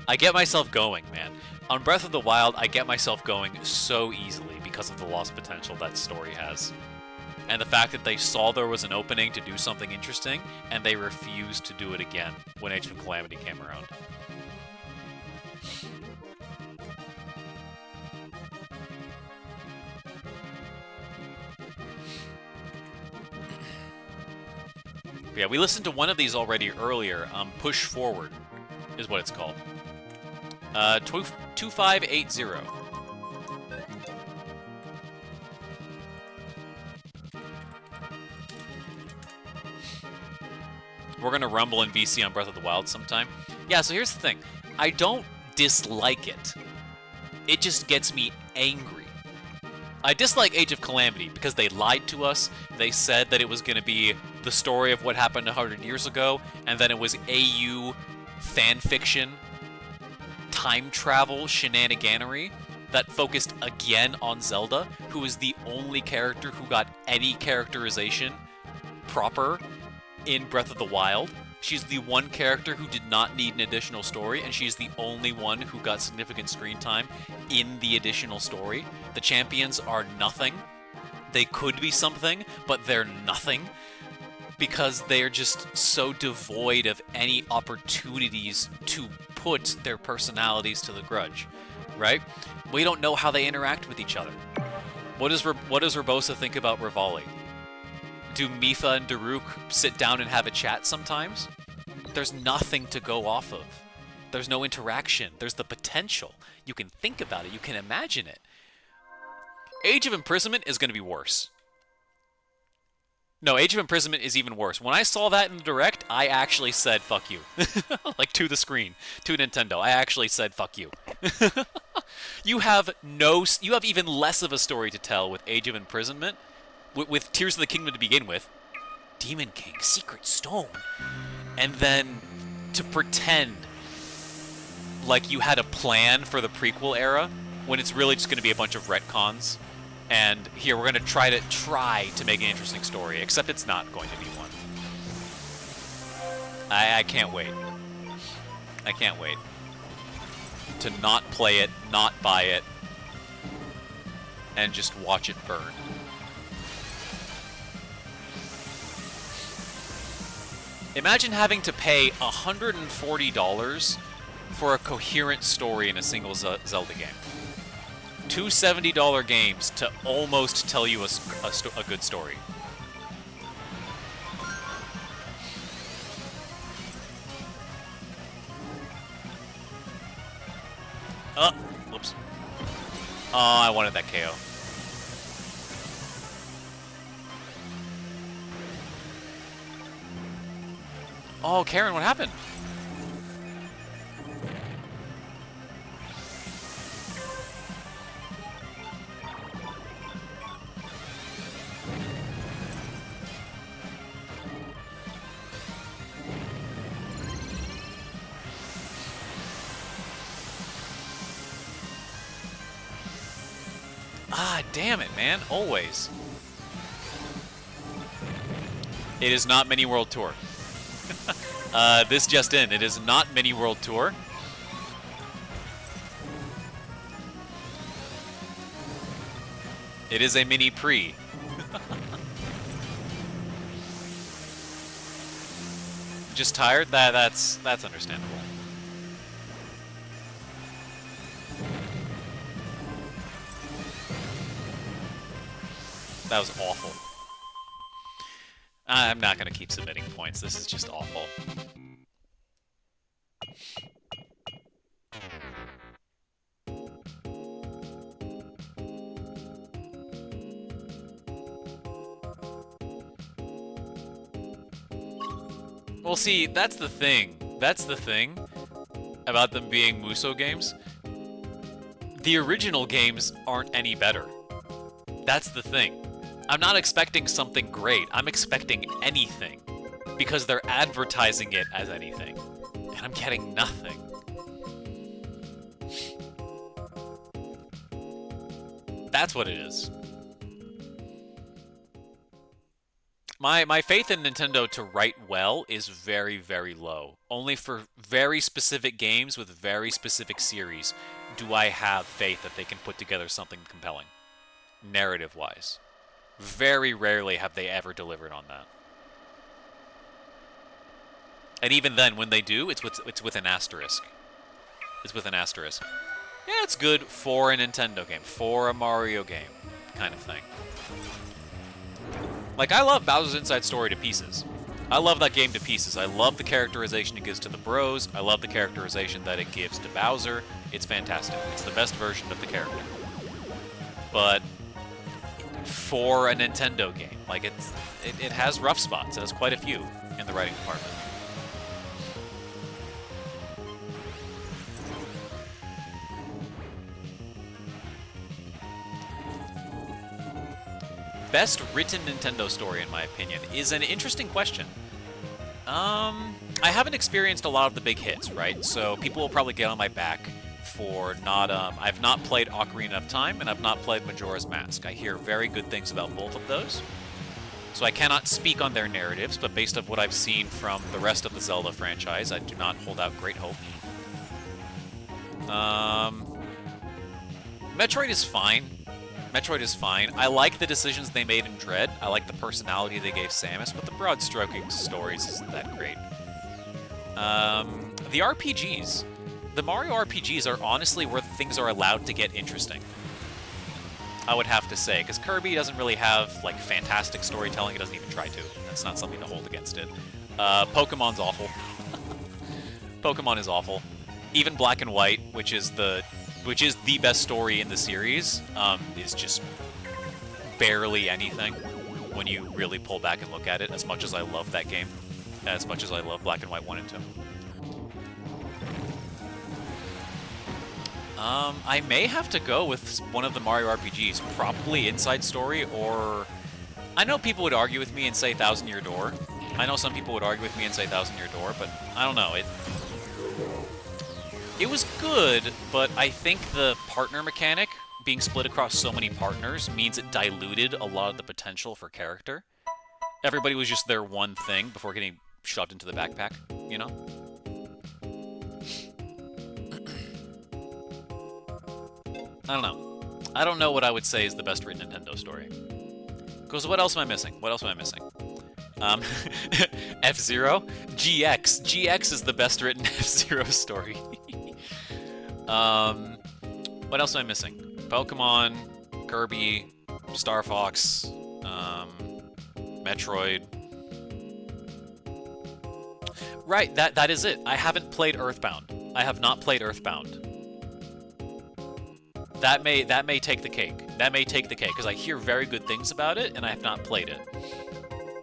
I get myself going, man. On Breath of the Wild, I get myself going so easily because of the lost potential that story has. And the fact that they saw there was an opening to do something interesting, and they refused to do it again when Age of Calamity came around. But yeah, we listened to one of these already earlier. Push Forward is what it's called. 2580. We're gonna rumble in VC on Breath of the Wild sometime. Yeah, so here's the thing. I don't dislike it. It just gets me angry. I dislike Age of Calamity because they lied to us. They said that it was gonna be the story of what happened 100 years ago, and then it was AU fanfiction time travel shenaniganery that focused again on Zelda, who is the only character who got any characterization proper in Breath of the Wild. She's the one character who did not need an additional story, and she's the only one who got significant screen time in the additional story. The champions are nothing. They could be something, but they're nothing because they're just so devoid of any opportunities to put their personalities to the grudge, right? We don't know how they interact with each other. What does Urbosa think about Rivali? Do Mipha and Daruk sit down and have a chat sometimes? There's nothing to go off of. There's no interaction. There's the potential. You can think about it. You can imagine it. Age of Imprisonment is going to be worse. No, Age of Imprisonment is even worse. When I saw that in the Direct, I actually said, fuck you. Like, to the screen. To Nintendo. I actually said, fuck you. You have even less of a story to tell with Age of Imprisonment. With Tears of the Kingdom to begin with. Demon King, Secret Stone. And then to pretend like you had a plan for the prequel era, when it's really just going to be a bunch of retcons. And here, we're going to try to make an interesting story, except it's not going to be one. I can't wait. I can't wait to not play it, not buy it, and just watch it burn. Imagine having to pay $140 for a coherent story in a single Zelda game. Two $70 games to almost tell you a good story. Whoops. Oh, I wanted that KO. Oh, Karen, what happened? Ah, damn it, man. Always. It is not Mini World Tour. This just in. It is not Mini World Tour. It is a mini pre. Just tired? That's understandable. That was awful. I'm not going to keep submitting points. This is just awful. Well, see, that's the thing. That's the thing about them being Musou games. The original games aren't any better. That's the thing. I'm not expecting something great. I'm expecting anything. Because they're advertising it as anything. And I'm getting nothing. That's what it is. My faith in Nintendo to write well is very, very low. Only for very specific games with very specific series do I have faith that they can put together something compelling. Narrative-wise. Very rarely have they ever delivered on that. And even then, when they do, it's with an asterisk. It's with an asterisk. Yeah, it's good for a Nintendo game, for a Mario game, kind of thing. Like, I love Bowser's Inside Story to pieces. I love that game to pieces. I love the characterization it gives to the bros. I love the characterization that it gives to Bowser. It's fantastic. It's the best version of the character. But for a Nintendo game, like, it has rough spots. It has quite a few in the writing department. Best written Nintendo story, in my opinion, is an interesting question. I haven't experienced a lot of the big hits, right? So people will probably get on my back for not, I've not played Ocarina of Time, and I've not played Majora's Mask. I hear very good things about both of those. So I cannot speak on their narratives, but based on what I've seen from the rest of the Zelda franchise, I do not hold out great hope. Metroid is fine. Metroid is fine. I like the decisions they made in Dread. I like the personality they gave Samus, but the broad stroking stories isn't that great. The RPGs. The Mario RPGs are honestly where things are allowed to get interesting. I would have to say, because Kirby doesn't really have, like, fantastic storytelling. It doesn't even try to. That's not something to hold against it. Pokemon's awful. Pokemon is awful. Even Black and White, which is the best story in the series, is just barely anything when you really pull back and look at it, as much as I love that game, as much as I love Black and White 1 and 2. I may have to go with one of the Mario RPGs, probably Inside Story, or... I know people would argue with me and say Thousand Year Door. I know some people would argue with me and say Thousand Year Door, but I don't know. It was good, but I think the partner mechanic, being split across so many partners, means it diluted a lot of the potential for character. Everybody was just their one thing before getting shoved into the backpack, you know? I don't know. I don't know what I would say is the best written Nintendo story. Because what else am I missing? What else am I missing? F-Zero? GX. GX is the best written F-Zero story. What else am I missing? Pokemon, Kirby, Star Fox, Metroid. Right, that is it. I haven't played Earthbound. I have not played Earthbound. That may take the cake. That may take the cake, because I hear very good things about it, and I have not played it.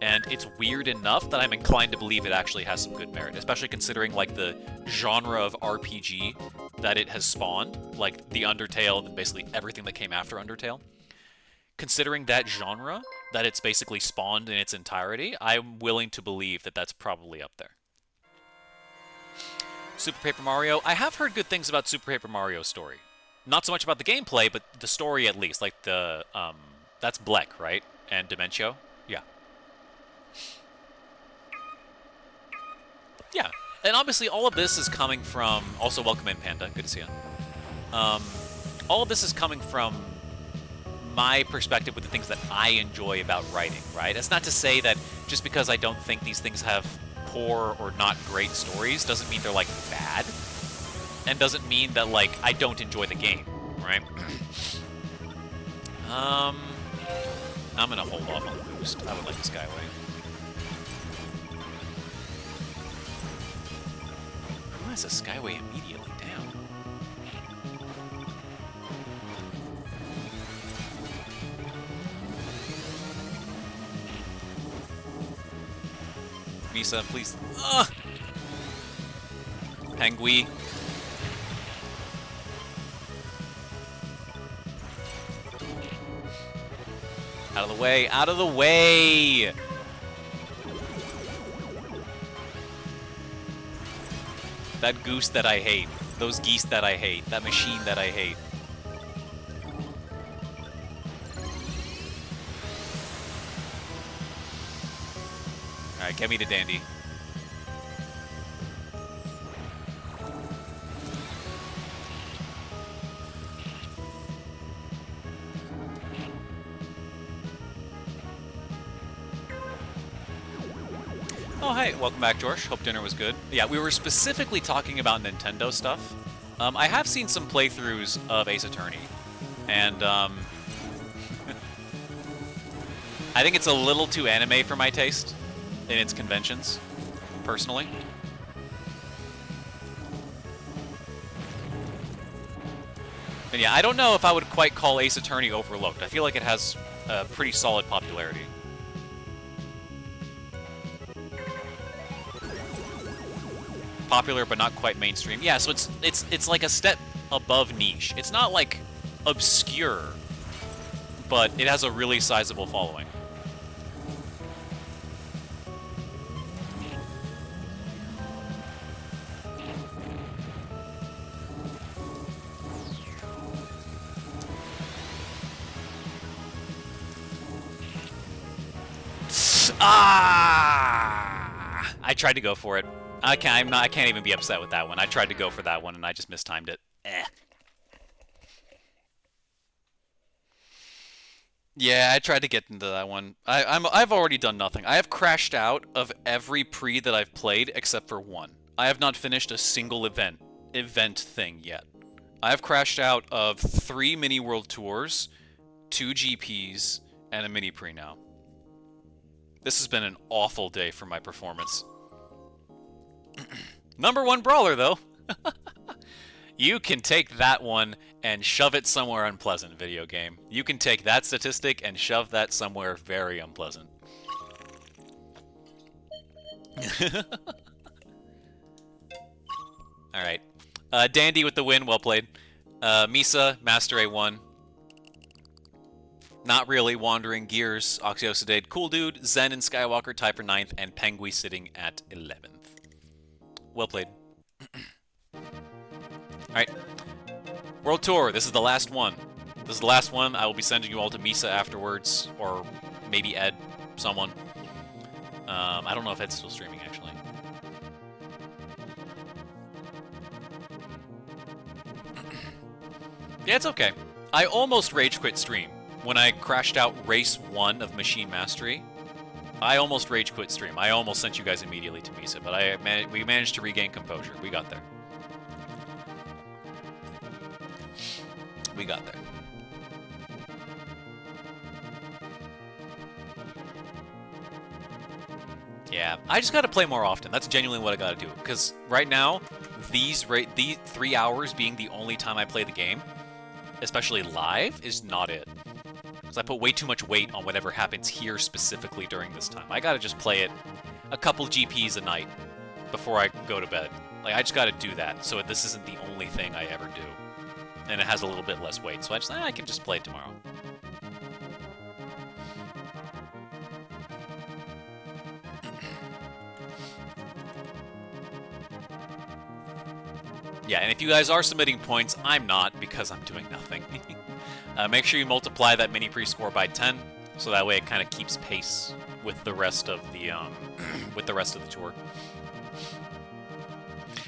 And it's weird enough that I'm inclined to believe it actually has some good merit, especially considering, like, the genre of RPG that it has spawned, like the Undertale and basically everything that came after Undertale. Considering that genre, that it's basically spawned in its entirety, I'm willing to believe that that's probably up there. Super Paper Mario. I have heard good things about Super Paper Mario's story. Not so much about the gameplay, but the story at least. Like the, that's Bleck, right? And Dementio? Yeah. Yeah. And obviously all of this is coming from... Also, welcome in, Panda. Good to see you. All of this is coming from my perspective with the things that I enjoy about writing, right? That's not to say that just because I don't think these things have poor or not great stories doesn't mean they're, like, bad. And doesn't mean that, like, I don't enjoy the game, right? I'm gonna hold off on the boost. I would like the Skyway. Who has a Skyway immediately down? Misa, please. Pengui. Out of the way, out of the way! That goose that I hate. Those geese that I hate. That machine that I hate. Alright, get me to Dandy. Oh, hey, welcome back, George. Hope dinner was good. Yeah, we were specifically talking about Nintendo stuff. I have seen some playthroughs of Ace Attorney, and I think it's a little too anime for my taste in its conventions, personally. And yeah, I don't know if I would quite call Ace Attorney overlooked. I feel like it has a pretty solid popularity. Popular but not quite mainstream. Yeah, so it's like a step above niche. It's not like obscure, but it has a really sizable following. Ah! I tried to go for it. I can't even be upset with that one. I tried to go for that one and I just mistimed it. Eh. Yeah, I tried to get into that one. I've already done nothing. I have crashed out of every pre that I've played except for one. I have not finished a single event thing yet. I have crashed out of 3 mini world tours, 2 GPs, and a mini pre now. This has been an awful day for my performance. Number 1 brawler though. You can take that one and shove it somewhere unpleasant, video game. You can take that statistic and shove that somewhere very unpleasant. Alright. Dandy with the win, well played. Misa, Master A1. Not really, Wandering, Gears, Oxyosidade, Cool Dude, Zen and Skywalker tied for 9th, and Pengui sitting at 11th. Well played. Alright. World Tour, this is the last one. This is the last one. I will be sending you all to Misa afterwards, or maybe Ed, someone. I don't know if Ed's still streaming, actually. Yeah, it's okay. I almost rage quit stream when I crashed out race 1 of Machine Mastery. I almost rage quit stream. I almost sent you guys immediately to Misa, but we managed to regain composure. We got there. We got there. Yeah, I just gotta play more often. That's genuinely what I gotta do. Because right now, these 3 hours being the only time I play the game, especially live, is not it. Because I put way too much weight on whatever happens here specifically during this time. I gotta just play it a couple GPs a night before I go to bed. Like, I just gotta do that, so this isn't the only thing I ever do. And it has a little bit less weight, so I can just play it tomorrow. Yeah, and if you guys are submitting points, I'm not, because I'm doing nothing. Make sure you multiply that mini pre-score by 10, so that way it kind of keeps pace with the rest of the tour.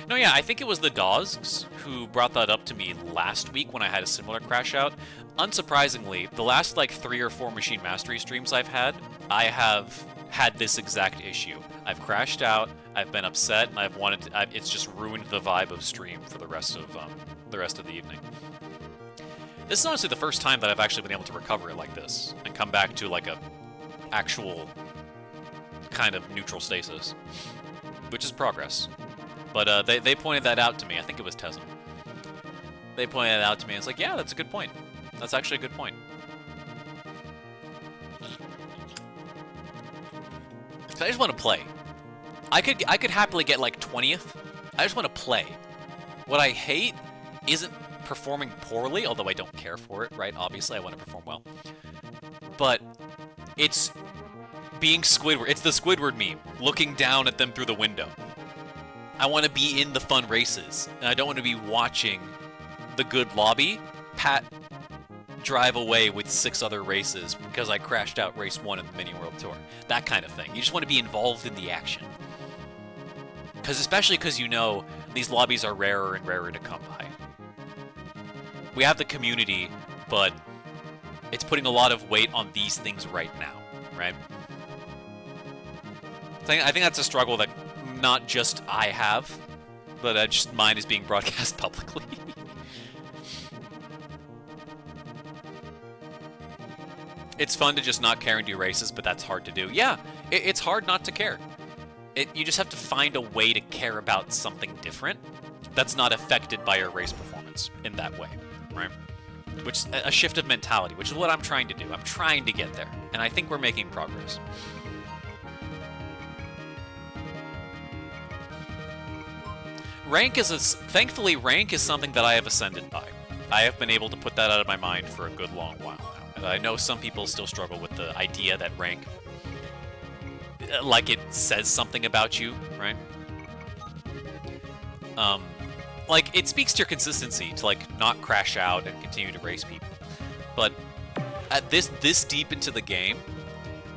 No, yeah, I think it was the Dawgs who brought that up to me last week when I had a similar crash out. Unsurprisingly, the last like 3 or 4 Machine Mastery streams I've had, I have had this exact issue. I've crashed out, I've been upset, and I've wanted to, it's just ruined the vibe of stream for the rest of the evening. This is honestly the first time that I've actually been able to recover it like this and come back to like a actual kind of neutral stasis, which is progress. But they pointed that out to me. I think it was Tesm. They pointed it out to me. And it's like, yeah, that's a good point. That's actually a good point. So I just want to play. I could happily get like 20th. I just want to play. What I hate isn't performing poorly, although I don't care for it, right? Obviously, I want to perform well. But it's being Squidward. It's the Squidward meme, looking down at them through the window. I want to be in the fun races, and I don't want to be watching the good lobby Pat drive away with 6 other races because I crashed out race 1 in the Mini World Tour. That kind of thing. You just want to be involved in the action. Especially because you know these lobbies are rarer and rarer to come by. We have the community, but it's putting a lot of weight on these things right now, right? I think that's a struggle that not just I have, but just mine is being broadcast publicly. It's fun to just not care and do races, but that's hard to do. Yeah, it's hard not to care. You just have to find a way to care about something different that's not affected by your race performance in that way, right? Which is a shift of mentality, which is what I'm trying to do. I'm trying to get there, and I think we're making progress. Thankfully, rank is something that I have ascended by. I have been able to put that out of my mind for a good long while now. And I know some people still struggle with the idea that rank, like it says something about you, right? Like, it speaks to your consistency to, like, not crash out and continue to race people. But at this deep into the game,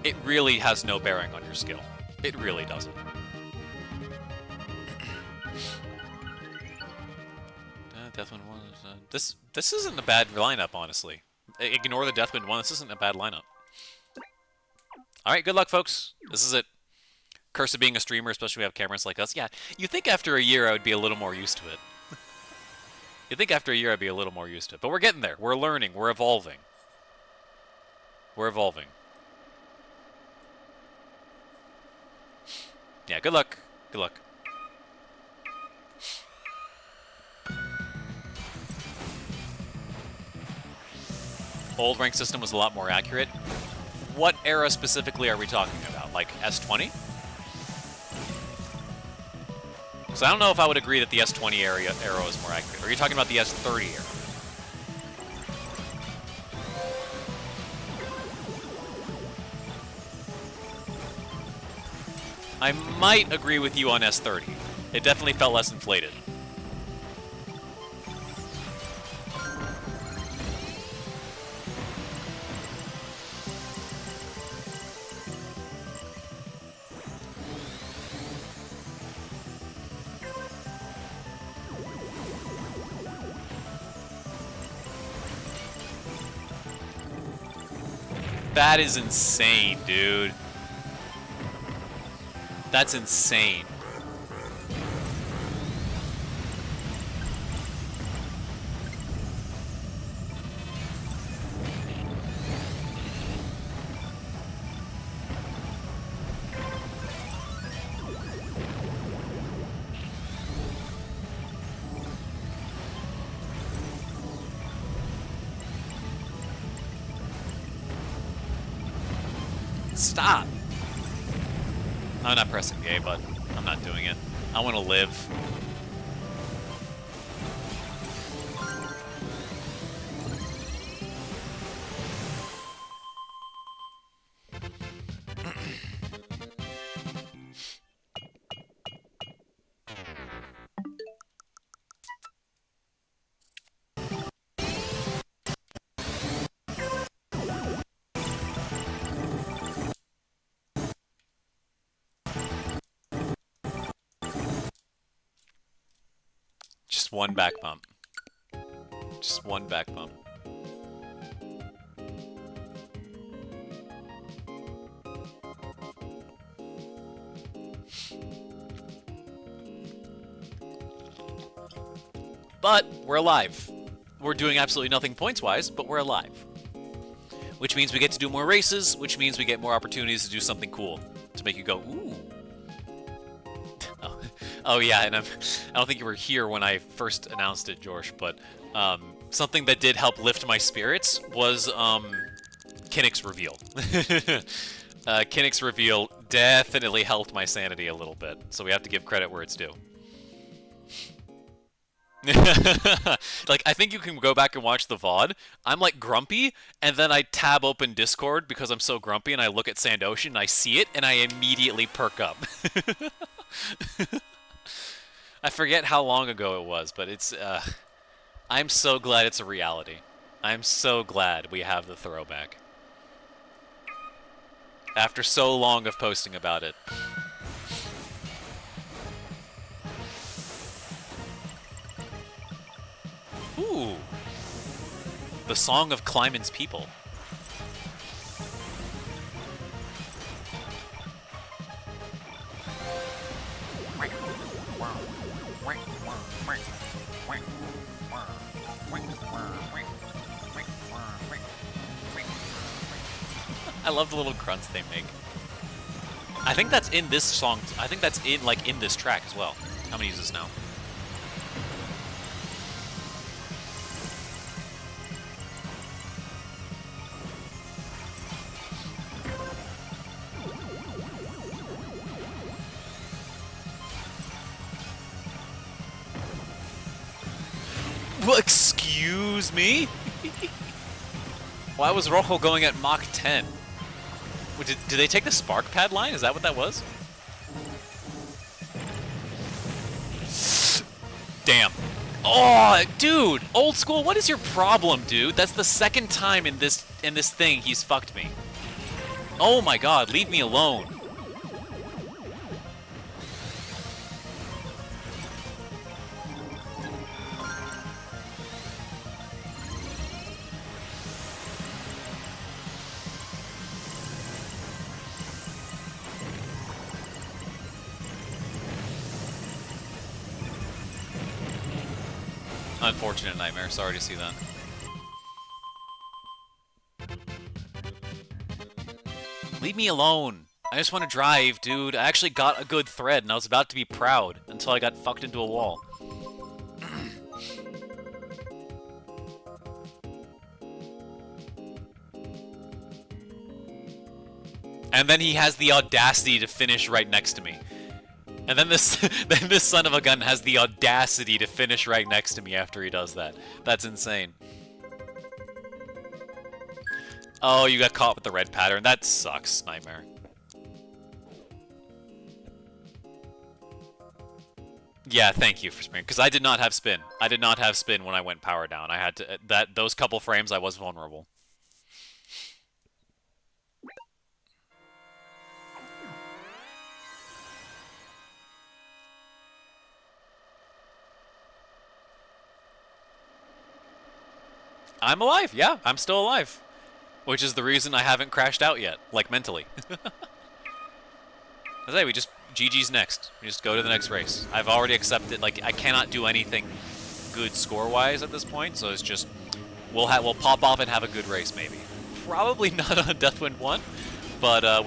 it really has no bearing on your skill. It really doesn't. Deathwind 1 is... This isn't a bad lineup, honestly. Ignore the Deathwind 1. This isn't a bad lineup. Alright, good luck, folks. This is it. Curse of being a streamer, especially when we have cameras like us. Yeah, you'd think after a year I would be a little more used to it. You'd think after a year I'd be a little more used to it. But we're getting there. We're learning. We're evolving. We're evolving. Yeah, good luck. Good luck. Old rank system was a lot more accurate. What era specifically are we talking about? Like S20? So I don't know if I would agree that the S20 era is more accurate. Are you talking about the S30 era? I might agree with you on S30. It definitely felt less inflated. That is insane, dude. That's insane. Stop! I'm not pressing the A button. I'm not doing it. I want to live. Just one back bump. Just one back bump. But we're alive. We're doing absolutely nothing points-wise, but we're alive. Which means we get to do more races, which means we get more opportunities to do something cool. To make you go, ooh. Oh yeah, and I don't think you were here when I first announced it, George, but something that did help lift my spirits was Kinnick's reveal. Kinnick's reveal definitely helped my sanity a little bit, so we have to give credit where it's due. Like, I think you can go back and watch the VOD. I'm like grumpy, and then I tab open Discord because I'm so grumpy, and I look at Sandoshin, and I see it, and I immediately perk up. I forget how long ago it was, but it's, I'm so glad it's a reality. I'm so glad we have the throwback. After so long of posting about it. Ooh. The Song of Kleiman's People. I love the little grunts they make. I think that's in this song. I think that's in, like, in this track as well. I'm gonna use this now. Well, excuse me? Why was Rojo going at Mach 10? Did they take the spark pad line? Is that what that was? Damn. Oh, dude! Old school, what is your problem, dude? That's the second time in this thing he's fucked me. Oh my god, leave me alone. Unfortunate nightmare. Sorry to see that. Leave me alone. I just want to drive, dude. I actually got a good thread, and I was about to be proud until I got fucked into a wall. And then he has the audacity to finish right next to me. And then this then this son of a gun has the audacity to finish right next to me after he does that. That's insane. Oh, you got caught with the red pattern. That sucks, Nightmare. Yeah, thank you for spin. Because I did not have spin. I did not have spin when I went power down. I had to those couple frames I was vulnerable. I'm alive, yeah, I'm still alive. Which is the reason I haven't crashed out yet, like mentally. I say we just GG's next. We just go to the next race. I've already accepted. Like I cannot do anything good score-wise at this point, so it's just we'll pop off and have a good race maybe. Probably not on Deathwind 1, but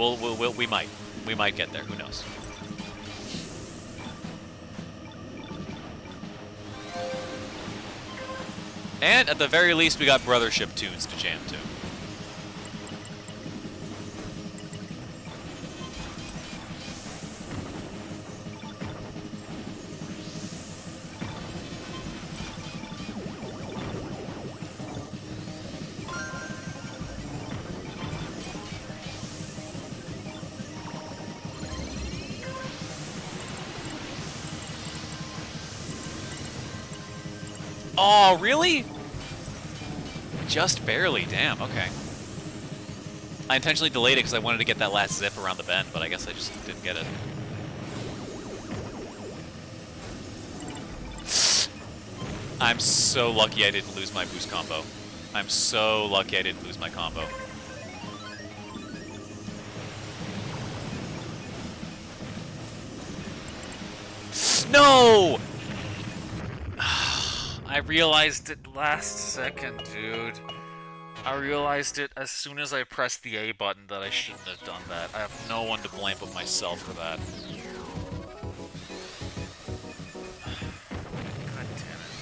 we might get there. Who knows? And at the very least, we got Brothership tunes to jam to. Oh, really? Just barely. Damn, okay. I intentionally delayed it because I wanted to get that last zip around the bend, but I guess I just didn't get it. I'm so lucky I didn't lose my boost combo. I'm so lucky I didn't lose my combo. No! I realized it last second, dude. I realized it as soon as I pressed the A button that I shouldn't have done that. I have no one to blame but myself for that. God damn it.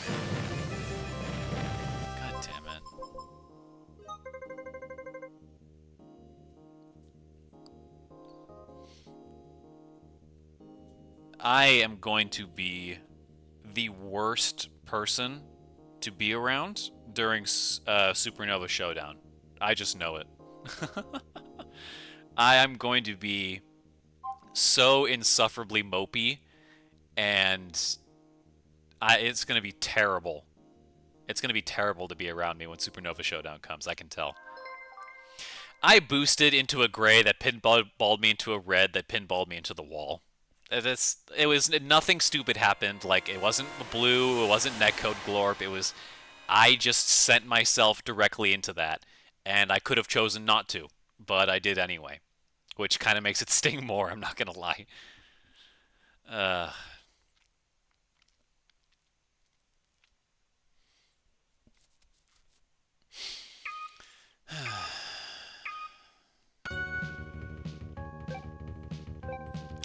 God damn it. I am going to be the worst person to be around during Supernova Showdown. I just know it. I am going to be so insufferably mopey, and it's going to be terrible. It's going to be terrible to be around me when Supernova Showdown comes, I can tell. I boosted into a gray that pinballed me into a red that pinballed me into the wall. It was nothing stupid happened. Like, it wasn't blue, it wasn't netcode glorp, it was I just sent myself directly into that, and I could have chosen not to, but I did anyway, which kind of makes it sting more, I'm not gonna lie.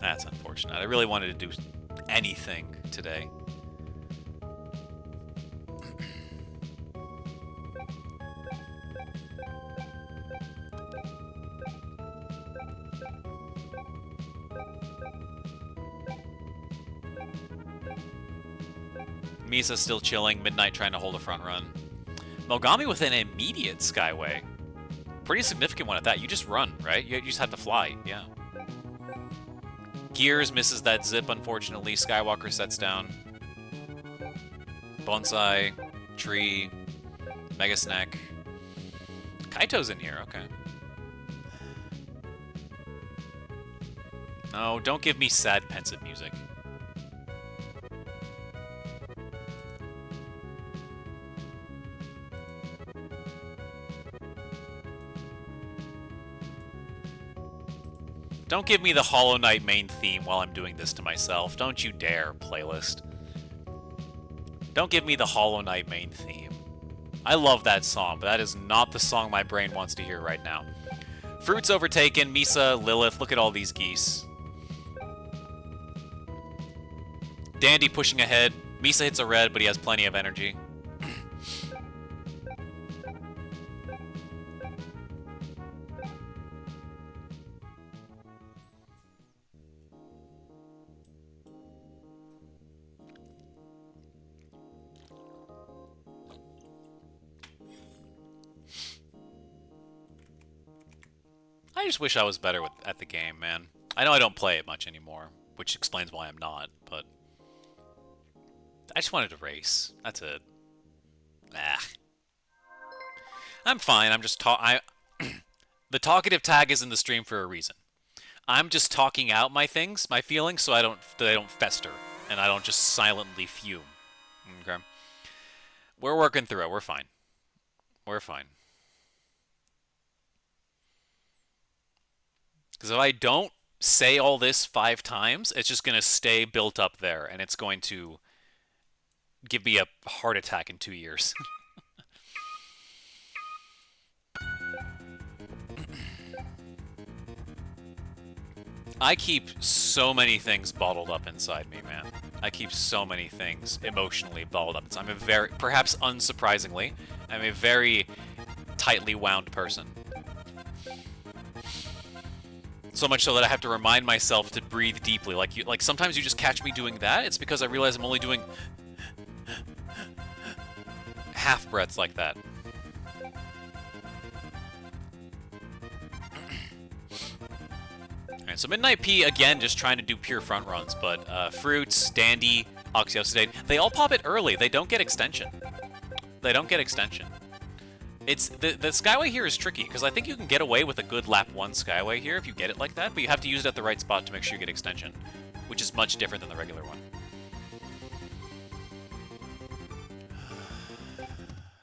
That's unfortunate. I really wanted to do anything today. Misa's still chilling. Midnight trying to hold a front run. Mogami with an immediate Skyway. Pretty significant one at that. You just run, right? You just have to fly. Yeah. Gears misses that zip, unfortunately. Skywalker sets down. Bonsai. Tree. Mega Snack. Kaito's in here. Okay. No, don't give me sad, pensive music. Don't give me the Hollow Knight main theme while I'm doing this to myself. Don't you dare, playlist. Don't give me the Hollow Knight main theme. I love that song, but that is not the song my brain wants to hear right now. Fruit's overtaken. Misa, Lilith, look at all these geese. Dandy pushing ahead. Misa hits a red, but he has plenty of energy. I just wish I was better at the game, man. I know I don't play it much anymore, which explains why I'm not, but I just wanted to race. That's it. Ah. I'm fine. I'm just the talkative tag is in the stream for a reason. I'm just talking out my things, my feelings, so they don't fester and I don't just silently fume. Okay. We're working through it. We're fine. We're fine. Because if I don't say all this 5 times, it's just going to stay built up there, and it's going to give me a heart attack in 2 years. I keep so many things bottled up inside me, man. I keep so many things emotionally bottled up. I'm a very, perhaps unsurprisingly, I'm a very tightly wound person. So much so that I have to remind myself to breathe deeply. Like sometimes you just catch me doing that. It's because I realize I'm only doing half breaths like that. Alright, so Midnight P, again, just trying to do pure front runs, but Fruits, Dandy, Oxyocydate, they all pop it early. They don't get extension. They don't get extension. It's the Skyway here is tricky, because I think you can get away with a good lap 1 Skyway here if you get it like that, but you have to use it at the right spot to make sure you get extension, which is much different than the regular one.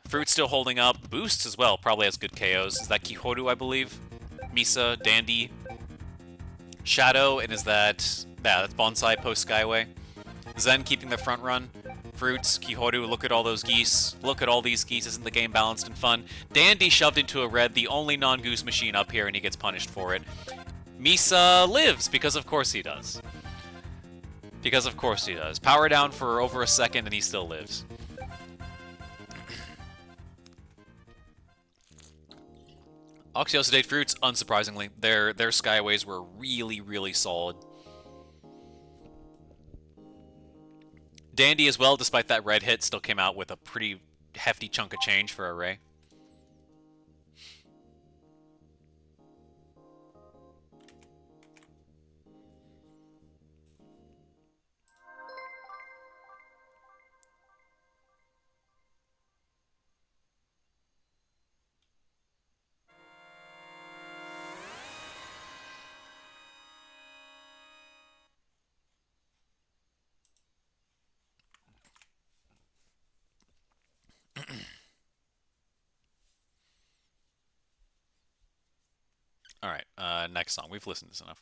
Fruit's still holding up. Boosts as well probably has good KOs. Is that Kihoru, I believe? Misa, Dandy, Shadow, and is that... Yeah, that's Bonsai post Skyway. Zen keeping the front run. Fruits, Kihoru, look at all those geese. Look at all these geese. Isn't the game balanced and fun? Dandy shoved into a red, the only non-Goose machine up here, and he gets punished for it. Misa lives, because of course he does. Because of course he does. Power down for over a second, and he still lives. Oxyocydate Fruits, unsurprisingly, their Skyways were really, really solid. Dandy as well, despite that red hit, still came out with a pretty hefty chunk of change for a Ray. Alright, next song. We've listened to this enough.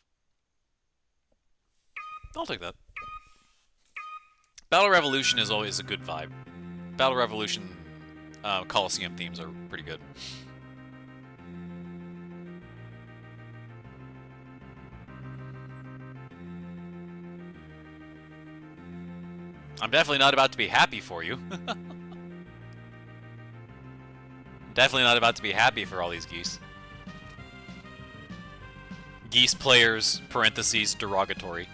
I'll take that. Battle Revolution is always a good vibe. Battle Revolution Coliseum themes are pretty good. I'm definitely not about to be happy for you. Definitely not about to be happy for all these geese. Geese players, parentheses, derogatory.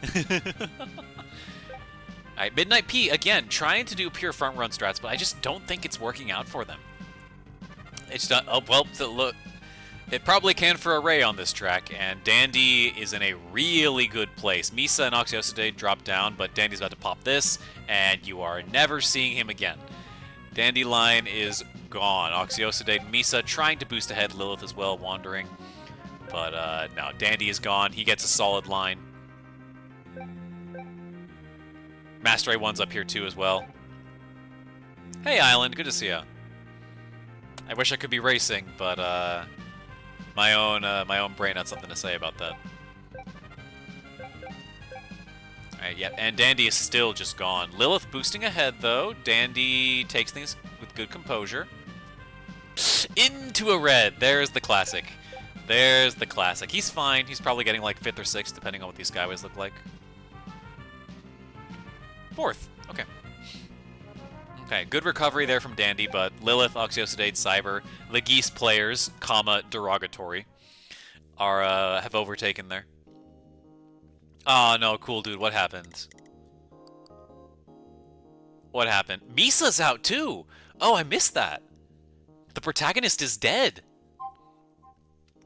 Alright, Midnight P, again, trying to do pure front run strats, but I just don't think it's working out for them. It's not, oh, well, look, it probably can for a Ray on this track, and Dandy is in a really good place. Misa and Oxyocydate drop down, but Dandy's about to pop this, and you are never seeing him again. Dandelion is gone. Oxyocydate, Misa trying to boost ahead, Lilith as well, wandering. But no, Dandy is gone. He gets a solid line. Master A1's up here too as well. Hey, Island, good to see ya. I wish I could be racing, but my own brain had something to say about that. Alright, yep, and Dandy is still just gone. Lilith boosting ahead, though. Dandy takes things with good composure. Into a red. There's the classic. There's the classic. He's fine. He's probably getting like 5th or 6th, depending on what these skyways look like. 4th. Okay. Okay, good recovery there from Dandy, but Lilith, Oxyosidade, Cyber, the Geese players, comma, derogatory, are, have overtaken there. Oh, no, cool, dude. What happened? What happened? Misa's out, too! Oh, I missed that. The protagonist is dead.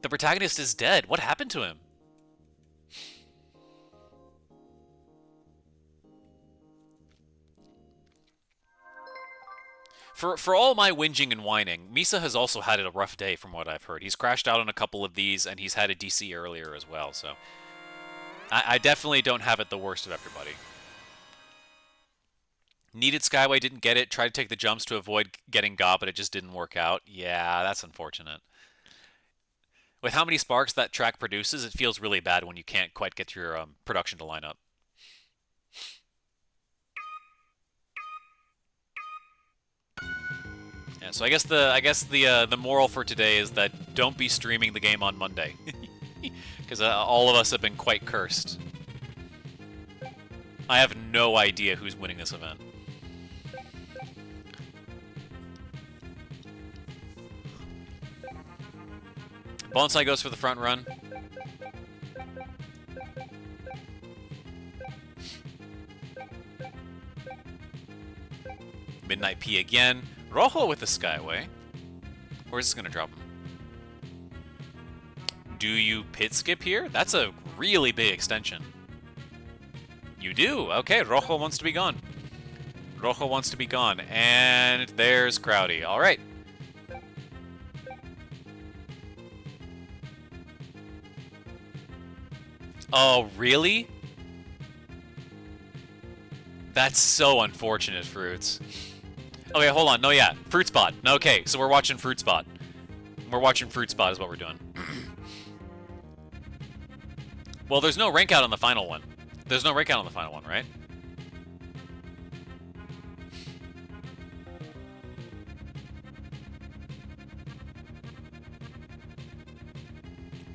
The protagonist is dead. What happened to him? For all my whinging and whining, Misa has also had a rough day from what I've heard. He's crashed out on a couple of these, and he's had a DC earlier as well, so... I definitely don't have it the worst of everybody. Needed Skyway, didn't get it. Tried to take the jumps to avoid getting Ga, but it just didn't work out. Yeah, that's unfortunate. With how many sparks that track produces, it feels really bad when you can't quite get your production to line up. Yeah, so I guess the moral for today is that don't be streaming the game on Monday. Because all of us have been quite cursed. I have no idea who's winning this event. Bonsai goes for the front run. Midnight P again. Rojo with the Skyway. Or is this going to drop him? Do you pit skip here? That's a really big extension. You do? Okay, Rojo wants to be gone. Rojo wants to be gone. And there's Crowdy. All right. Oh, really? That's so unfortunate, Fruits. Okay, hold on. No, yeah. Fruit Spot. Okay, so we're watching Fruit Spot. We're watching Fruit Spot is what we're doing. Well, there's no rank out on the final one. There's no rank out on the final one, right?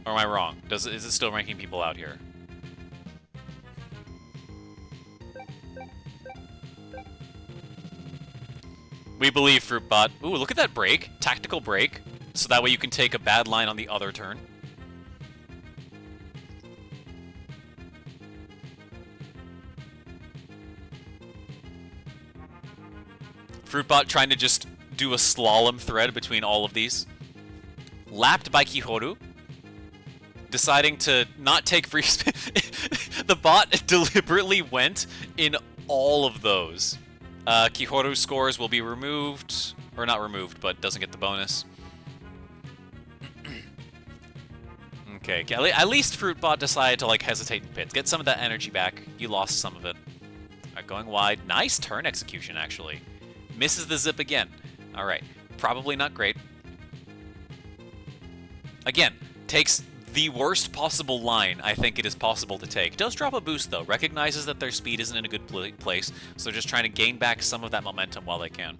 Or am I wrong? Is it still ranking people out here? We believe, Fruitbot. Ooh, look at that break. Tactical break. So that way you can take a bad line on the other turn. Fruitbot trying to just do a slalom thread between all of these. Lapped by Kihoru. Deciding to not take free spin. The bot deliberately went in all of those. Kihoru's scores will be removed. Or not removed, but doesn't get the bonus. Okay, at least Fruitbot decided to like hesitate in pits. Get some of that energy back. You lost some of it. Alright, going wide. Nice turn execution, actually. Misses the zip again. Alright, probably not great. Again, takes the worst possible line I think it is possible to take. Does drop a boost, though. Recognizes that their speed isn't in a good place, so they're just trying to gain back some of that momentum while they can.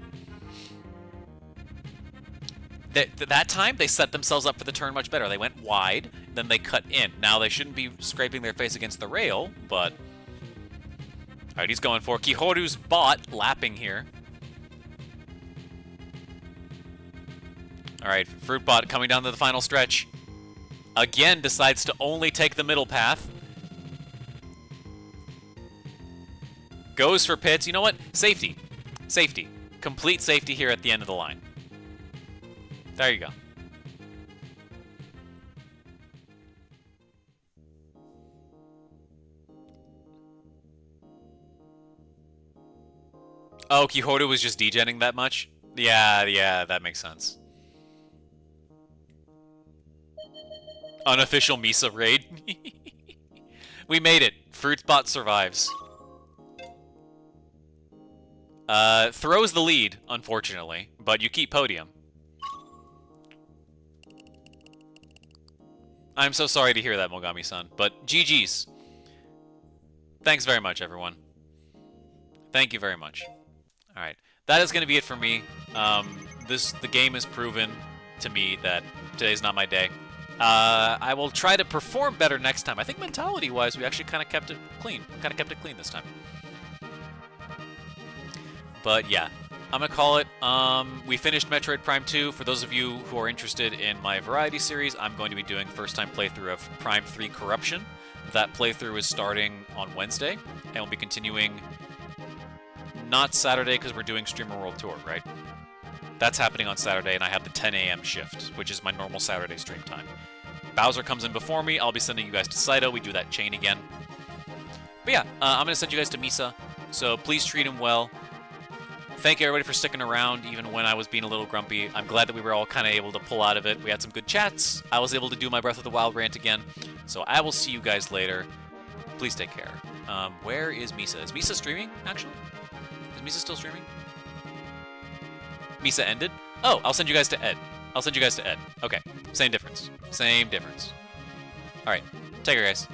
That time, they set themselves up for the turn much better. They went wide, then they cut in. Now, they shouldn't be scraping their face against the rail, but... Alright, he's going for Kihoru's bot, lapping here. Alright, Fruitbot coming down to the final stretch. Again, decides to only take the middle path. Goes for pits. You know what? Safety. Safety. Complete safety here at the end of the line. There you go. Oh, Kihoru was just degenning that much? Yeah, that makes sense. Unofficial Misa raid. We made it. Fruitbot survives. Throws the lead, unfortunately, but you keep podium. I'm so sorry to hear that, Mogami-san, but GG's. Thanks very much, everyone. Thank you very much. All right, that is going to be it for me. The game has proven to me that today's not my day. I will try to perform better next time. I think mentality-wise, we actually kind of kept it clean. This time. But yeah, I'm gonna call it. We finished Metroid Prime 2. For those of you who are interested in my variety series, I'm going to be doing first-time playthrough of Prime 3 Corruption. That playthrough is starting on Wednesday, and we'll be continuing not Saturday because we're doing Streamer World Tour, right? That's happening on Saturday, and I have the 10 a.m. shift, which is my normal Saturday stream time. Bowser comes in before me. I'll be sending you guys to Saito. We do that chain again. But yeah, I'm going to send you guys to Misa, so please treat him well. Thank you, everybody, for sticking around, even when I was being a little grumpy. I'm glad that we were all kind of able to pull out of it. We had some good chats. I was able to do my Breath of the Wild rant again. So I will see you guys later. Please take care. Where is Misa? Is Misa streaming, actually? Is Misa still streaming? Misa ended? Oh, I'll send you guys to Ed. Okay, same difference. All right, take care, guys.